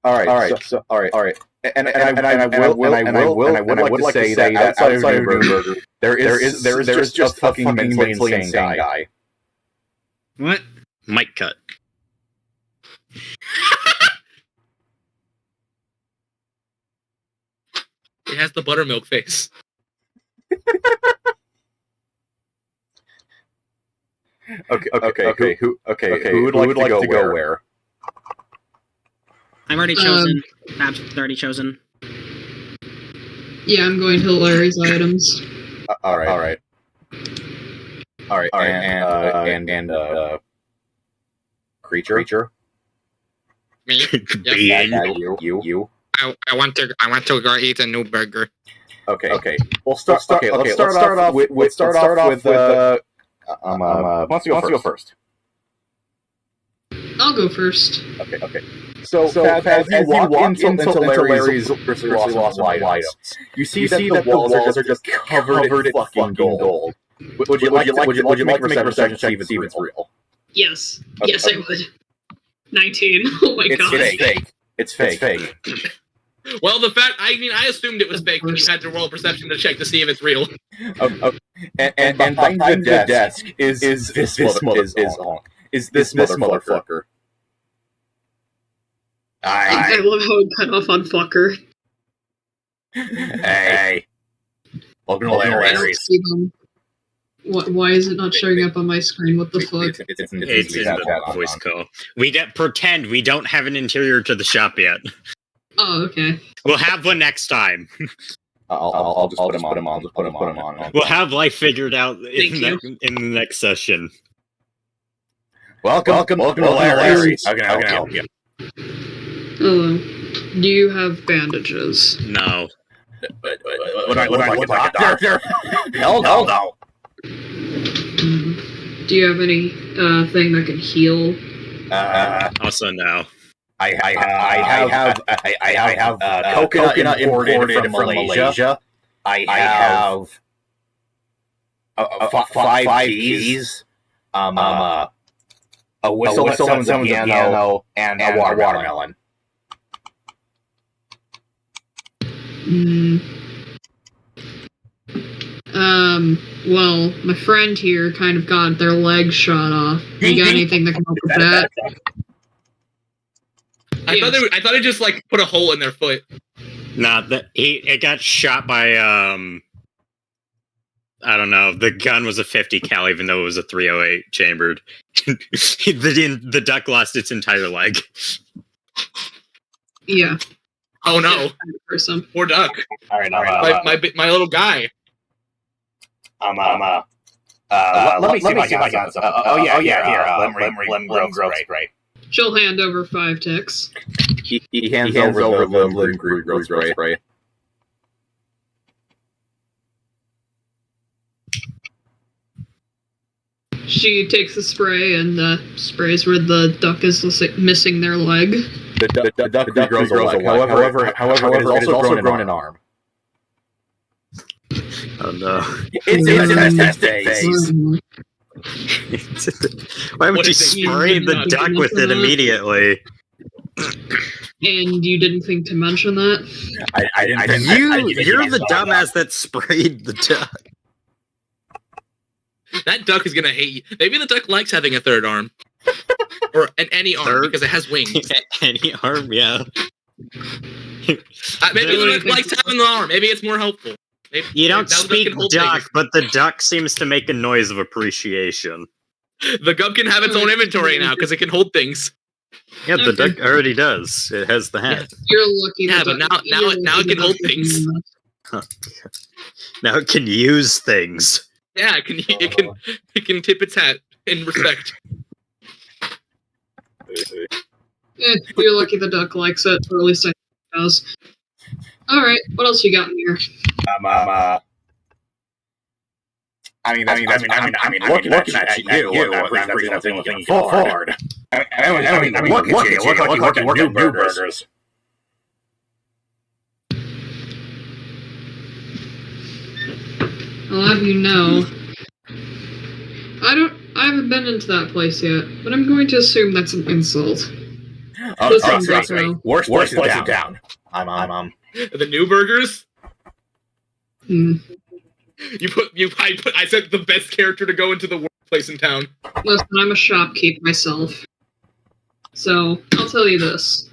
All right. And I would like to say that outside of Newberger, there is just a fucking mentally insane guy. What? Mic cut. It has the buttermilk face. Okay. Who would like to go where? I'm already chosen. Babs already chosen. Yeah, I'm going to Larry's items. All right. And creature. Me? Yes. You. I want to go eat a new burger. Okay. Let's start off with. Who wants to go first? I'll go first. Okay. So as you walk into Larry's Awesome Items, you see that the walls are just covered in fucking gold. Would you like to make a perception check to see if it's real? Yes. Yes, I would. 19. Oh my god. It's fake. Well, I assumed it was fake when you had to roll perception to check to see if it's real. And behind the desk is this motherfucker. I love how it cut off on fucker. Hey. Welcome to I don't see them. Why is it not showing up on my screen? What the fuck? It's in the voice call. We pretend we don't have an interior to the shop yet. Oh, okay. We'll have one next time. I'll just put him on. We'll have life figured out in the next session. Welcome to Larry. How can I help you? Hello. Do you have bandages? No. Would I look like a doctor? Hell no. Do you have any thing that can heal? Also no. I have coconut imported from Malaysia. I have 5 keys. A whistle that summons a piano, and a watermelon. Well, my friend here kind of got their leg shot off. You got anything that can help with that? I thought it just like put a hole in their foot. Nah, it got shot by I don't know. The gun was a 50 cal, even though it was a 308 chambered. The duck lost its entire leg. Yeah. Oh no! Poor duck. All right, my little guy. Let me see if I got something. Here. Limb growth spray. She'll hand over 5 ticks. He hands over the limb growth spray. She takes the spray and sprays where the duck is missing their leg. The duck grows a leg. However, it is also grown an arm. Oh no! It's in the testing phase. Why would you spray the duck with it immediately? And you didn't think to mention that? I didn't. You're the dumbass that sprayed the duck. That duck is gonna hate you. Maybe the duck likes having a third arm. Or any arm, because it has wings. Any arm, yeah. Maybe the duck likes having the arm. Maybe it's more helpful. Maybe, you don't speak duck, but the duck seems to make a noise of appreciation. The Gub can have its own inventory now, because it can hold things. Yeah, the duck already does. It has the hat. You're lucky. Yeah, but now it can hold things. Now it can use things. Yeah, it can tip its hat in respect. You're lucky the duck likes it, or at least I think it does. Alright, what else you got in here? Looking at you, that reason I'm thinking forward. Look at you, new burgers. I'll have you know, I haven't been into that place yet, but I'm going to assume that's an insult. Worst place in town. I'm The new burgers? I said the best character to go into the workplace in town. Listen, I'm a shopkeep myself. So, I'll tell you this.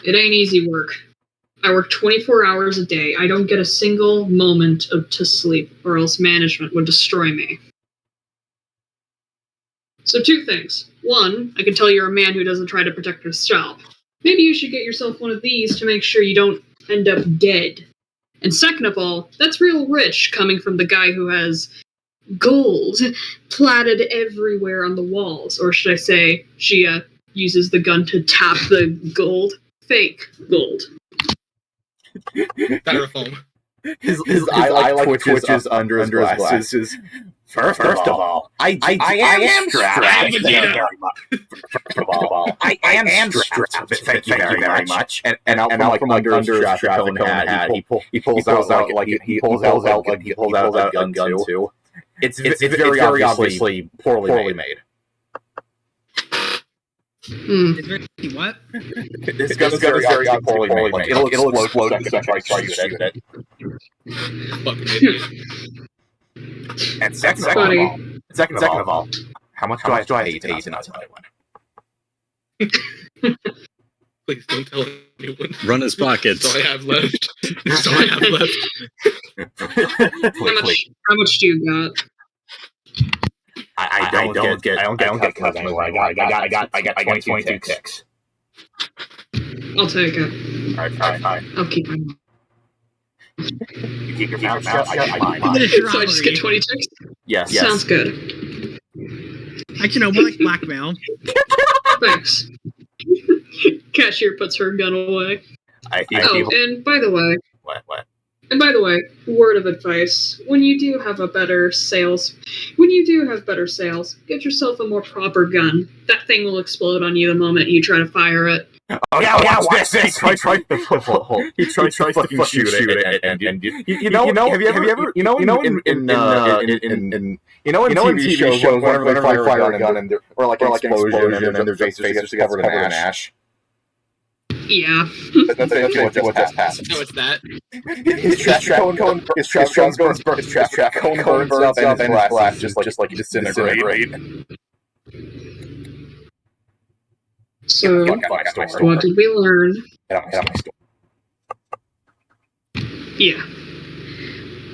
It ain't easy work. I work 24 hours a day. I don't get a single moment to sleep, or else management would destroy me. So 2 things. 1, I can tell you're a man who doesn't try to protect his shop. Maybe you should get yourself one of these to make sure you don't end up dead. And second of all, that's real rich coming from the guy who has gold platted everywhere on the walls. Or should I say, she uses the gun to tap the gold. Fake gold. Styrofoam. His eye twitches under his glasses. First of all, I am strapped. First of all, I am strapped. Thank you very much. And out from under his traffic hat, he pulls out a gun too. It's very obviously poorly made. It's what? This gun is very poorly made. Like, it'll explode if you try to shoot it. Fucking idiot. And second of all, how much do I hate to not tell anyone? Please don't tell anyone. Run his pockets. That's all I have left. That's all I have left. How much do you got? I don't get cuts anymore. I got 22 ticks. I'll take it. Alright. I'll keep my. You keep your mouth shut. I got mine. So I just get 20 ticks? Yes. Sounds good. Actually, no, more like blackmail. Thanks. Cashier puts her gun away. And by the way. What? And by the way, word of advice: when you do have better sales, get yourself a more proper gun. That thing will explode on you the moment you try to fire it. Oh yeah, watch this. He tried to fucking shoot it, and have you ever in TV shows whenever they fire a gun and or like an explosion and then their face is covered in ash. Yeah. That's what just happened. No, it's that. His traffic cone burns up and his glass just disintegrate. So, what did we learn? Yeah.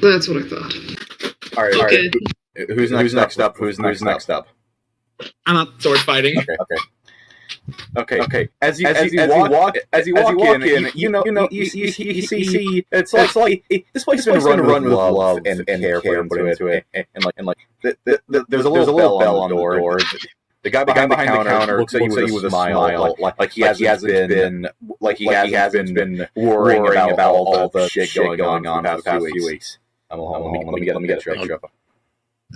That's what I thought. Alright. Okay. Who's next up? I'm up. Sword fighting. Okay. As you walk in, you see it's like this place has been run with love and care put into it, and there's a little bell on the door. The guy behind the counter looks at you with a smile, like he hasn't been worrying about all the shit going on for the past few weeks. Let me get a picture.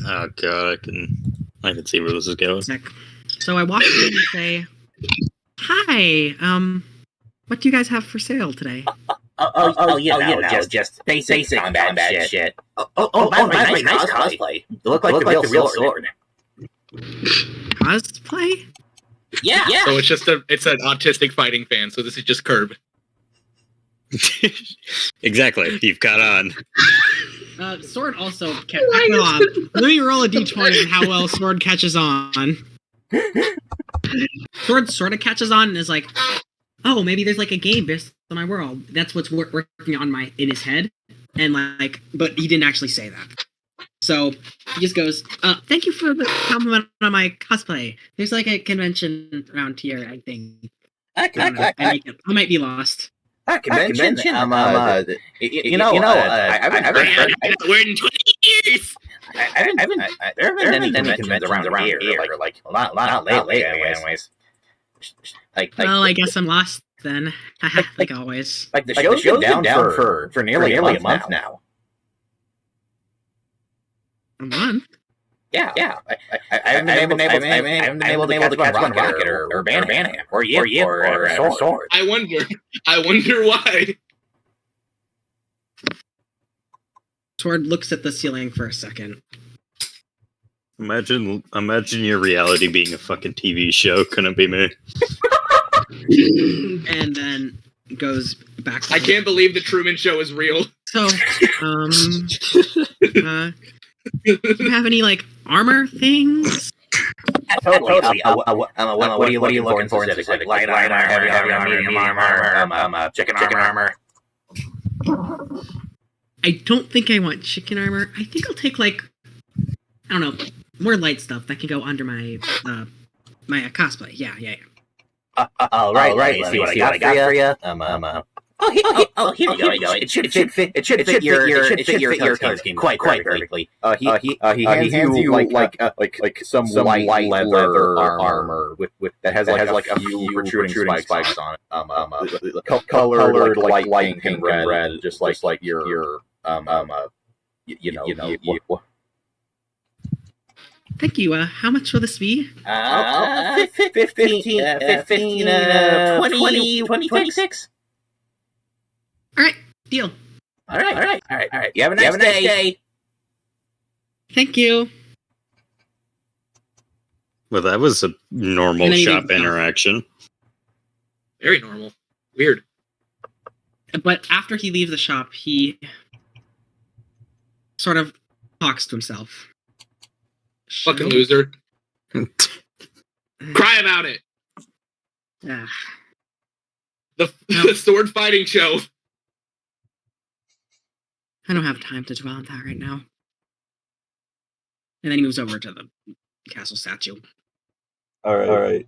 Oh god, I can see where this is going. So I walk in and say, "Hi, what do you guys have for sale today?" Just basic combat shit. Oh, by the way, nice cosplay. You look like the real sword. Cosplay? Yeah. So it's an autistic fighting fan. So this is just Curb. Exactly. You've got on. Sword also catches on. Let me roll a d20 on how well Sword catches on. Sword sort of catches on and is like, "Oh, maybe there's like a game based on my world." That's what's working on in his head, and but he didn't actually say that. So he just goes, "Thank you for the compliment on my cosplay. There's like a convention around here, I think. I might be lost." That convention? I've We're in 20 years. there haven't been any conventions around here. Like not lately, anyways. Well, I guess I'm lost then. Like always. Like the show's been down for nearly a month now. A month? Yeah. I haven't been able to catch one rocket or ban him or sword. I wonder why. Sword looks at the ceiling for a second. Imagine your reality being a fucking TV show. Couldn't be me. And then goes back. I can't believe the Truman Show is real. So, do you have any armor things? Totally. What are you looking for specifically? Light armor, heavy armor, medium armor, chicken armor. I don't think I want chicken armor. I think I'll take I don't know, more light stuff that can go under my my cosplay. Yeah. Right. See what I got for you. Here you go. It should fit your color scheme quite perfectly. He hands you like some light leather armor with that has a few protruding spikes on it. Colored like pink and red, just like your Thank you. How much will this be? 26. All right, deal. All right. You have a nice day. Thank you. Well, that was a normal And then he shop leaves the shop. interaction. Very normal. Weird. But after he leaves the shop, he sort of talks to himself. Fucking loser. Cry about it. Ah. The sword fighting show. I don't have time to dwell on that right now. And then he moves over to the castle statue. All right.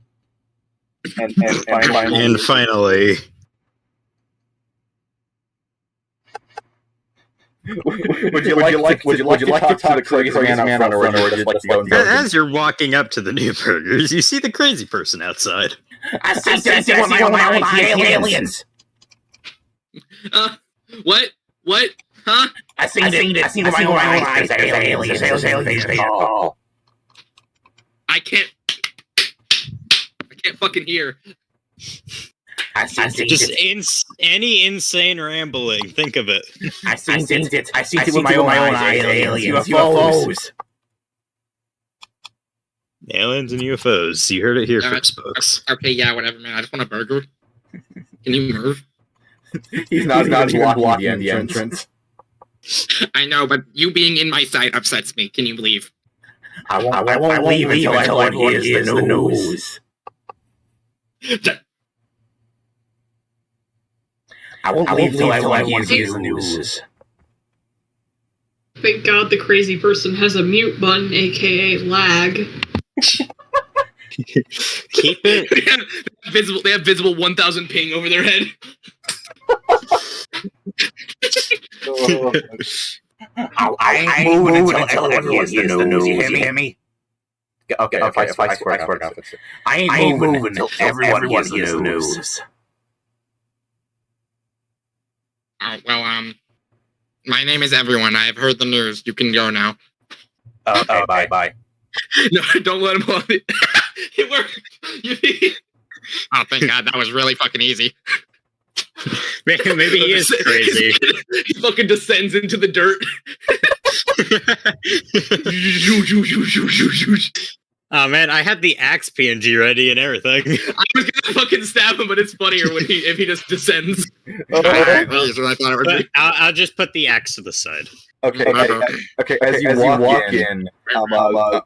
And Finally, would you like to talk to the crazy man out front, or just go and as you're walking up to the new burgers, you see the crazy person outside. I see with my own eyes the aliens. What? What? Huh? I seen with my own eyes the aliens. Oh. I can't fucking hear. Just any insane rambling. Think of it. I seen it with my own eyes. Aliens, UFOs. Aliens and UFOs. You heard it here first, folks. Okay, yeah, whatever, man. I just want a burger. Can you move? He's not even blocking the entrance. I know, but you being in my sight upsets me. Can you leave? I won't leave until everyone hears the news. I won't leave until everyone hears the news. Thank God the crazy person has a mute button, aka lag. Keep it. They have visible 1,000 ping over their head. I ain't moving until everyone hears the news. You hear me? Okay, I swear. I ain't moving until everyone hears the news. Well, my name is Everyone. I have heard the news. You can go now. Okay, bye. No, don't let him on it. It worked. Oh, thank God. That was really fucking easy. Maybe he is crazy. He fucking descends into the dirt. Oh man, I had the axe PNG ready and everything. I was gonna fucking stab him, but it's funnier if he just descends. Alright, well, that's what I thought it would be. I'll just put the axe to the side. Okay. As you walk in, unlike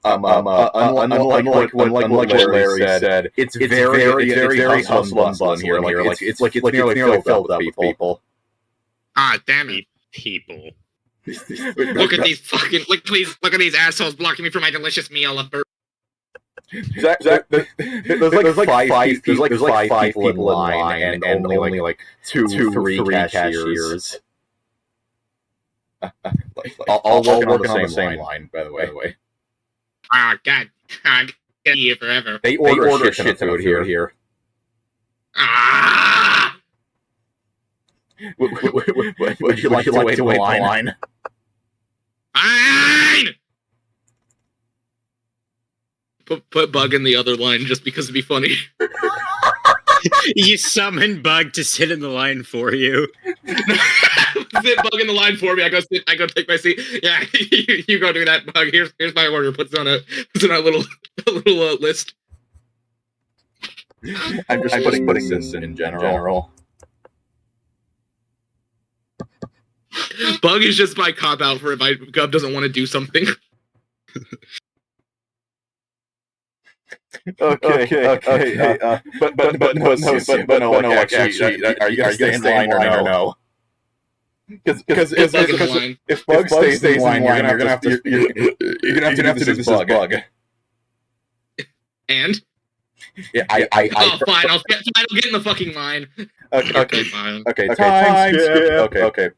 what Larry said, it's very hustle and buzz here. Like it's nearly filled up with people. Ah, damn it. People. Look at these assholes blocking me from my delicious meal of burger. Zach, there's like five people in line, and only like two, three cashiers. All working on the same line, by the way. Ah, God. I'm gonna be here forever. They order shit food here. Ah! Would you like to wait in line? Fine! Put Bug in the other line just because it'd be funny. You summon Bug to sit in the line for you. Sit Bug in the line for me. I go take my seat. Yeah, you go do that, Bug. Here's my order. Puts it on a little list. I'm just putting this in general. Bug is just my cop out for if Gub doesn't want to do something. Okay. But no. Actually, are you gonna stay in line or no? Because if Bug stays in line, you're gonna have to do this as Bug. And yeah, fine. I'll get in the fucking line. Okay, fine. Okay. Time skip. Okay.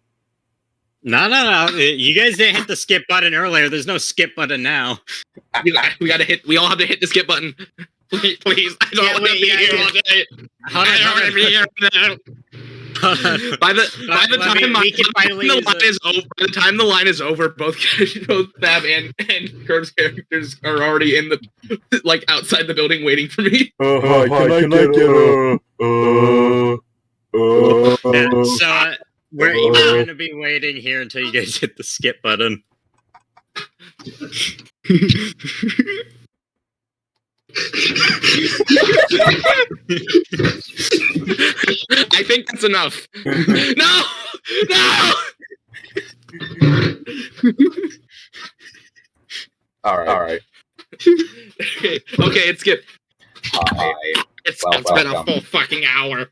No. You guys didn't hit the skip button earlier. There's no skip button now. We gotta hit. We all have to hit the skip button. Please. I don't want to be here all day. I don't want to be here now. By the time the line is over, both Fab and Curb's characters are already in the outside the building waiting for me. Can I get So we're going to be waiting here until you guys hit the skip button. I think that's enough. No! No! All right. Okay, it's good. It's been a welcome. full fucking hour.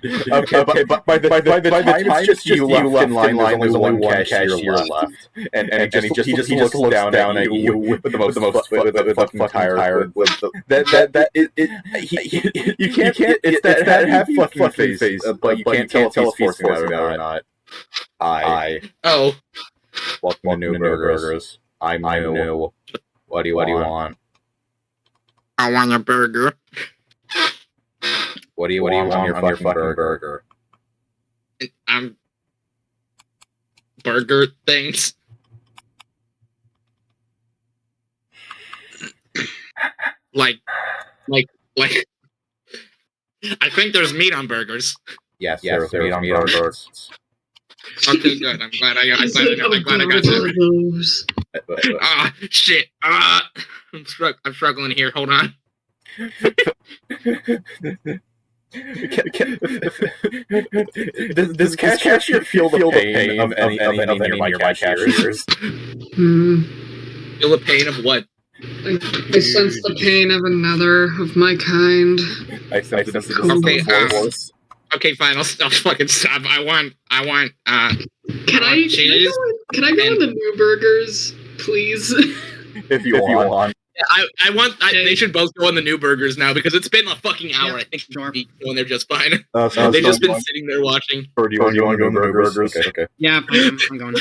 Okay, but by the time it's just you left in line, there's only one cashier left. And he just looks down at you with the most fucking tired. You can't. It's that half fucking face, but you can't tell if he's forcing it or not. Oh, Welcome to New Burgers. I'm new. What do you want? I want a burger. What do you want on your fucking burger? Burger things. like. I think there's meat on burgers. Yes, there's meat on burgers. Okay, good. I'm glad I got that. Ah, shit. I'm struggling here. Hold on. Does cashier feel the pain of any nearby cashiers? Feel the pain of what? I sense the pain of another of my kind. I sense the Okay, fine. I'll fucking stop. I want. Can I cheese. Can I go in the new burgers, please? If you want. I want. They should both go on the new burgers now because it's been a fucking hour. Yeah, I think sure. when they're just fine. They've just been sitting there watching. Or do you want to go in the burgers? Okay. Yeah, I'm going.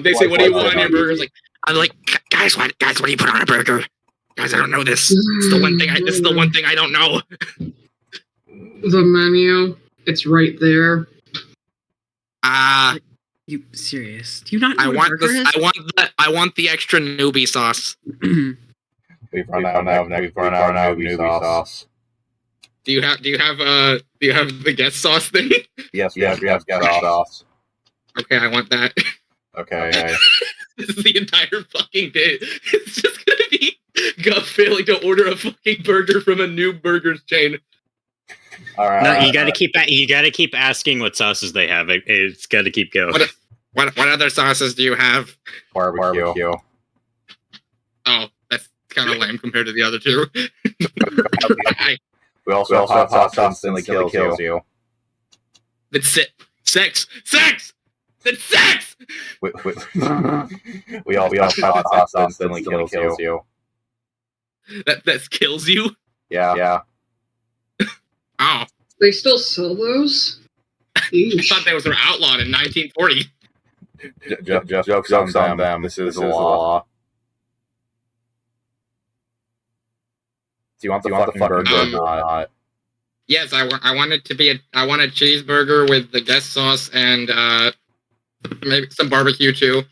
They say, "What do you want on your burgers?" Like, I'm like, guys, what do you put on a burger? Guys, I don't know this. It's the one thing. This is the one thing I don't know. The menu. It's right there. You serious? Do you not know I what want burger this. is? I want the extra newbie sauce. We've run out of newbie sauce. do you have the guest sauce thing? Yes, we have guest sauce. Okay, I want that. Okay. This is the entire fucking day. It's just gonna be Gub failing to order a fucking burger from a new burgers chain. All right. No, you gotta keep asking what sauces they have. It's gotta keep going. What other sauces do you have? Barbecue. Oh, that's kind of lame compared to the other two. We also have hot sauce that instantly kills you. That's it. Sex. That's sex. We also have hot sauce that instantly kills you. That kills you. Yeah. Oh, They still sell those? I thought those were outlawed in 1940. Jokes on them. This is the law. Do you want the fucking burger or not? Yes, I want it to be I want a cheeseburger with the guest sauce and maybe some barbecue too.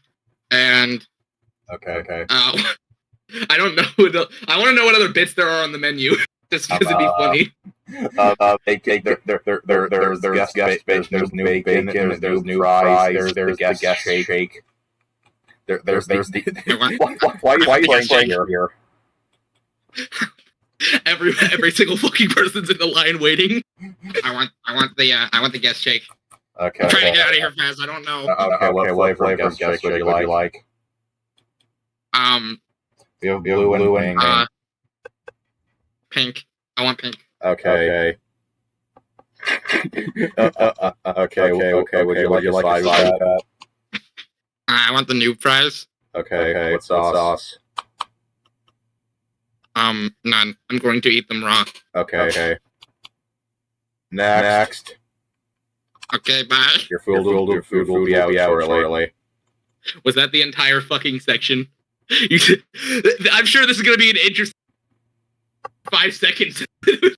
And Okay. I don't know. I want to know what other bits there are on the menu. Just because it'd be funny. There's guest bacon, there's new bacon, there's new fries, there's the guest shake. There's the. Why are you playing here? Every single fucking person's in the line waiting. I want the guest shake. Okay. I'm trying to get out of here fast. I don't know. Okay. What flavor guest shake would you like? We have blue and pink. Pink. I want pink. Okay. Okay. Would you like to slide that? I want the new fries. Okay. What sauce? None. I'm going to eat them raw. Okay. Next. Okay, bye. Your food will be out shortly. Was that the entire fucking section? I'm sure this is going to be an interesting 5 seconds.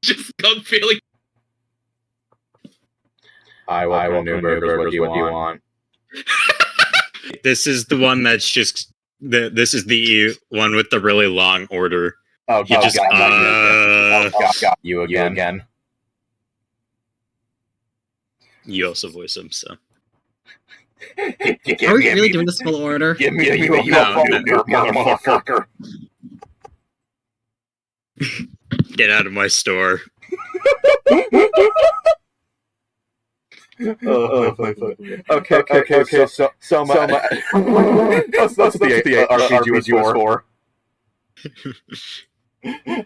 Just come feeling. I will new burgers. What do you want? This is the one that's just this is the one with the really long order. Oh, You just got you again. You also voice him, so Are we really doing this full order? Give me you No. motherfucker. Get out of my store. Okay. So my that's the RPG was for.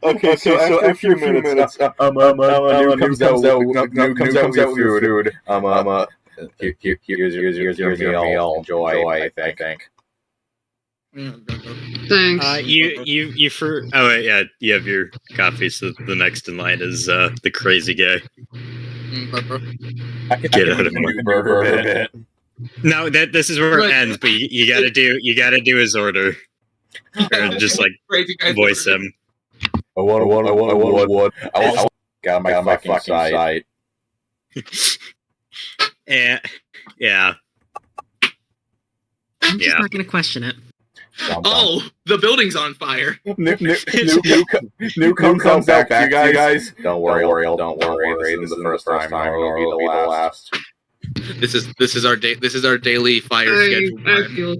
Okay, so after a few minutes, new comes out with your food. Here's your meal. Enjoy, I think. Thanks. You for yeah, you have your coffee. So the next in line is the crazy guy. Get out of my burger bit. No, this is where it ends. But you gotta do his order, or just like voice him. I want. I got my fucking side. Yeah. I'm just not gonna question it. Oh, the building's on fire. New comes back to you guys. Don't worry. This is the first time, nor will be the last. This is our daily fire schedule. I feel.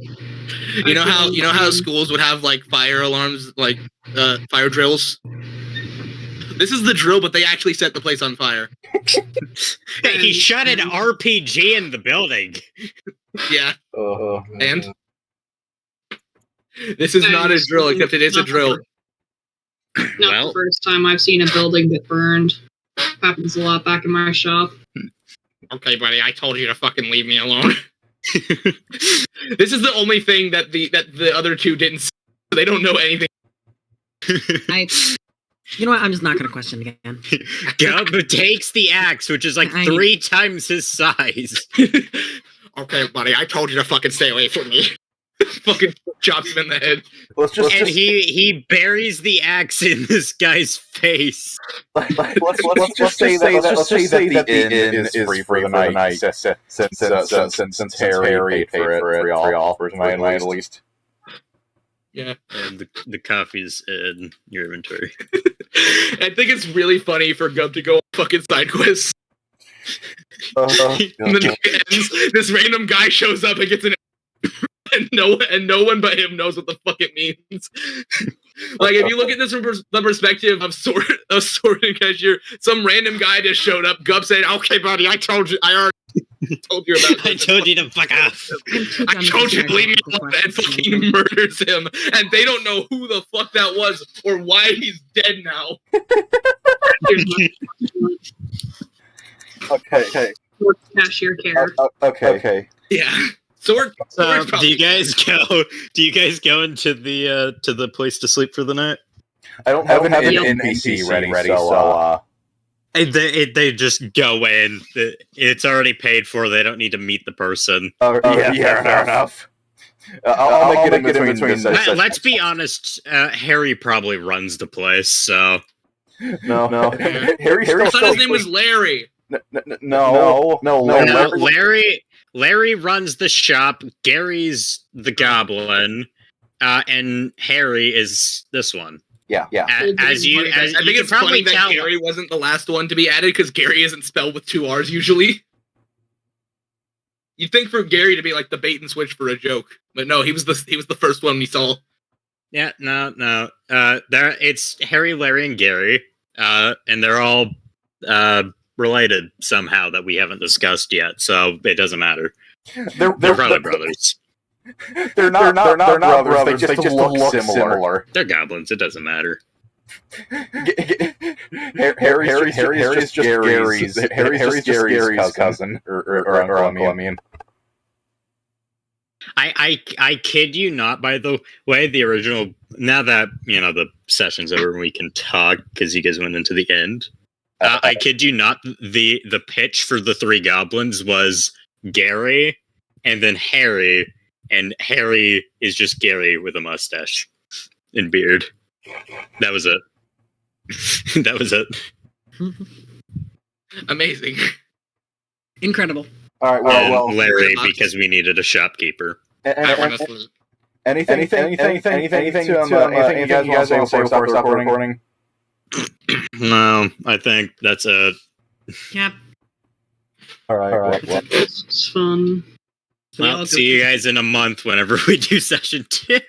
You know how schools would have like fire alarms, like fire drills. This is the drill, but they actually set the place on fire. Hey, he shot an RPG in the building. Yeah. And this is not a drill, except it is a drill. Not the first time I've seen a building get burned. Happens a lot back in my shop. Okay, buddy, I told you to fucking leave me alone. This is the only thing that the other two didn't see. They don't know anything. You know what? I'm just not going to question it again. Gub takes the axe, which is like 3 times his size. Okay, buddy, I told you to fucking stay away from me. Fucking chops him in the head. He buries the axe in this guy's face. Let's just say that the inn is free for the night, since Harry paid for it all for tonight at least. Yeah. And the coffee's in your inventory. I think it's really funny for Gub to go on fucking side quests. And then it ends, this random guy shows up and gets an and no one but him knows what the fuck it means. Like, if you look at this from the perspective of sorting cashier, some random guy just showed up. Gub said, "Okay, buddy, I already told you about this." I told you to fuck off. I told you to leave me alone, and fucking murders him. And they don't know who the fuck that was or why he's dead now. Okay. Cashier care. Okay. Yeah. Sword do you guys go into the place to sleep for the night? I don't have an NPC ready, so They just go in. It's already paid for. They don't need to meet the person. Yeah, fair enough. I'll make it in between. Let's be honest. Harry probably runs the place. So no. Harry. I thought his name was Larry. No. Larry runs the shop. Gary's the goblin, and Harry is this one. Yeah. I think it's funny that Gary wasn't the last one to be added because Gary isn't spelled with 2 R's usually. You'd think for Gary to be like the bait and switch for a joke, but no, he was the first one we saw. Yeah, no. It's Harry, Larry, and Gary, and they're all related somehow that we haven't discussed yet, so it doesn't matter. They're probably brothers. They're not brothers. They just look similar. They're goblins. It doesn't matter. Harry's just Gary's cousin or uncle. I mean, I kid you not. By the way, the original. Now that the session's over, and we can talk because you guys went into the end. I kid you not. The pitch for the 3 goblins was Gary, and then Harry, and Harry is just Gary with a mustache and beard. That was it. That was it. Amazing. Incredible. All right. Well, Larry, because we needed a shopkeeper. Anything you guys want to say before we stop recording? No, I think that's it. Yep. All right. Well. It's fun. Well, see you guys in a month whenever we do session 2.